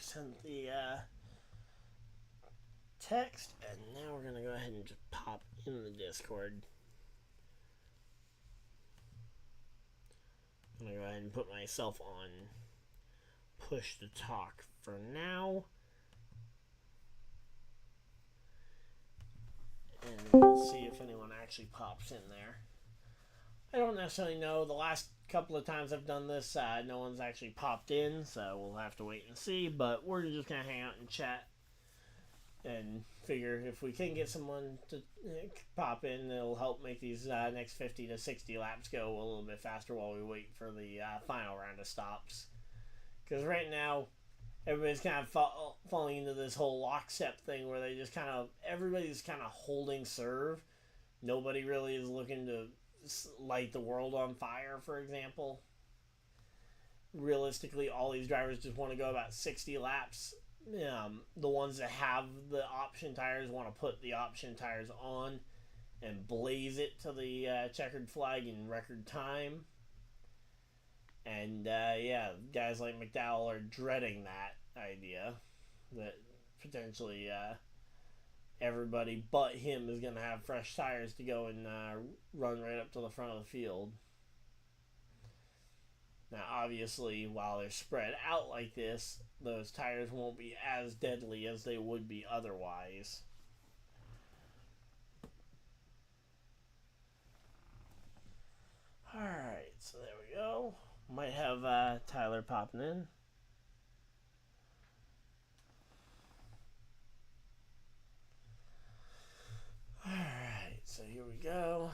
Send the text, and now we're gonna go ahead and just pop in the Discord. I'm gonna go ahead and put myself on push to talk for now, and we'll see if anyone actually pops in there. I don't necessarily know. The last couple of times I've done this, no one's actually popped in, so we'll have to wait and see. But we're just going to hang out and chat and figure if we can get someone to pop in, it'll help make these next 50 to 60 laps go a little bit faster while we wait for the final round of stops. Because right now, everybody's kind of falling into this whole lockstep thing where they just everybody's kind of holding serve. Nobody really is looking to light the world on fire, for example. Realistically, all these drivers just want to go about 60 laps. The ones that have the option tires want to put the option tires on and blaze it to the checkered flag in record time. And guys like McDowell are dreading that idea that potentially everybody but him is going to have fresh tires to go and run right up to the front of the field. Now, obviously, while they're spread out like this, those tires won't be as deadly as they would be otherwise. Alright, so there we go. Might have Tyler popping in. Alright, so here we go.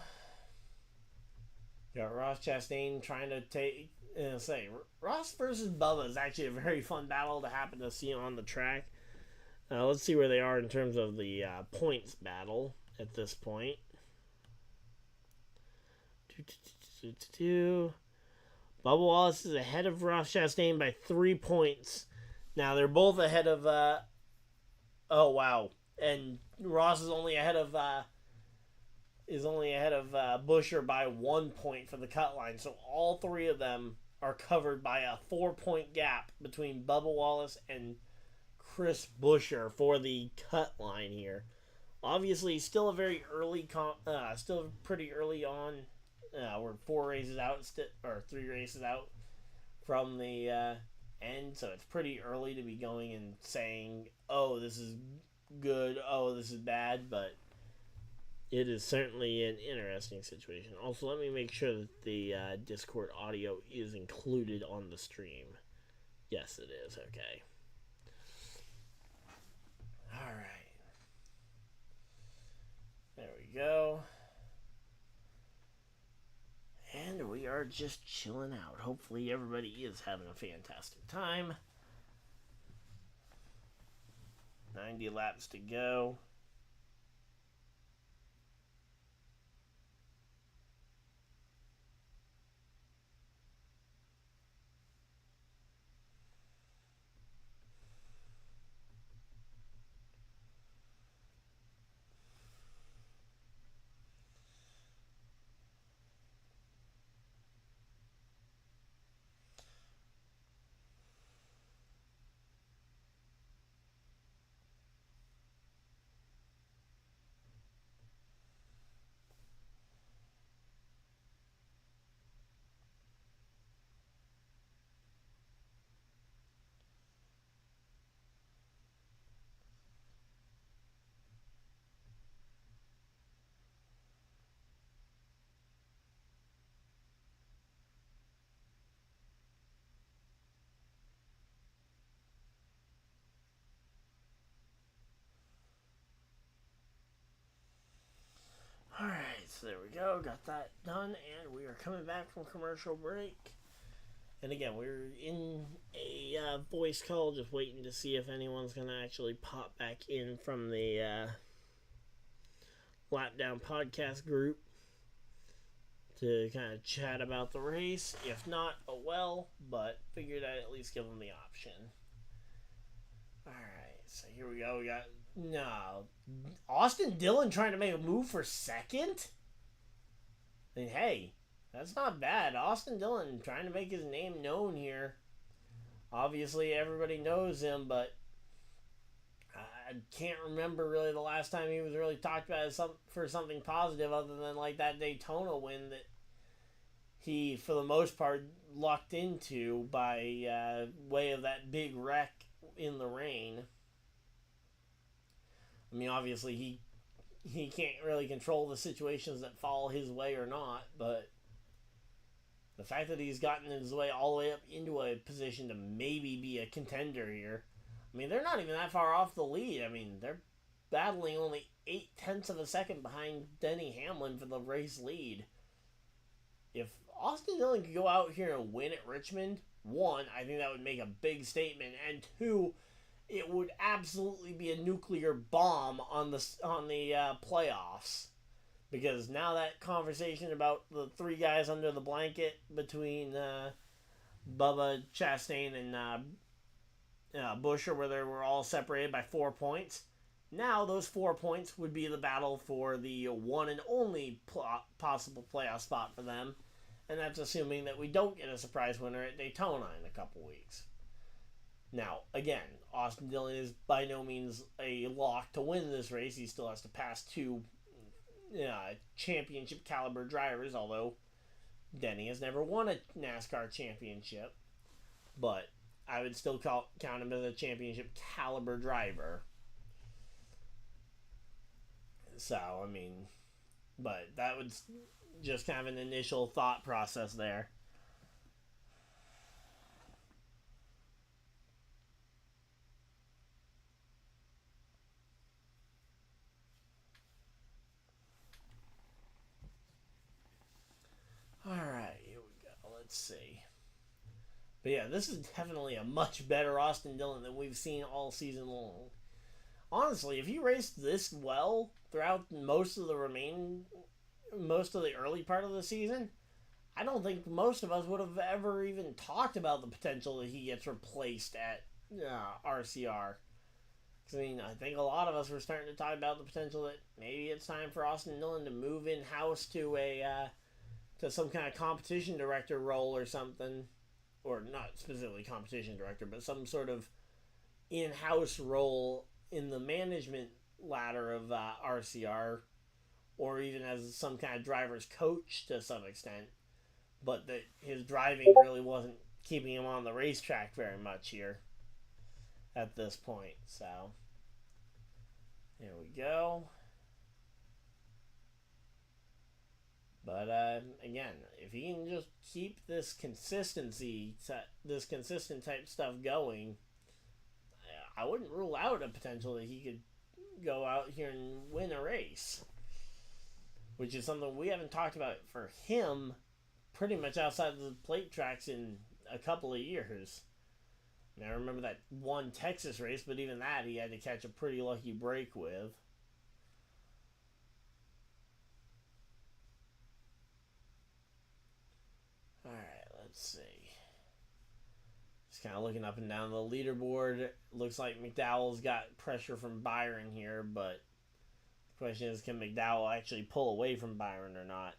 Got Ross Chastain trying to take... Ross versus Bubba is actually a very fun battle to happen to see on the track. Let's see where they are in terms of the points battle at this point. Bubba Wallace is ahead of Ross Chastain by 3 points. Now they're both ahead of... oh, wow. And Ross is only ahead of... Buescher by 1 point for the cut line. So all three of them are covered by a 4-point gap between Bubba Wallace and Chris Buescher for the cut line here. Obviously, still a very early, still pretty early on. We're 4 races out, or 3 races out from the end, so it's pretty early to be going and saying, "Oh, this is good. Oh, this is bad," but. It is certainly an interesting situation. Also, let me make sure that the Discord audio is included on the stream. Yes, it is. Okay. Alright. There we go. And we are just chilling out. Hopefully everybody is having a fantastic time. 90 laps to go. go. Got that done, and we are coming back from commercial break. And again, we're in a voice call, just waiting to see if anyone's going to actually pop back in from the Lapdown podcast group to kind of chat about the race. If not, oh well, but figured I'd at least give them the option. Alright, so here we go. We got, no, Austin Dillon trying to make a move for second? I mean, hey, that's not bad. Austin Dillon trying to make his name known here. Obviously, everybody knows him, but I can't remember really the last time he was really talked about as for something positive other than like that Daytona win that he, for the most part, lucked into by way of that big wreck in the rain. I mean, obviously, he can't really control the situations that fall his way or not, but the fact that he's gotten his way all the way up into a position to maybe be a contender here. I mean, they're not even that far off the lead. I mean, they're battling only 0.8 of a second behind Denny Hamlin for the race lead. If Austin Dillon could go out here and win at Richmond, one, I think that would make a big statement, and two, it would absolutely be a nuclear bomb on the playoffs. Because now that conversation about the three guys under the blanket between Bubba Chastain and Buescher, where they were all separated by 4 points, now those 4 points would be the battle for the one and only possible playoff spot for them. And that's assuming that we don't get a surprise winner at Daytona in a couple weeks. Now, again, Austin Dillon is by no means a lock to win this race. He still has to pass two championship caliber drivers, although Denny has never won a NASCAR championship. But I would still count him as a championship caliber driver. So, I mean, but that was just kind of an initial thought process there. Alright, here we go. Let's see. But yeah, this is definitely a much better Austin Dillon than we've seen all season long. Honestly, if he raced this well throughout most of the early part of the season, I don't think most of us would have ever even talked about the potential that he gets replaced at RCR. Because, I mean, I think a lot of us were starting to talk about the potential that maybe it's time for Austin Dillon to move in-house to to some kind of competition director role or something. Or not specifically competition director, but some sort of in-house role in the management ladder of RCR, or even as some kind of driver's coach to some extent, but that his driving really wasn't keeping him on the racetrack very much here at this point. So, there we go. But again, if he can just keep this consistency, this consistent type stuff going, I wouldn't rule out a potential that he could go out here and win a race. Which is something we haven't talked about for him pretty much outside the plate tracks in a couple of years. And I remember that one Texas race, but even that he had to catch a pretty lucky break with. Alright, let's see. Just kind of looking up and down the leaderboard. Looks like McDowell's got pressure from Byron here, but the question is, can McDowell actually pull away from Byron or not?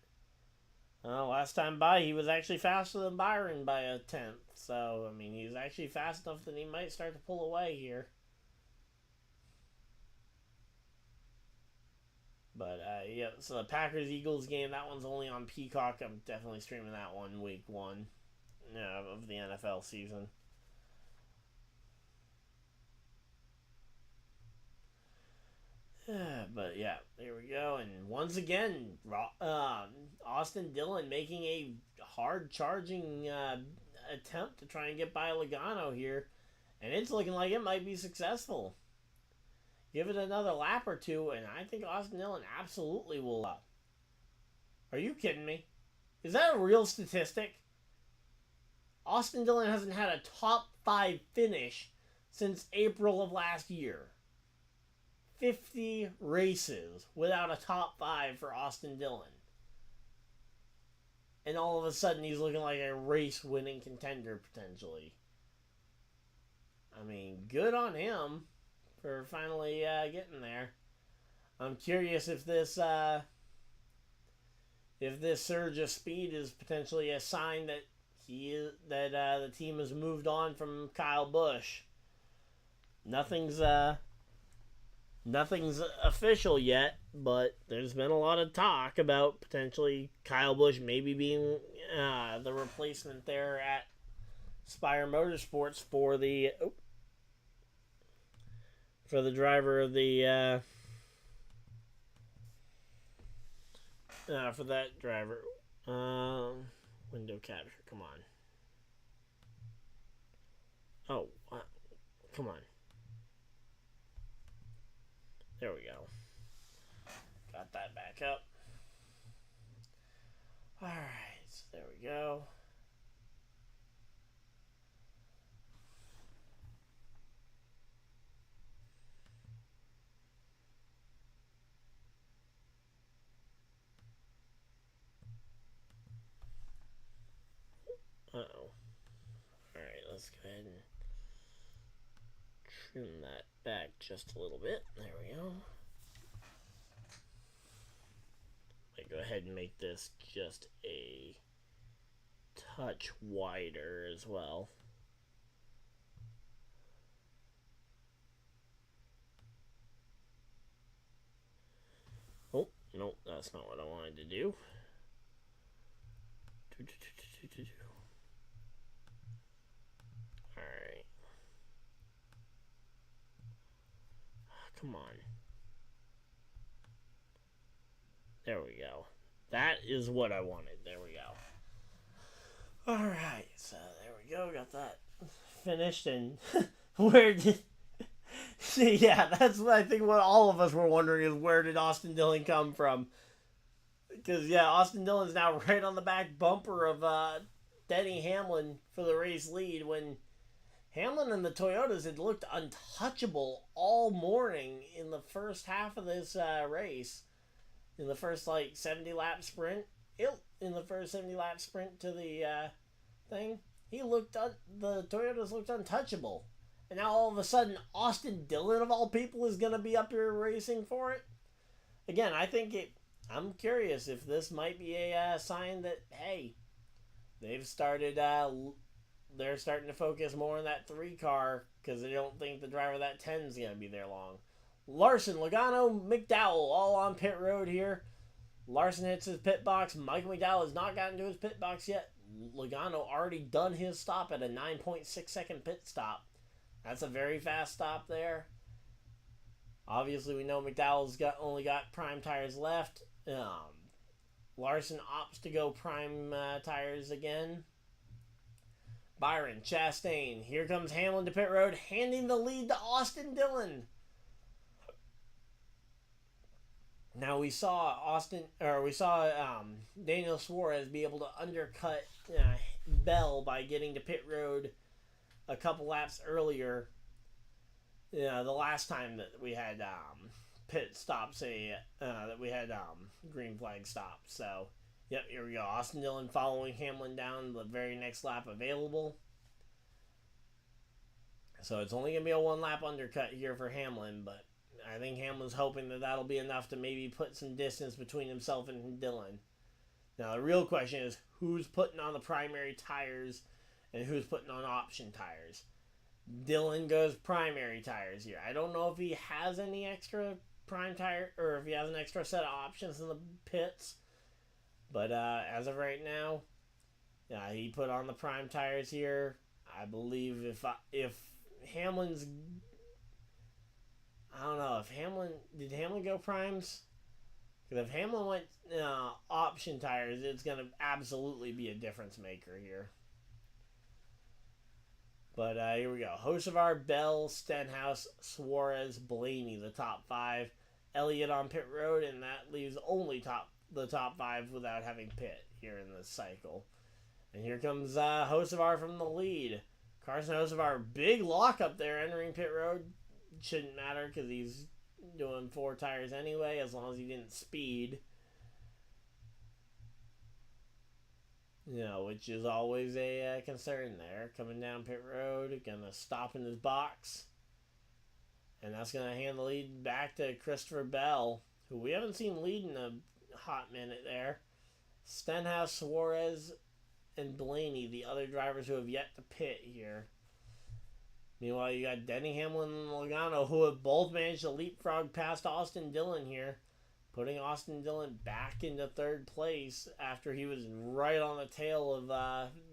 Last time by, he was actually faster than Byron by a 10th. So, I mean, he's actually fast enough that he might start to pull away here. But, yeah, so the Packers-Eagles game, that one's only on Peacock. I'm definitely streaming that one week 1 of the NFL season. But yeah, there we go. And once again, Austin Dillon making a hard-charging attempt to try and get by Logano here. And it's looking like it might be successful. Give it another lap or two, and I think Austin Dillon absolutely will Are you kidding me? Is that a real statistic? Austin Dillon hasn't had a top 5 finish since April of last year. 50 races without a top 5 for Austin Dillon. And all of a sudden he's looking like a race-winning contender potentially. I mean, good on him for finally getting there. I'm curious if this surge of speed is potentially a sign that the team has moved on from Kyle Busch. Nothing's official yet, but there's been a lot of talk about potentially Kyle Busch maybe being the replacement there at Spire Motorsports for the driver of the for that driver. Window capture, come on. Oh, what? Come on. There we go. Got that back up. Alright, so there we go. Uh-oh. Alright, let's go ahead and trim that back just a little bit. There we go. I go ahead and make this just a touch wider as well. Oh, nope, that's not what I wanted to do. Alright. Come on. There we go. That is what I wanted. There we go. Alright, so there we go. Got that finished. And where did... See, yeah, that's what I think what all of us were wondering is where did Austin Dillon come from? Because, yeah, Austin Dillon's now right on the back bumper of Denny Hamlin for the race lead when Hamlin and the Toyotas had looked untouchable all morning in the first half of this race. In the first, 70-lap sprint. In the first 70-lap sprint to the thing, the Toyotas looked untouchable. And now all of a sudden, Austin Dillon, of all people, is going to be up here racing for it? Again, I'm curious if this might be a sign that, hey, they've started, they're starting to focus more on that 3 car because they don't think the driver of that 10 is going to be there long. Larson, Logano, McDowell all on pit road here. Larson hits his pit box. Michael McDowell has not gotten to his pit box yet. Logano already done his stop at a 9.6 second pit stop. That's a very fast stop there. Obviously, we know McDowell's only got prime tires left. Larson opts to go prime tires again. Byron, Chastain. Here comes Hamlin to pit road, handing the lead to Austin Dillon. Now we saw Daniel Suarez be able to undercut Bell by getting to pit road a couple laps earlier. The last time that we had pit stops, that we had green flag stops. So, yep, here we go. Austin Dillon following Hamlin down the very next lap available. So it's only going to be a 1-lap undercut here for Hamlin, but I think Hamlin's hoping that that'll be enough to maybe put some distance between himself and Dillon. Now, the real question is who's putting on the primary tires and who's putting on option tires. Dillon goes primary tires here. I don't know if he has any extra prime tire or if he has an extra set of options in the pits. But as of right now, he put on the prime tires here. I believe if Hamlin's... I don't know, did Hamlin go primes? Because if Hamlin went option tires, it's going to absolutely be a difference maker here. But here we go. Hocevar, Bell, Stenhouse, Suarez, Blaney, the top 5. Elliott on pit road, and that leaves only the top 5 without having pit here in this cycle. And here comes Hocevar from the lead. Carson Hocevar, big lock up there entering pit road. Shouldn't matter because he's doing 4 tires anyway, as long as he didn't speed. You know, which is always a concern there. Coming down pit road, gonna stop in his box. And that's gonna hand the lead back to Christopher Bell, who we haven't seen lead in a hot minute there. Stenhouse, Suarez, and Blaney, the other drivers who have yet to pit here. Meanwhile, you got Denny Hamlin and Logano, who have both managed to leapfrog past Austin Dillon here, putting Austin Dillon back into 3rd place after he was right on the tail of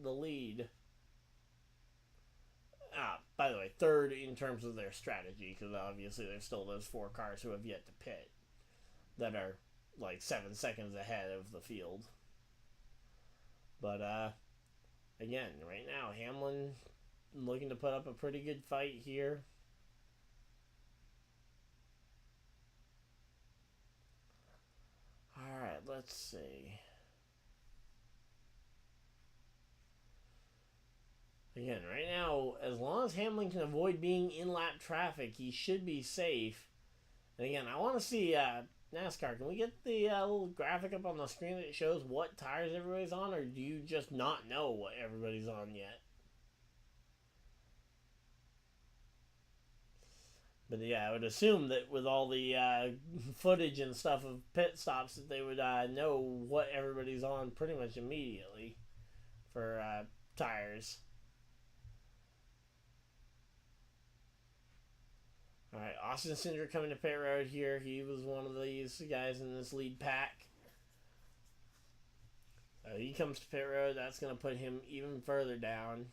the lead. By the way, 3rd in terms of their strategy, because obviously there's still those 4 cars who have yet to pit that are like 7 seconds ahead of the field. But again, right now, Hamlin looking to put up a pretty good fight here. Alright, let's see. Again, right now, as long as Hamlin can avoid being in lap traffic, he should be safe. And again, I want to see NASCAR. Can we get the little graphic up on the screen that shows what tires everybody's on, or do you just not know what everybody's on yet? But yeah, I would assume that with all the footage and stuff of pit stops, that they would know what everybody's on pretty much immediately for tires. Alright, Austin Cindric coming to pit road here. He was one of these guys in this lead pack. He comes to pit road. That's going to put him even further down.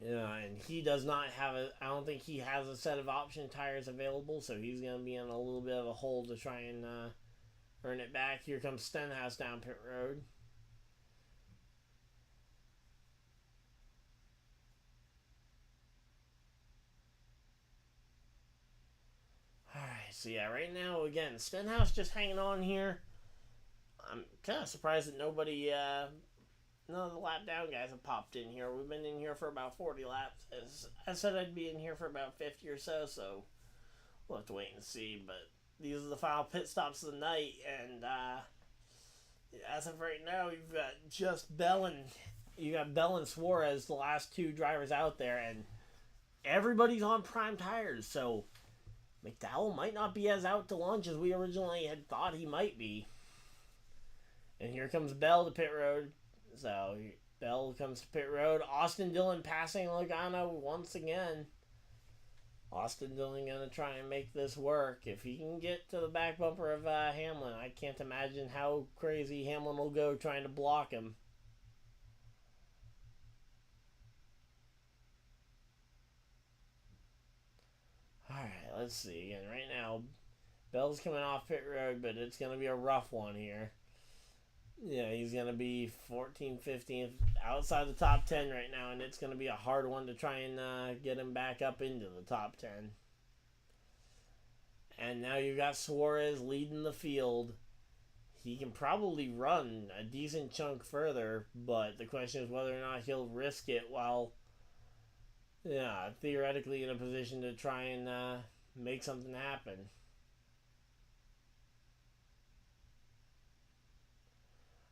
Yeah, and he does not have I don't think he has a set of option tires available, so he's going to be in a little bit of a hole to try and earn it back. Here comes Stenhouse down pit road. Alright, so yeah, right now, again, Stenhouse just hanging on here. I'm kind of surprised that nobody, none of the lap down guys have popped in here. We've been in here for about 40 laps. As I said, I'd be in here for about 50 or so, so we'll have to wait and see. But these are the final pit stops of the night, and as of right now, you've got just Bell and Suarez, the last 2 drivers out there, and everybody's on prime tires, so McDowell might not be as out to lunch as we originally had thought he might be. And here comes Bell to pit road. So Bell comes to pit road. Austin Dillon passing Logano once again. Austin Dillon going to try and make this work. If he can get to the back bumper of Hamlin, I can't imagine how crazy Hamlin will go trying to block him. Alright, let's see. And right now, Bell's coming off pit road, but it's going to be a rough one here. Yeah, he's going to be 14th, 15th, outside the top 10 right now, and it's going to be a hard one to try and get him back up into the top 10. And now you've got Suarez leading the field. He can probably run a decent chunk further, but the question is whether or not he'll risk it while, theoretically in a position to try and make something happen.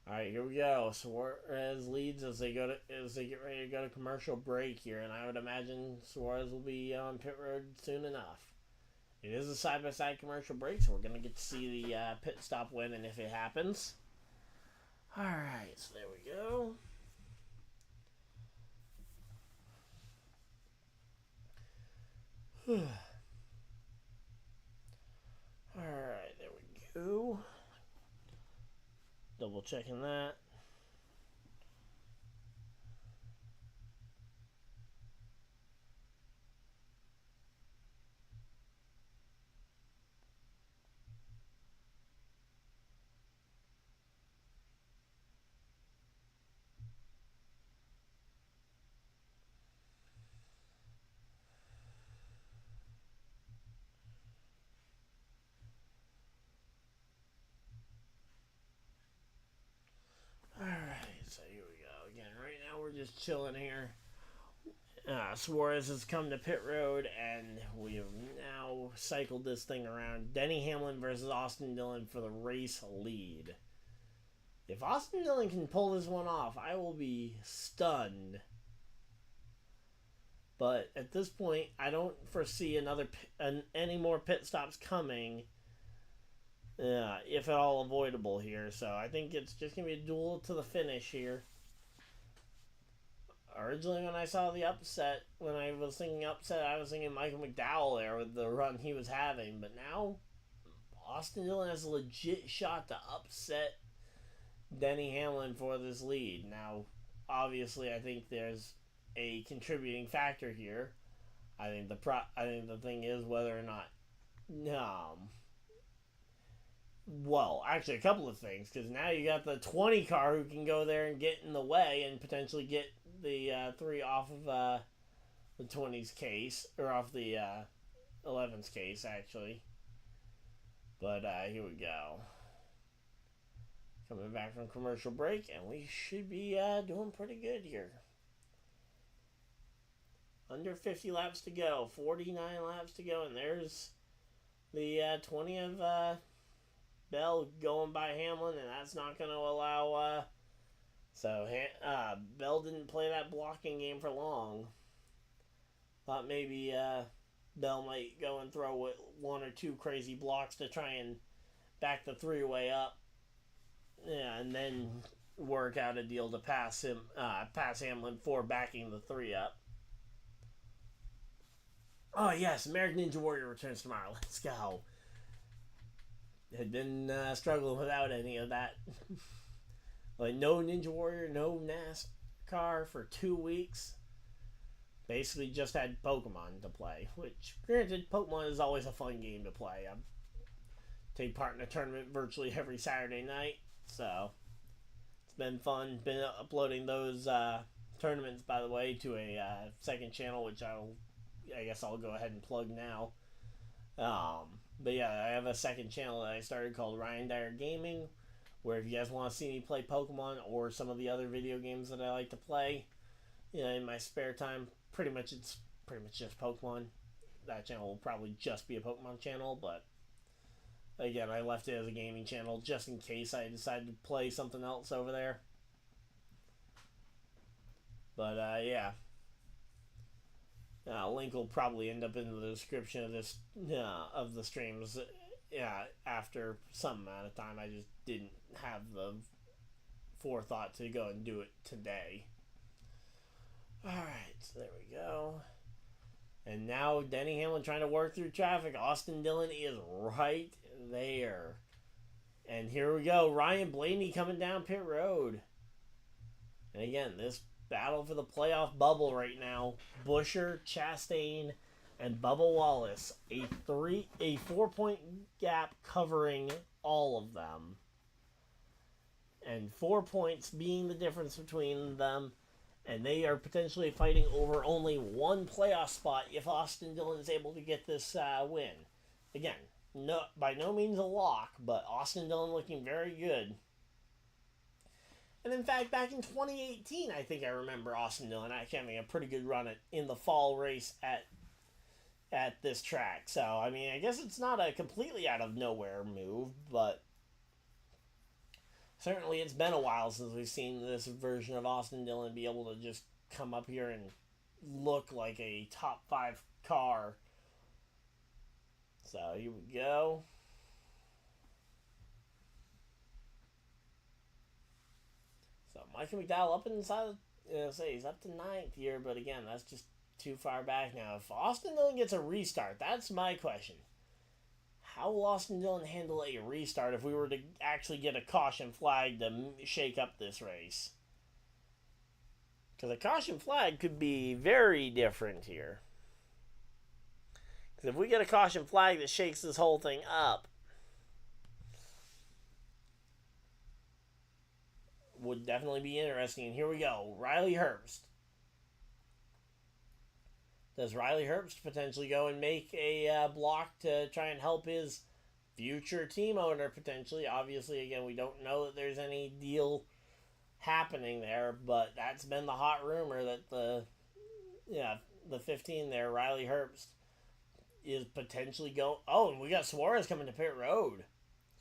Alright, here we go. Suarez leads as they get ready to go to commercial break here, and I would imagine Suarez will be on pit road soon enough. It is a side-by-side commercial break, so we're going to get to see the pit stop win, and if it happens. Alright, so there we go. Alright, there we go. Double checking that. just chilling here. Suarez has come to pit road, and we have now cycled this thing around. Denny Hamlin versus Austin Dillon for the race lead. If Austin Dillon can pull this one off, I will be stunned. But at this point, I don't foresee any more pit stops coming, if at all avoidable here. So I think it's just going to be a duel to the finish here. Originally, when I saw the upset, when I was thinking upset, I was thinking Michael McDowell there with the run he was having. But now, Austin Dillon has a legit shot to upset Denny Hamlin for this lead. Now, obviously, I think there's a contributing factor here. I think the thing is whether or not, well, actually a couple of things, because now you got the 20 car who can go there and get in the way and potentially get the 3 off of the 20's case, or off the 11's case, actually. But here we go. Coming back from commercial break, and we should be doing pretty good here. Under 50 laps to go, 49 laps to go, and there's the 20 of Bell going by Hamlin, and that's not going to allow... Bell didn't play that blocking game for long. Thought maybe Bell might go and throw 1 or 2 crazy blocks to try and back the 3-way up. Yeah, and then work out a deal to pass Hamlin for backing the 3 up. Oh yes, American Ninja Warrior returns tomorrow. Let's go. Had been struggling without any of that. Like, no Ninja Warrior, no NASCAR for 2 weeks. Basically just had Pokemon to play. Which, granted, Pokemon is always a fun game to play. I take part in a tournament virtually every Saturday night. So, it's been fun. Been uploading those tournaments, by the way, to a second channel, which I guess I'll go ahead and plug now. But yeah, I have a second channel that I started called Ryan Dyer Gaming, where if you guys want to see me play Pokemon or some of the other video games that I like to play, in my spare time, it's pretty much just Pokemon. That channel will probably just be a Pokemon channel, but again, I left it as a gaming channel just in case I decided to play something else over there. But yeah. Link will probably end up in the description of this of the streams. After some amount of time, I just didn't have the forethought to go and do it today. All right, so there we go. And now Denny Hamlin trying to work through traffic. Austin Dillon is right there. And here we go. Ryan Blaney coming down pit road. And again, this battle for the playoff bubble right now. Buescher, Chastain, and Bubba Wallace. A 4-point gap covering all of them. And 4 points being the difference between them. And they are potentially fighting over only 1 playoff spot if Austin Dillon is able to get this win. Again, by no means a lock, but Austin Dillon looking very good. And in fact, back in 2018, I think I remember Austin Dillon having a pretty good run in the fall race at this track. So, I mean, I guess it's not a completely out of nowhere move, but certainly it's been a while since we've seen this version of Austin Dillon be able to just come up here and look like a top 5 car. So, here we go. So, Michael McDowell up inside, he's up to 9th here, but again, that's just too far back now. If Austin Dillon gets a restart, that's my question. How will Austin Dillon handle a restart if we were to actually get a caution flag to shake up this race? Because a caution flag could be very different here. Because if we get a caution flag that shakes this whole thing up, would definitely be interesting. And here we go. Riley Herbst. Does Riley Herbst potentially go and make a block to try and help his future team owner potentially? Obviously, again, we don't know that there's any deal happening there, but that's been the hot rumor that the 15 there, Riley Herbst, is potentially going. Oh, and we got Suarez coming to pit road.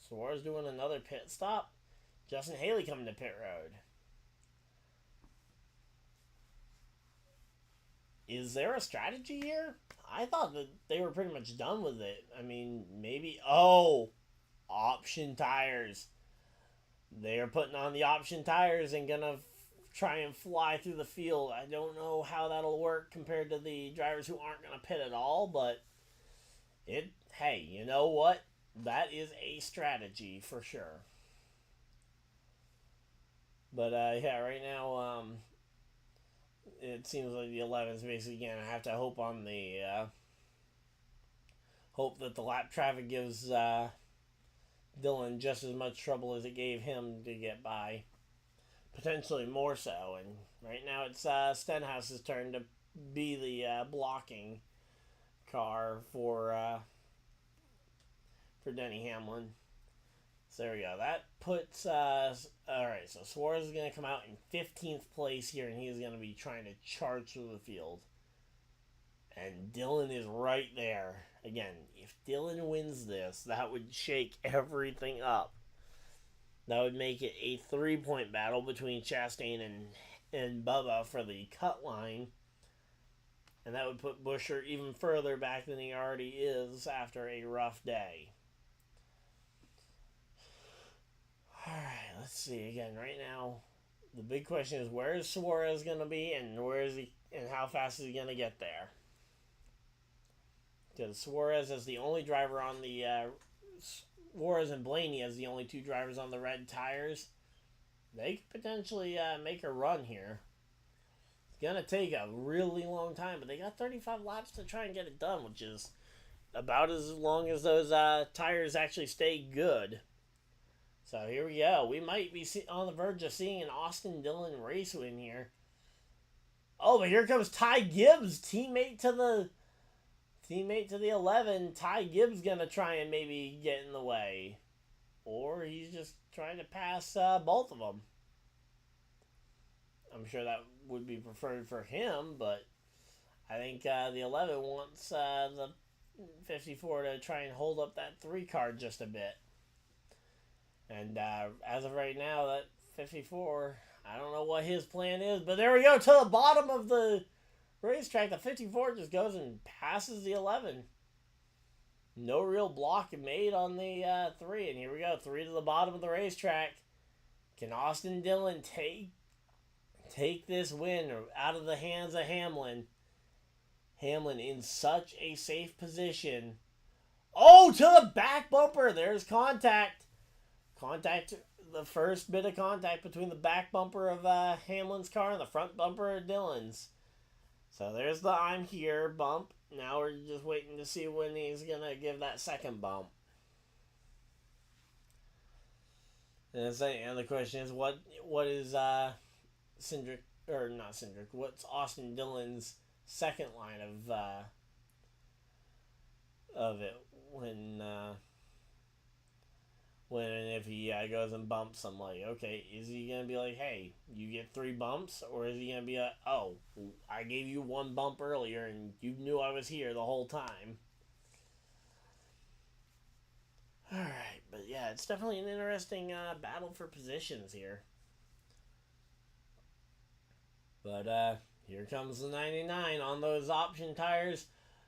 Suarez doing another pit stop. Justin Haley coming to pit road. Is there a strategy here? I thought that they were pretty much done with it. I mean, maybe... Oh! Option tires. They are putting on the option tires and gonna try and fly through the field. I don't know how that'll work compared to the drivers who aren't gonna pit at all, but... Hey, you know what? That is a strategy for sure. But, yeah, right now, it seems like the 11's basically going to have to hope on the, hope that the lap traffic gives, Dillon just as much trouble as it gave him to get by. Potentially more so. And right now it's, Stenhouse's turn to be the, blocking car for Denny Hamlin. So there we go. That puts us... Alright, so Suarez is going to come out in 15th place here, and he's going to be trying to charge through the field. And Dillon is right there. Again, if Dillon wins this, that would shake everything up. That would make it a 3-point battle between Chastain and Bubba for the cut line. And that would put Buescher even further back than he already is after a rough day. Alright, let's see. Again, right now, the big question is where is Suarez going to be and where is he and how fast is he going to get there? Because Suarez is the only driver on the Suarez and Blaney as the only two drivers on the red tires. They could potentially make a run here. It's going to take a really long time, but they got 35 laps to try and get it done, which is about as long as those tires actually stay good. So here we go. We might be on the verge of seeing an Austin Dillon race win here. Oh, but here comes Ty Gibbs, teammate to the 11. Ty Gibbs gonna try and maybe get in the way, or he's just trying to pass both of them. I'm sure that would be preferred for him, but I think the 11 wants the 54 to try and hold up that 3 car just a bit. And as of right now, that 54, I don't know what his plan is, but there we go, to the bottom of the racetrack. The 54 just goes and passes the 11. No real block made on the 3, and here we go, 3 to the bottom of the racetrack. Can Austin Dillon take this win out of the hands of Hamlin? Hamlin in such a safe position. Oh, to the back bumper. There's contact. The first bit of contact between the back bumper of Hamlin's car and the front bumper of Dillon's. So there's the I'm here bump. Now we're just waiting to see when he's going to give that second bump. And the question is, what is what's Austin Dillon's second line of it when and if he goes and bumps him? Like, okay, is he going to be like, hey, you get 3 bumps? Or is he going to be like, oh, I gave you 1 bump earlier and you knew I was here the whole time? Alright, but yeah, it's definitely an interesting battle for positions here. But here comes the 99 on those option tires.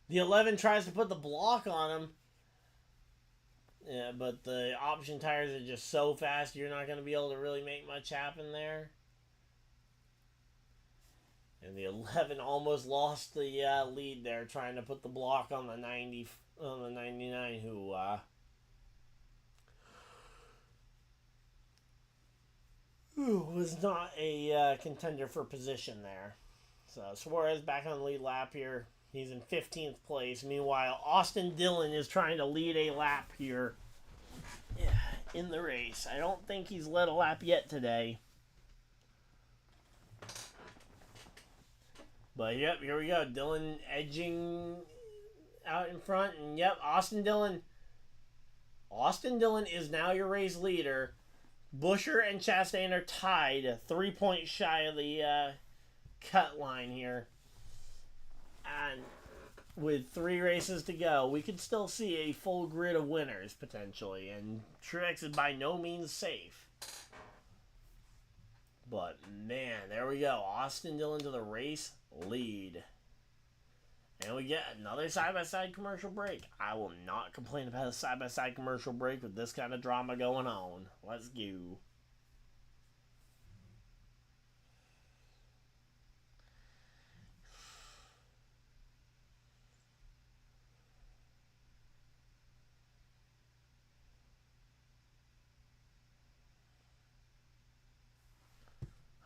The 11 tries to put the block on him. Yeah, but the option tires are just so fast, you're not going to be able to really make much happen there. And the 11 almost lost the lead there, trying to put the block on the 99, who was not a contender for position there. So Suarez back on the lead lap here. He's in 15th place. Meanwhile, Austin Dillon is trying to lead a lap here in the race. I don't think he's led a lap yet today. But, yep, here we go. Dillon edging out in front. And, yep, Austin Dillon is now your race leader. Buescher and Chastain are tied, 3 points shy of the cut line here. And with 3 races to go, we could still see a full grid of winners, potentially. And Truex is by no means safe. But, man, there we go. Austin Dillon to the race lead. And we get another side-by-side commercial break. I will not complain about a side-by-side commercial break with this kind of drama going on. Let's go.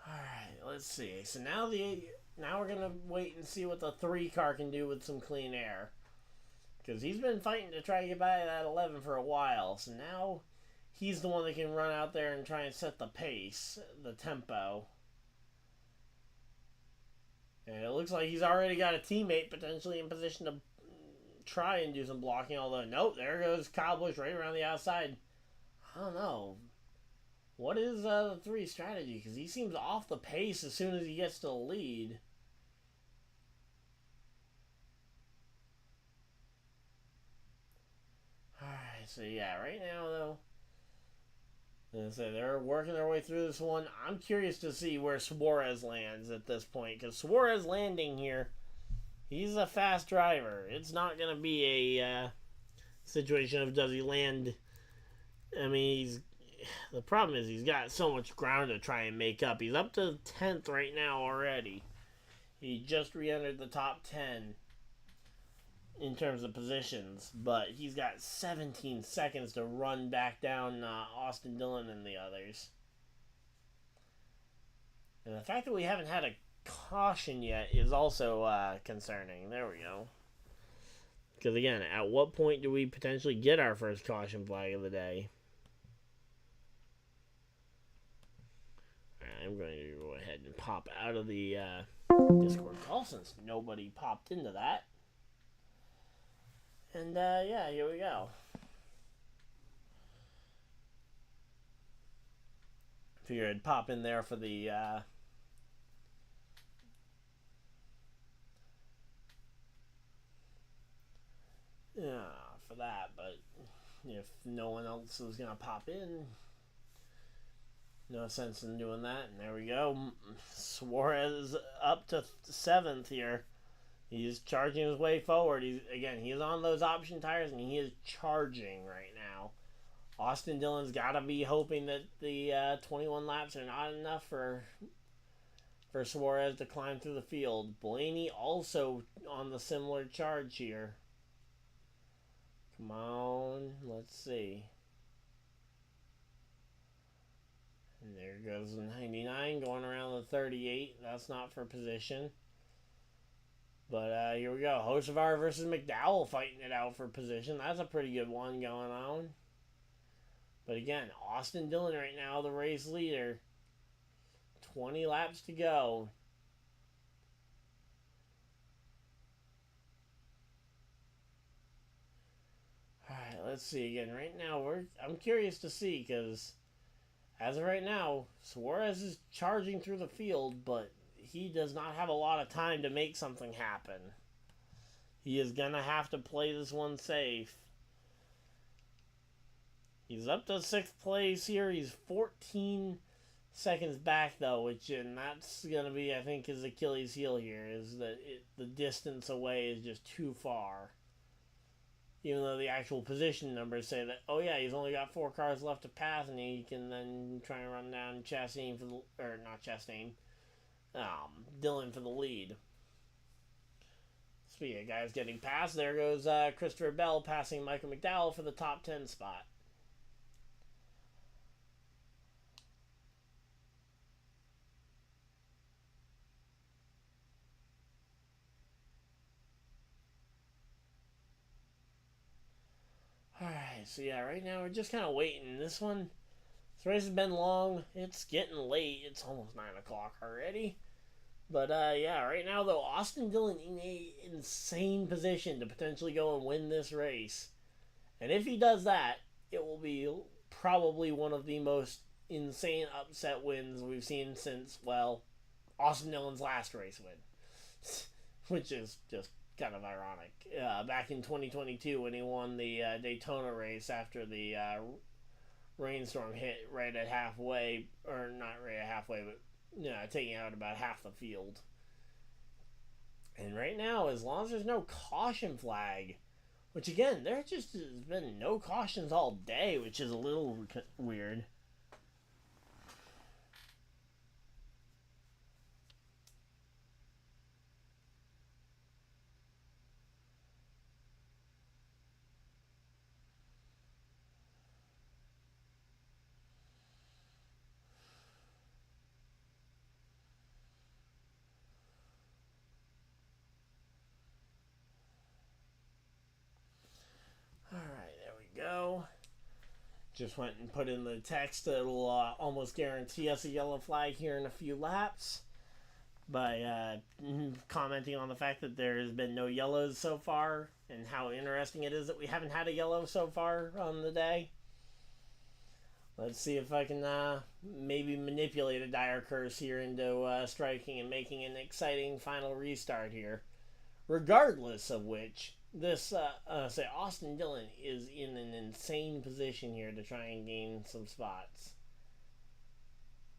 Alright, let's see. So now we're going to wait and see what the 3 car can do with some clean air. Because he's been fighting to try to get by that 11 for a while. So now he's the one that can run out there and try and set the pace, the tempo. And it looks like he's already got a teammate potentially in position to try and do some blocking. Although, nope, there goes Kyle Busch right around the outside. I don't know. What is the 3 strategy? Because he seems off the pace as soon as he gets to the lead. Alright, so yeah, right now though, as I say, they're working their way through this one. I'm curious to see where Suarez lands at this point. Because Suarez landing here, he's a fast driver. It's not going to be a situation of does he land. I mean, the problem is he's got so much ground to try and make up. He's up to 10th right now already. He just re-entered the top 10 in terms of positions, but he's got 17 seconds to run back down Austin Dillon and the others. And the fact that we haven't had a caution yet is also concerning. There we go. Because again, at what point do we potentially get our first caution flag of the day? I'm going to go ahead and pop out of the Discord call since nobody popped into that. And, yeah, here we go. Figured I'd pop in there for the, for that, but if no one else is going to pop in, no sense in doing that. And there we go. Suarez up to 7th here. He's charging his way forward. He's on those option tires, and he is charging right now. Austin Dillon's got to be hoping that the 21 laps are not enough for Suarez to climb through the field. Blaney also on the similar charge here. Come on, let's see. And there goes the 99 going around the 38. That's not for position. But here we go. Hocevar versus McDowell fighting it out for position. That's a pretty good one going on. But again, Austin Dillon right now, the race leader. 20 laps to go. Alright, let's see again. Right now, I'm curious to see because as of right now, Suarez is charging through the field, but he does not have a lot of time to make something happen. He is going to have to play this one safe. He's up to 6th place here. He's 14 seconds back, though, and that's going to be, I think, his Achilles heel here, is that the distance away is just too far. Even though the actual position numbers say that, oh yeah, he's only got 4 cars left to pass, and he can then try and run down Chastain for the, or not Chastain, Dillon for the lead. Speaking of guys getting past, there goes Christopher Bell passing Michael McDowell for the top 10 spot. Alright, so yeah, right now we're just kind of waiting. This race has been long. It's getting late. It's almost 9 o'clock already. But, yeah, right now, though, Austin Dillon in a insane position to potentially go and win this race. And if he does that, it will be probably one of the most insane upset wins we've seen since, well, Austin Dillon's last race win, which is just kind of ironic. Back in 2022 when he won the Daytona race after the rainstorm hit right at halfway, or not right at halfway, but taking out about half the field. And right now, as long as there's no caution flag, which again, there just has been no cautions all day, which is a little weird. Go. Just went and put in the text that'll almost guarantee us a yellow flag here in a few laps by commenting on the fact that there has been no yellows so far and how interesting it is that we haven't had a yellow so far on the day. Let's see if I can maybe manipulate a dire curse here into striking and making an exciting final restart here. Regardless of which, this Austin Dillon is in an insane position here to try and gain some spots.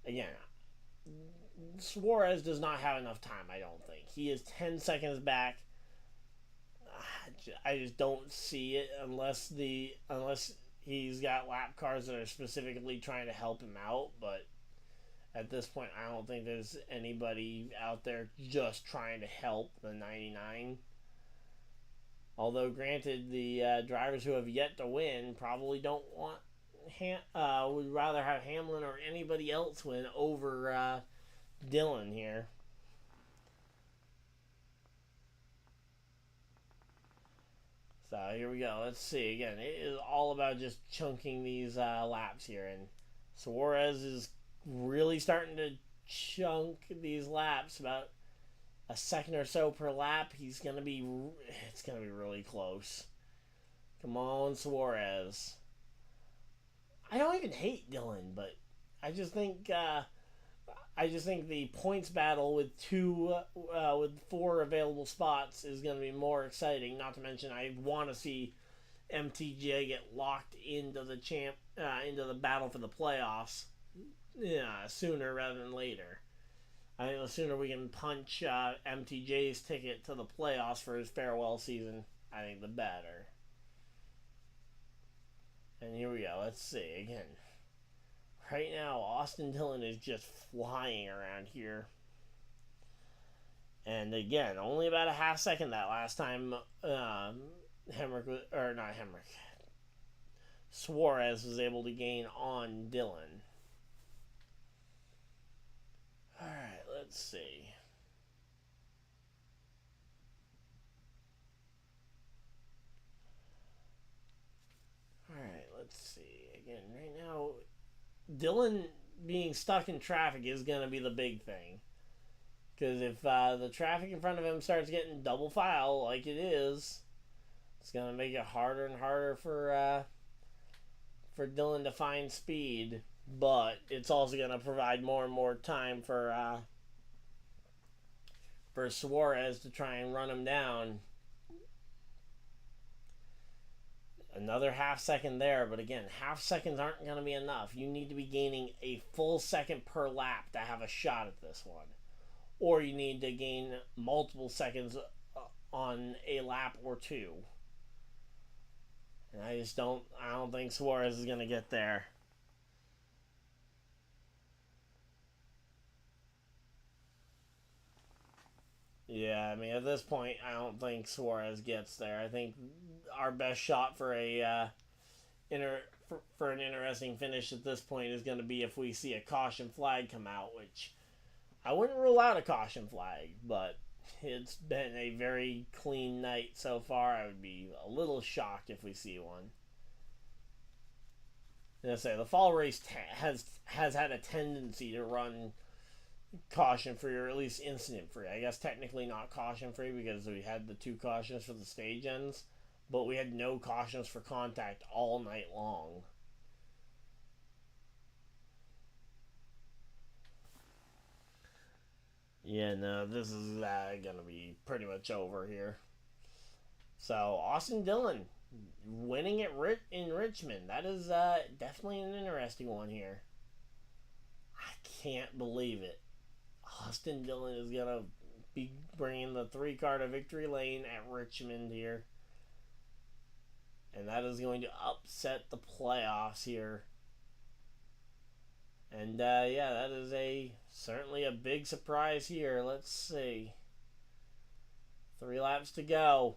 Again, Suarez does not have enough time, I don't think. He is 10 seconds back. I just don't see it unless he's got lap cars that are specifically trying to help him out. But at this point, I don't think there's anybody out there just trying to help the 99. Although, granted, the drivers who have yet to win probably don't want would rather have Hamlin or anybody else win over Dillon here. So here we go. Let's see. Again, it is all about just chunking these laps here, and Suarez is really starting to chunk these laps about a second or so per lap. It's gonna be really close. Come on, Suarez. I don't even hate Dillon, but I just think the points battle with with 4 available spots is gonna be more exciting. Not to mention, I want to see MTJ get locked into the battle for the playoffs sooner rather than later. I think the sooner we can punch MTJ's ticket to the playoffs for his farewell season, I think the better. And here we go. Let's see. Again, right now, Austin Dillon is just flying around here. And again, only about a half second that last time Suarez was able to gain on Dillon. Alright, let's see. Alright, let's see. Again, right now, Dillon being stuck in traffic is going to be the big thing. Because if the traffic in front of him starts getting double file like it is, it's going to make it harder and harder for Dillon to find speed. But it's also going to provide more and more time for Suarez to try and run him down. Another half second there, but again, half seconds aren't going to be enough. You need to be gaining a full second per lap to have a shot at this one. Or you need to gain multiple seconds on a lap or two. And I don't think Suarez is going to get there. Yeah, I mean, at this point, I don't think Suarez gets there. I think our best shot for an interesting finish at this point is going to be if we see a caution flag come out, which I wouldn't rule out a caution flag, but it's been a very clean night so far. I would be a little shocked if we see one. As I say, the fall race has had a tendency to run caution free, or at least incident free. I guess technically not caution free because we had the 2 cautions for the stage ends, but we had no cautions for contact all night long. Yeah, no, this is gonna be pretty much over here. So Austin Dillon winning it in Richmond. That is definitely an interesting one here. I can't believe it. Austin Dillon is gonna be bringing the 3 car to victory lane at Richmond here, and that is going to upset the playoffs here. And yeah, that is certainly a big surprise here. Let's see. 3 laps to go.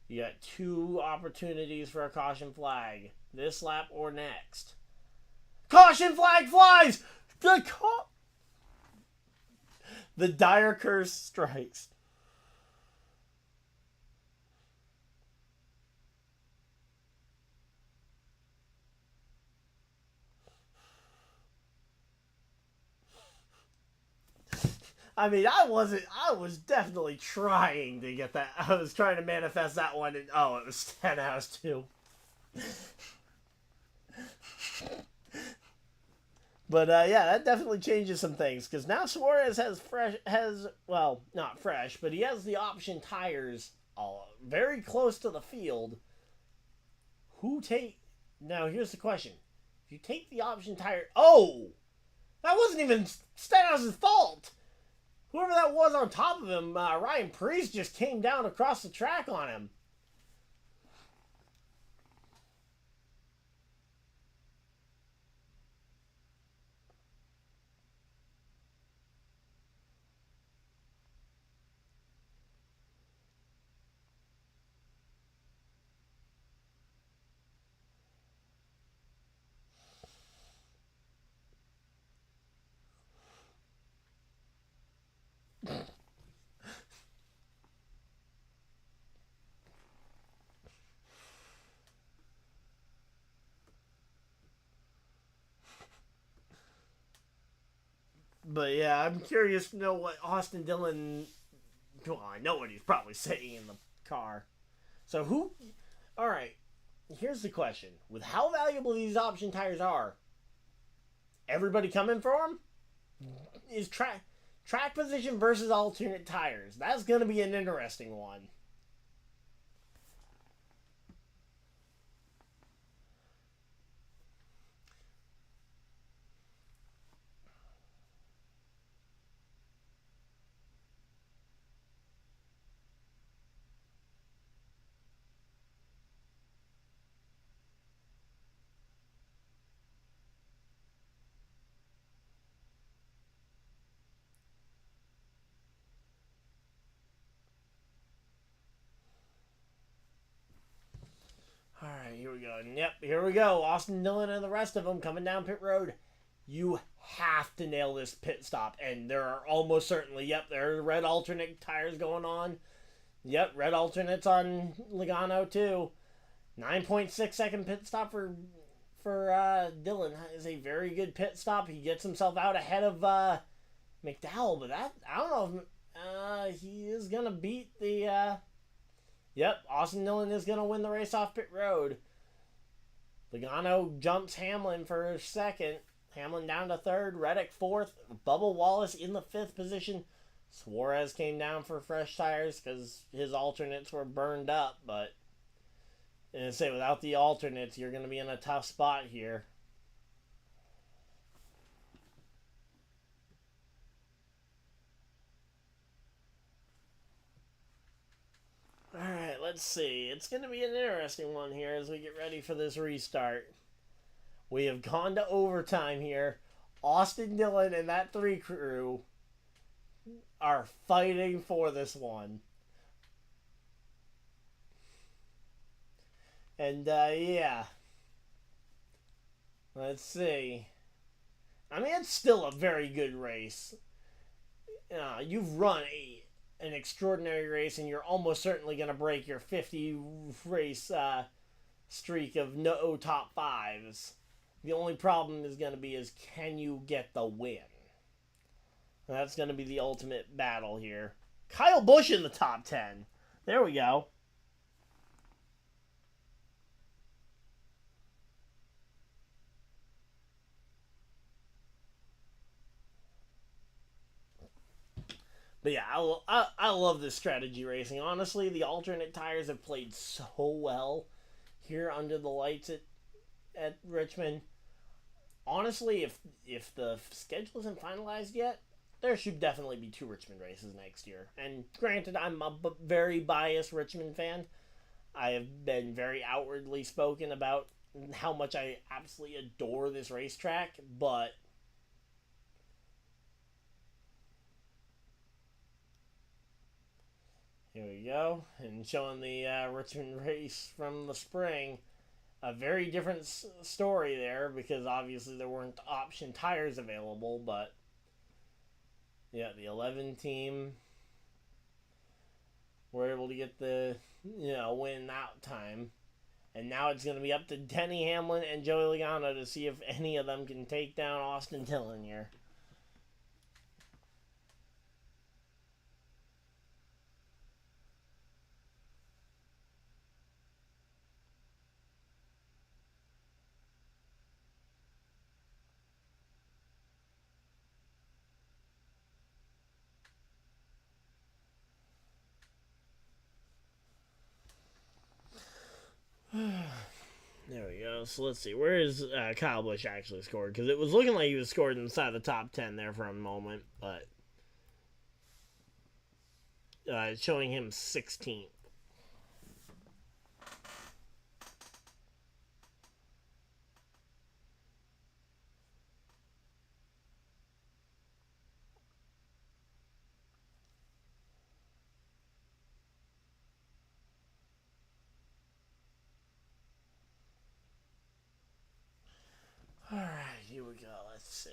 You got 2 opportunities for a caution flag. This lap or next. Caution flag flies! The dire curse strikes. I mean, I was definitely trying to get that. I was trying to manifest that one, and oh, it was Stenhouse too. But yeah, that definitely changes some things, because now Suarez well, not fresh, but he has the option tires very close to the field. Now here's the question: if you take the option tire, that wasn't even Stenhouse's fault. Whoever that was on top of him, Ryan Preece just came down across the track on him. But yeah, I'm curious to know what Austin Dillon. Well, I know what he's probably saying in the car. So who? All right. Here's the question: with how valuable these option tires are, everybody coming for them? Is track position versus alternate tires? That's going to be an interesting one. All right, here we go. And yep, here we go. Austin Dillon and the rest of them coming down pit road. You have to nail this pit stop, and there are almost certainly, there are red alternate tires going on. Yep, red alternates on Logano too. 9.6 second pit stop for Dillon. That is a very good pit stop. He gets himself out ahead of McDowell, but I don't know if he is gonna beat the. Yep, Austin Dillon is gonna win the race off pit road. Logano jumps Hamlin for second. Hamlin down to third. Reddick fourth. Bubba Wallace in the 5th position. Suarez came down for fresh tires because his alternates were burned up, but and I say without the alternates, you're going to be in a tough spot here. All right, let's see. It's going to be an interesting one here as we get ready for this restart. We have gone to overtime here. Austin Dillon and that 3 crew are fighting for this one. And yeah. Let's see. I mean, it's still a very good race. You've run an extraordinary race, and you're almost certainly going to break your 50 race streak of no top 5s. The only problem is going to be can you get the win? And that's going to be the ultimate battle here. Kyle Busch in the top 10. There we go. But yeah, I love this strategy racing. Honestly, the alternate tires have played so well here under the lights at Richmond. Honestly, if the schedule isn't finalized yet, there should definitely be 2 Richmond races next year. And granted, I'm a very biased Richmond fan. I have been very outwardly spoken about how much I absolutely adore this racetrack, but here we go, and showing the Richmond race from the spring. A very different story there, because obviously there weren't option tires available, but yeah, the 11 team were able to get the win that time. And now it's going to be up to Denny Hamlin and Joey Logano to see if any of them can take down Austin Dillon here. There we go. So let's see. Where is Kyle Busch actually scored? Because it was looking like he was scored inside the top 10 there for a moment. But it's showing him 16th. Alright, here we go. Let's see.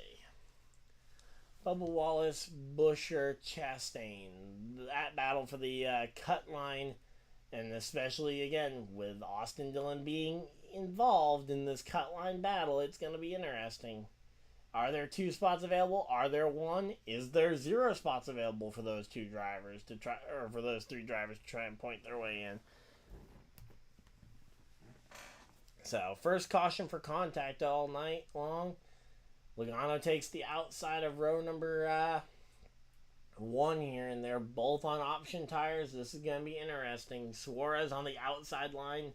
Bubba Wallace, Buescher, Chastain. That battle for the cut line, and especially, again, with Austin Dillon being involved in this cut line battle, it's going to be interesting. Are there 2 spots available? Are there 1? Is there 0 spots available for those 2 drivers to try, or for those 3 drivers to try and point their way in? So, first caution for contact all night long. Logano takes the outside of row number 1 here, and they're both on option tires. This is going to be interesting. Suarez on the outside line.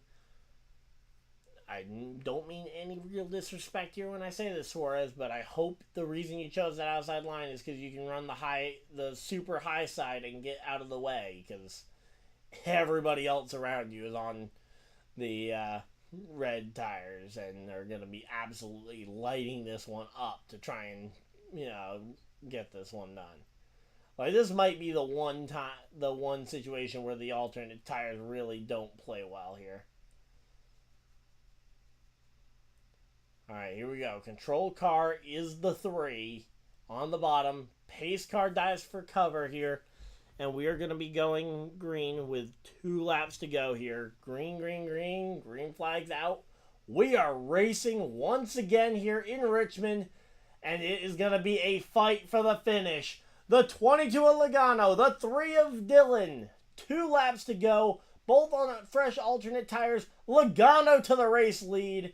I don't mean any real disrespect here when I say this, Suarez, but I hope the reason you chose that outside line is because you can run the super high side and get out of the way, because everybody else around you is on the red tires, and they're going to be absolutely lighting this one up to try and get this one done. Like, this might be the one situation where the alternate tires really don't play well here. Alright, here we go. Control car is the 3 on the bottom. Pace car dives for cover here. And we are going to be going green with 2 laps to go here. Green, green, green. Green flag's out. We are racing once again here in Richmond. And it is going to be a fight for the finish. The 22 of Logano. The 3 of Dillon. 2 laps to go. Both on fresh alternate tires. Logano to the race lead.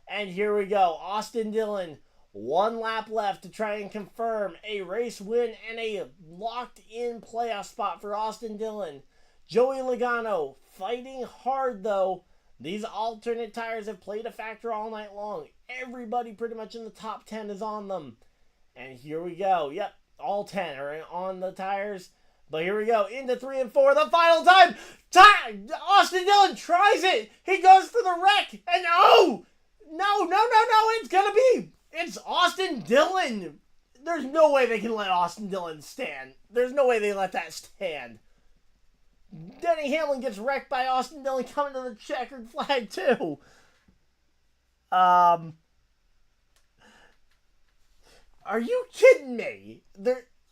And here we go. Austin Dillon. 1 lap left to try and confirm a race win and a locked-in playoff spot for Austin Dillon. Joey Logano fighting hard, though. These alternate tires have played a factor all night long. Everybody pretty much in the top 10 is on them. And here we go. Yep, all 10 are on the tires. But here we go. Into 3 and 4. The final time. Austin Dillon tries it. He goes for the wreck. And oh! No. It's going to be... It's Austin Dillon. There's no way they can let Austin Dillon stand. There's no way they let that stand. Denny Hamlin gets wrecked by Austin Dillon coming to the checkered flag too. Are you kidding me?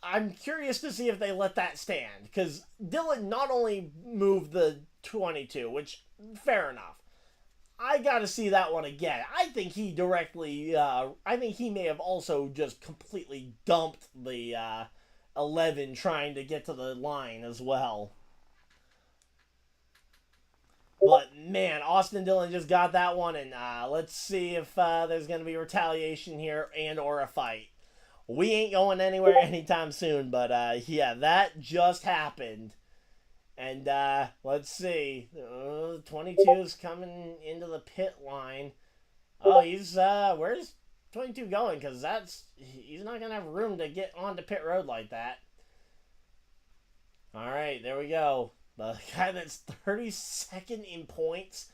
I'm curious to see if they let that stand, because Dillon not only moved the 22, which, fair enough. I gotta see that one again. I think he may have also just completely dumped the 11 trying to get to the line as well. But, man, Austin Dillon just got that one, and let's see if there's going to be retaliation here and or a fight. we ain't going anywhere anytime soon. But yeah, that just happened. And let's see. 22 is coming into the pit line. Oh, he's where's 22 going? Because he's not gonna have room to get onto pit road like that. All right, there we go. The guy that's 32nd in points,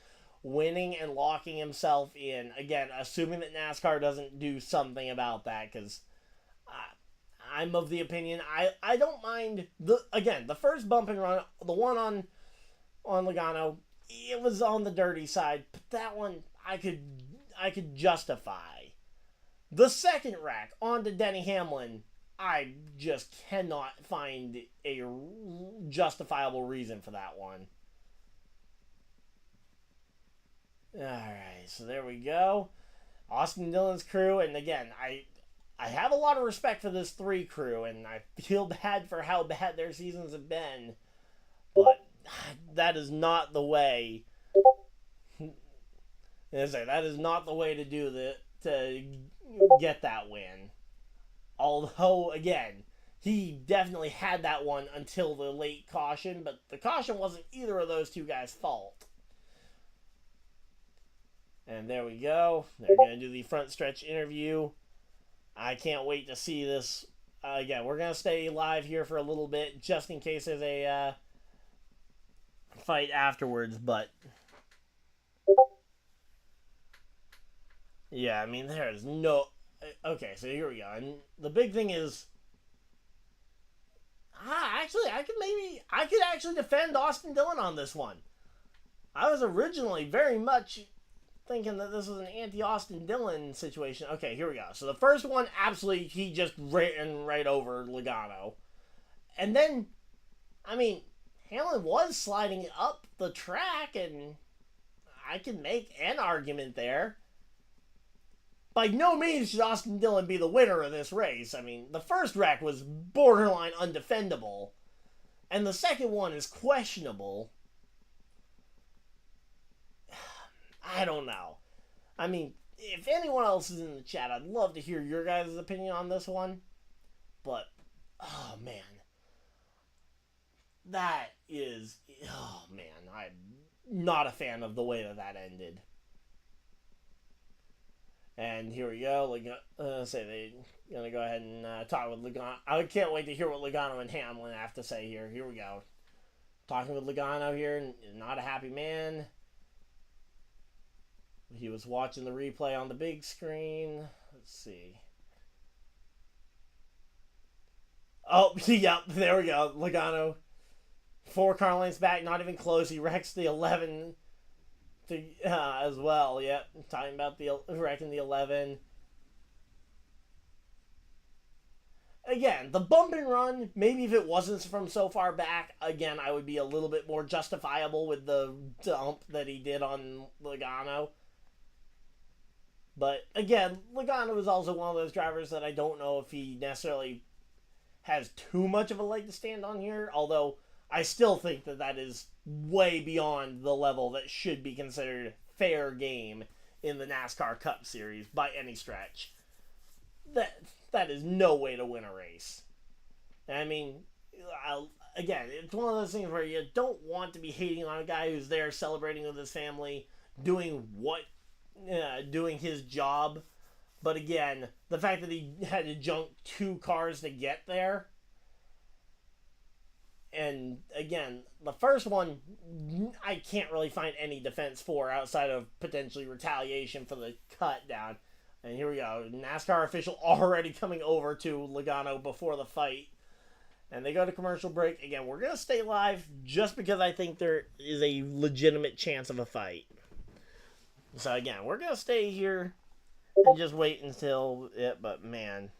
winning and locking himself in. Again, assuming that NASCAR doesn't do something about that, because I'm of the opinion I don't mind the first bump and run, the one on Logano, it was on the dirty side, but that one I could justify. The second wreck onto Denny Hamlin, I just cannot find a justifiable reason for that one. Alright, so there we go. Austin Dillon's crew, and again, I have a lot of respect for this 3 crew, and I feel bad for how bad their seasons have been, but that is not the way. That is not the way to do to get that win. Although, again, he definitely had that one until the late caution, but the caution wasn't either of those two guys' fault. And there we go. They're going to do the front stretch interview. I can't wait to see this. Again, we're going to stay live here for a little bit, just in case there's a fight afterwards, but yeah, I mean, there's no... Okay, so here we go. And the big thing is, actually, I could actually defend Austin Dillon on this one. I was originally very much thinking that this was an anti-Austin Dillon situation. Okay, here we go. So the first one, absolutely, he just ran right over Logano. And then, I mean, Hamlin was sliding up the track, and I can make an argument there. By no means should Austin Dillon be the winner of this race. I mean, the first wreck was borderline undefendable, and the second one is questionable. I don't know. I mean, if anyone else is in the chat, I'd love to hear your guys' opinion on this one. But, oh man. That is, oh man, I'm not a fan of the way that ended. And here we go. They're going to go ahead and talk with Logano. I can't wait to hear what Logano and Hamlin have to say here. Here we go. Talking with Logano here, not a happy man. He was watching the replay on the big screen. Let's see. Oh, yep, there we go. Logano, 4 car lengths back, not even close. He wrecks the 11 as well. Yep, talking about the wrecking the 11. Again, the bump and run, maybe if it wasn't from so far back, again, I would be a little bit more justifiable with the dump that he did on Logano. But again, Logano is also one of those drivers that I don't know if he necessarily has too much of a leg to stand on here, although I still think that is way beyond the level that should be considered fair game in the NASCAR Cup Series by any stretch. That is no way to win a race. I mean, again, it's one of those things where you don't want to be hating on a guy who's there celebrating with his family, doing his job. But again, the fact that he had to junk 2 cars to get there. And again, the first one, I can't really find any defense for outside of potentially retaliation for the cut down. And here we go. NASCAR official already coming over to Logano before the fight. And they go to commercial break. Again, we're going to stay live just because I think there is a legitimate chance of a fight. So again, we're going to stay here and just wait until it, but man.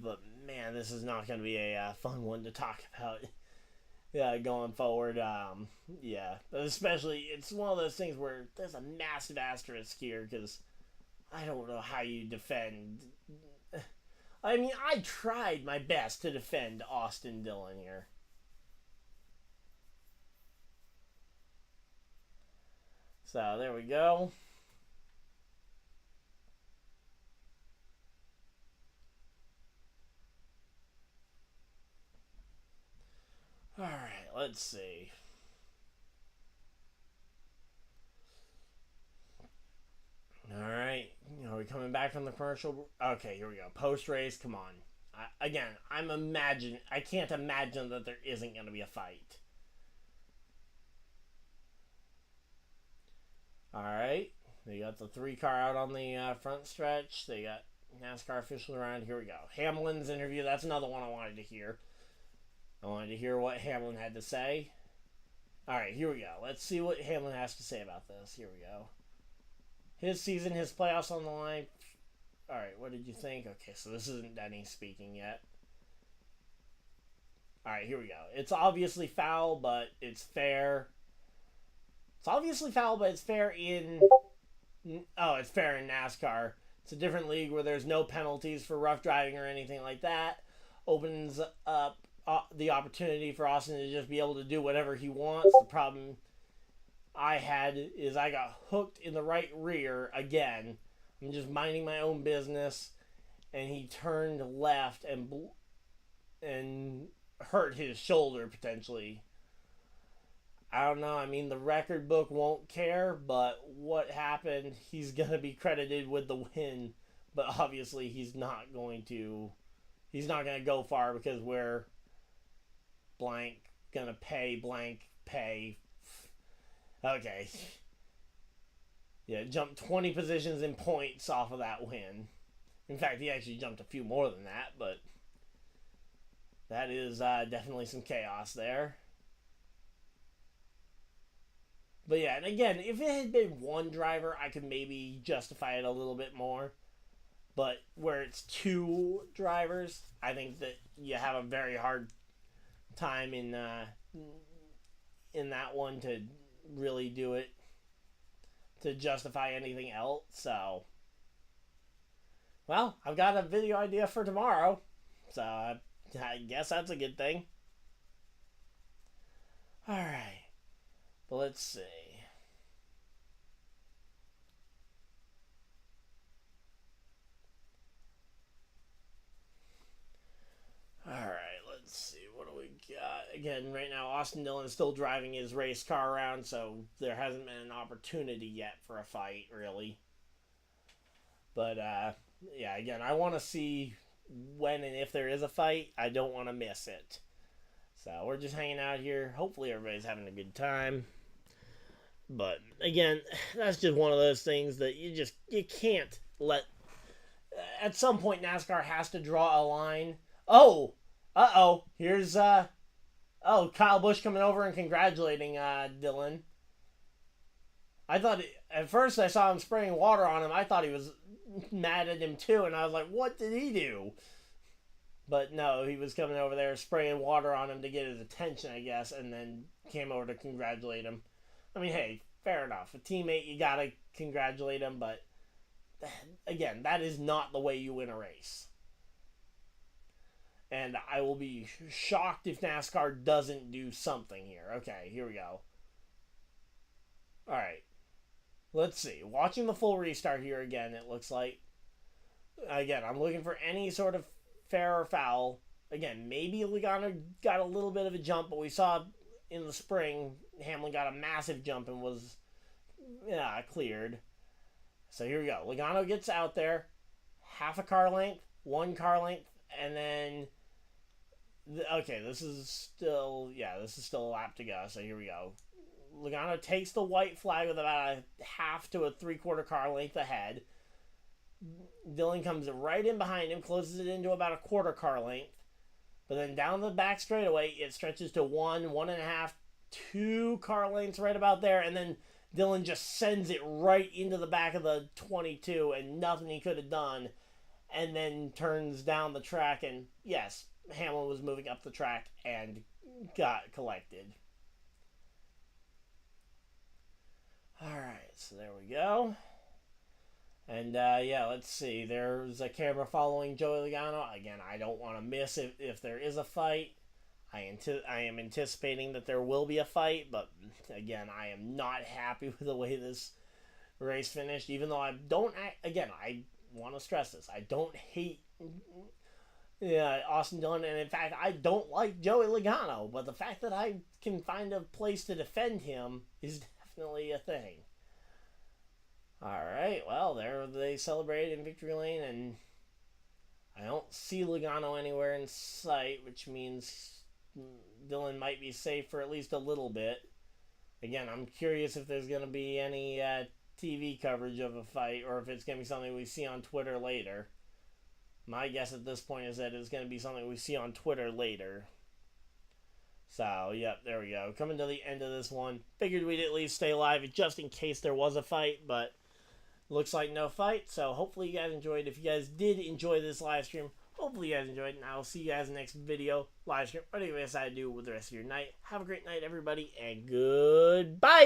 But man, this is not going to be a fun one to talk about going forward. Yeah, especially it's one of those things where there's a massive asterisk here because I don't know how you defend. I mean, I tried my best to defend Austin Dillon here. So there we go. All right, let's see. All right, are we coming back from the commercial? Okay, here we go. Post race, come on. Again, I can't imagine that there isn't going to be a fight. All right, they got the 3-car out on the front stretch. They got NASCAR officials around. Here we go. Hamlin's interview. That's another one I wanted to hear. I wanted to hear what Hamlin had to say. All right, here we go. Let's see what Hamlin has to say about this. Here we go. His season, his playoffs on the line. All right, what did you think? Okay, so this isn't Denny speaking yet. All right, here we go. It's obviously foul, but it's fair. It's obviously foul, but it's fair in... Oh, it's fair in NASCAR. It's a different league where there's no penalties for rough driving or anything like that. Opens up the opportunity for Austin to just be able to do whatever he wants. The problem I had is I got hooked in the right rear again. I'm just minding my own business, and he turned left and hurt his shoulder potentially. I don't know. I mean, the record book won't care, but what happened, he's going to be credited with the win, but obviously he's not going to go far because we're blank going to pay blank pay. Okay. Yeah, jumped 20 positions in points off of that win. In fact, he actually jumped a few more than that, but that is definitely some chaos there. But yeah, and again, if it had been one driver, I could maybe justify it a little bit more. But where it's 2 drivers, I think that you have a very hard time in that one to really do it, to justify anything else. So, well, I've got a video idea for tomorrow, so I guess that's a good thing. Alright, but let's see. Alright, let's see. What do we got? Again, right now, Austin Dillon is still driving his race car around, so there hasn't been an opportunity yet for a fight, really. But, yeah, again, I want to see when and if there is a fight. I don't want to miss it. So, we're just hanging out here. Hopefully, everybody's having a good time. But, again, that's just one of those things that you can't let... At some point, NASCAR has to draw a line. Oh! Uh-oh. Here's, Kyle Busch coming over and congratulating, Dillon. I thought, at first I saw him spraying water on him. I thought he was mad at him too, and I was like, what did he do? But no, he was coming over there spraying water on him to get his attention, I guess, and then came over to congratulate him. I mean, hey, fair enough. A teammate, you gotta congratulate him, but again, that is not the way you win a race. And I will be shocked if NASCAR doesn't do something here. Okay, here we go. Alright. Let's see. Watching the full restart here again, it looks like. Again, I'm looking for any sort of fair or foul. Again, maybe Logano got a little bit of a jump, but we saw in the spring, Hamlin got a massive jump and was cleared. So here we go. Logano gets out there. Half a car length, 1 car length, and then... Okay, this is still a lap to go, so here we go. Logano takes the white flag with about a half to a 3/4 car length ahead. Dillon comes right in behind him, closes it into about a 1/4 car length. But then down the back straightaway, it stretches to 1.5, 2 car lengths right about there, and then Dillon just sends it right into the back of the 22, and nothing he could have done, and then turns down the track, and yes, Hamlin was moving up the track and got collected. Alright, so there we go. And, let's see. There's a camera following Joey Logano. Again, I don't want to miss if there is a fight. I am anticipating that there will be a fight, but again, I am not happy with the way this race finished. Even though I want to stress this: I don't hate Austin Dillon, and in fact, I don't like Joey Logano. But the fact that I can find a place to defend him is definitely a thing. All right, well, there they celebrated in victory lane, and I don't see Logano anywhere in sight, which means Dillon might be safe for at least a little bit. Again, I'm curious if there's going to be any TV coverage of a fight, or if it's going to be something we see on Twitter later. My guess at this point is that it's going to be something we see on Twitter later. So, yep, there we go. Coming to the end of this one. Figured we'd at least stay live just in case there was a fight, but looks like no fight. So, hopefully you guys enjoyed. If you guys did enjoy this live stream, hopefully you guys enjoyed, and I will see you guys in the next video, live stream, whatever you decide to do with the rest of your night. Have a great night, everybody, and goodbye!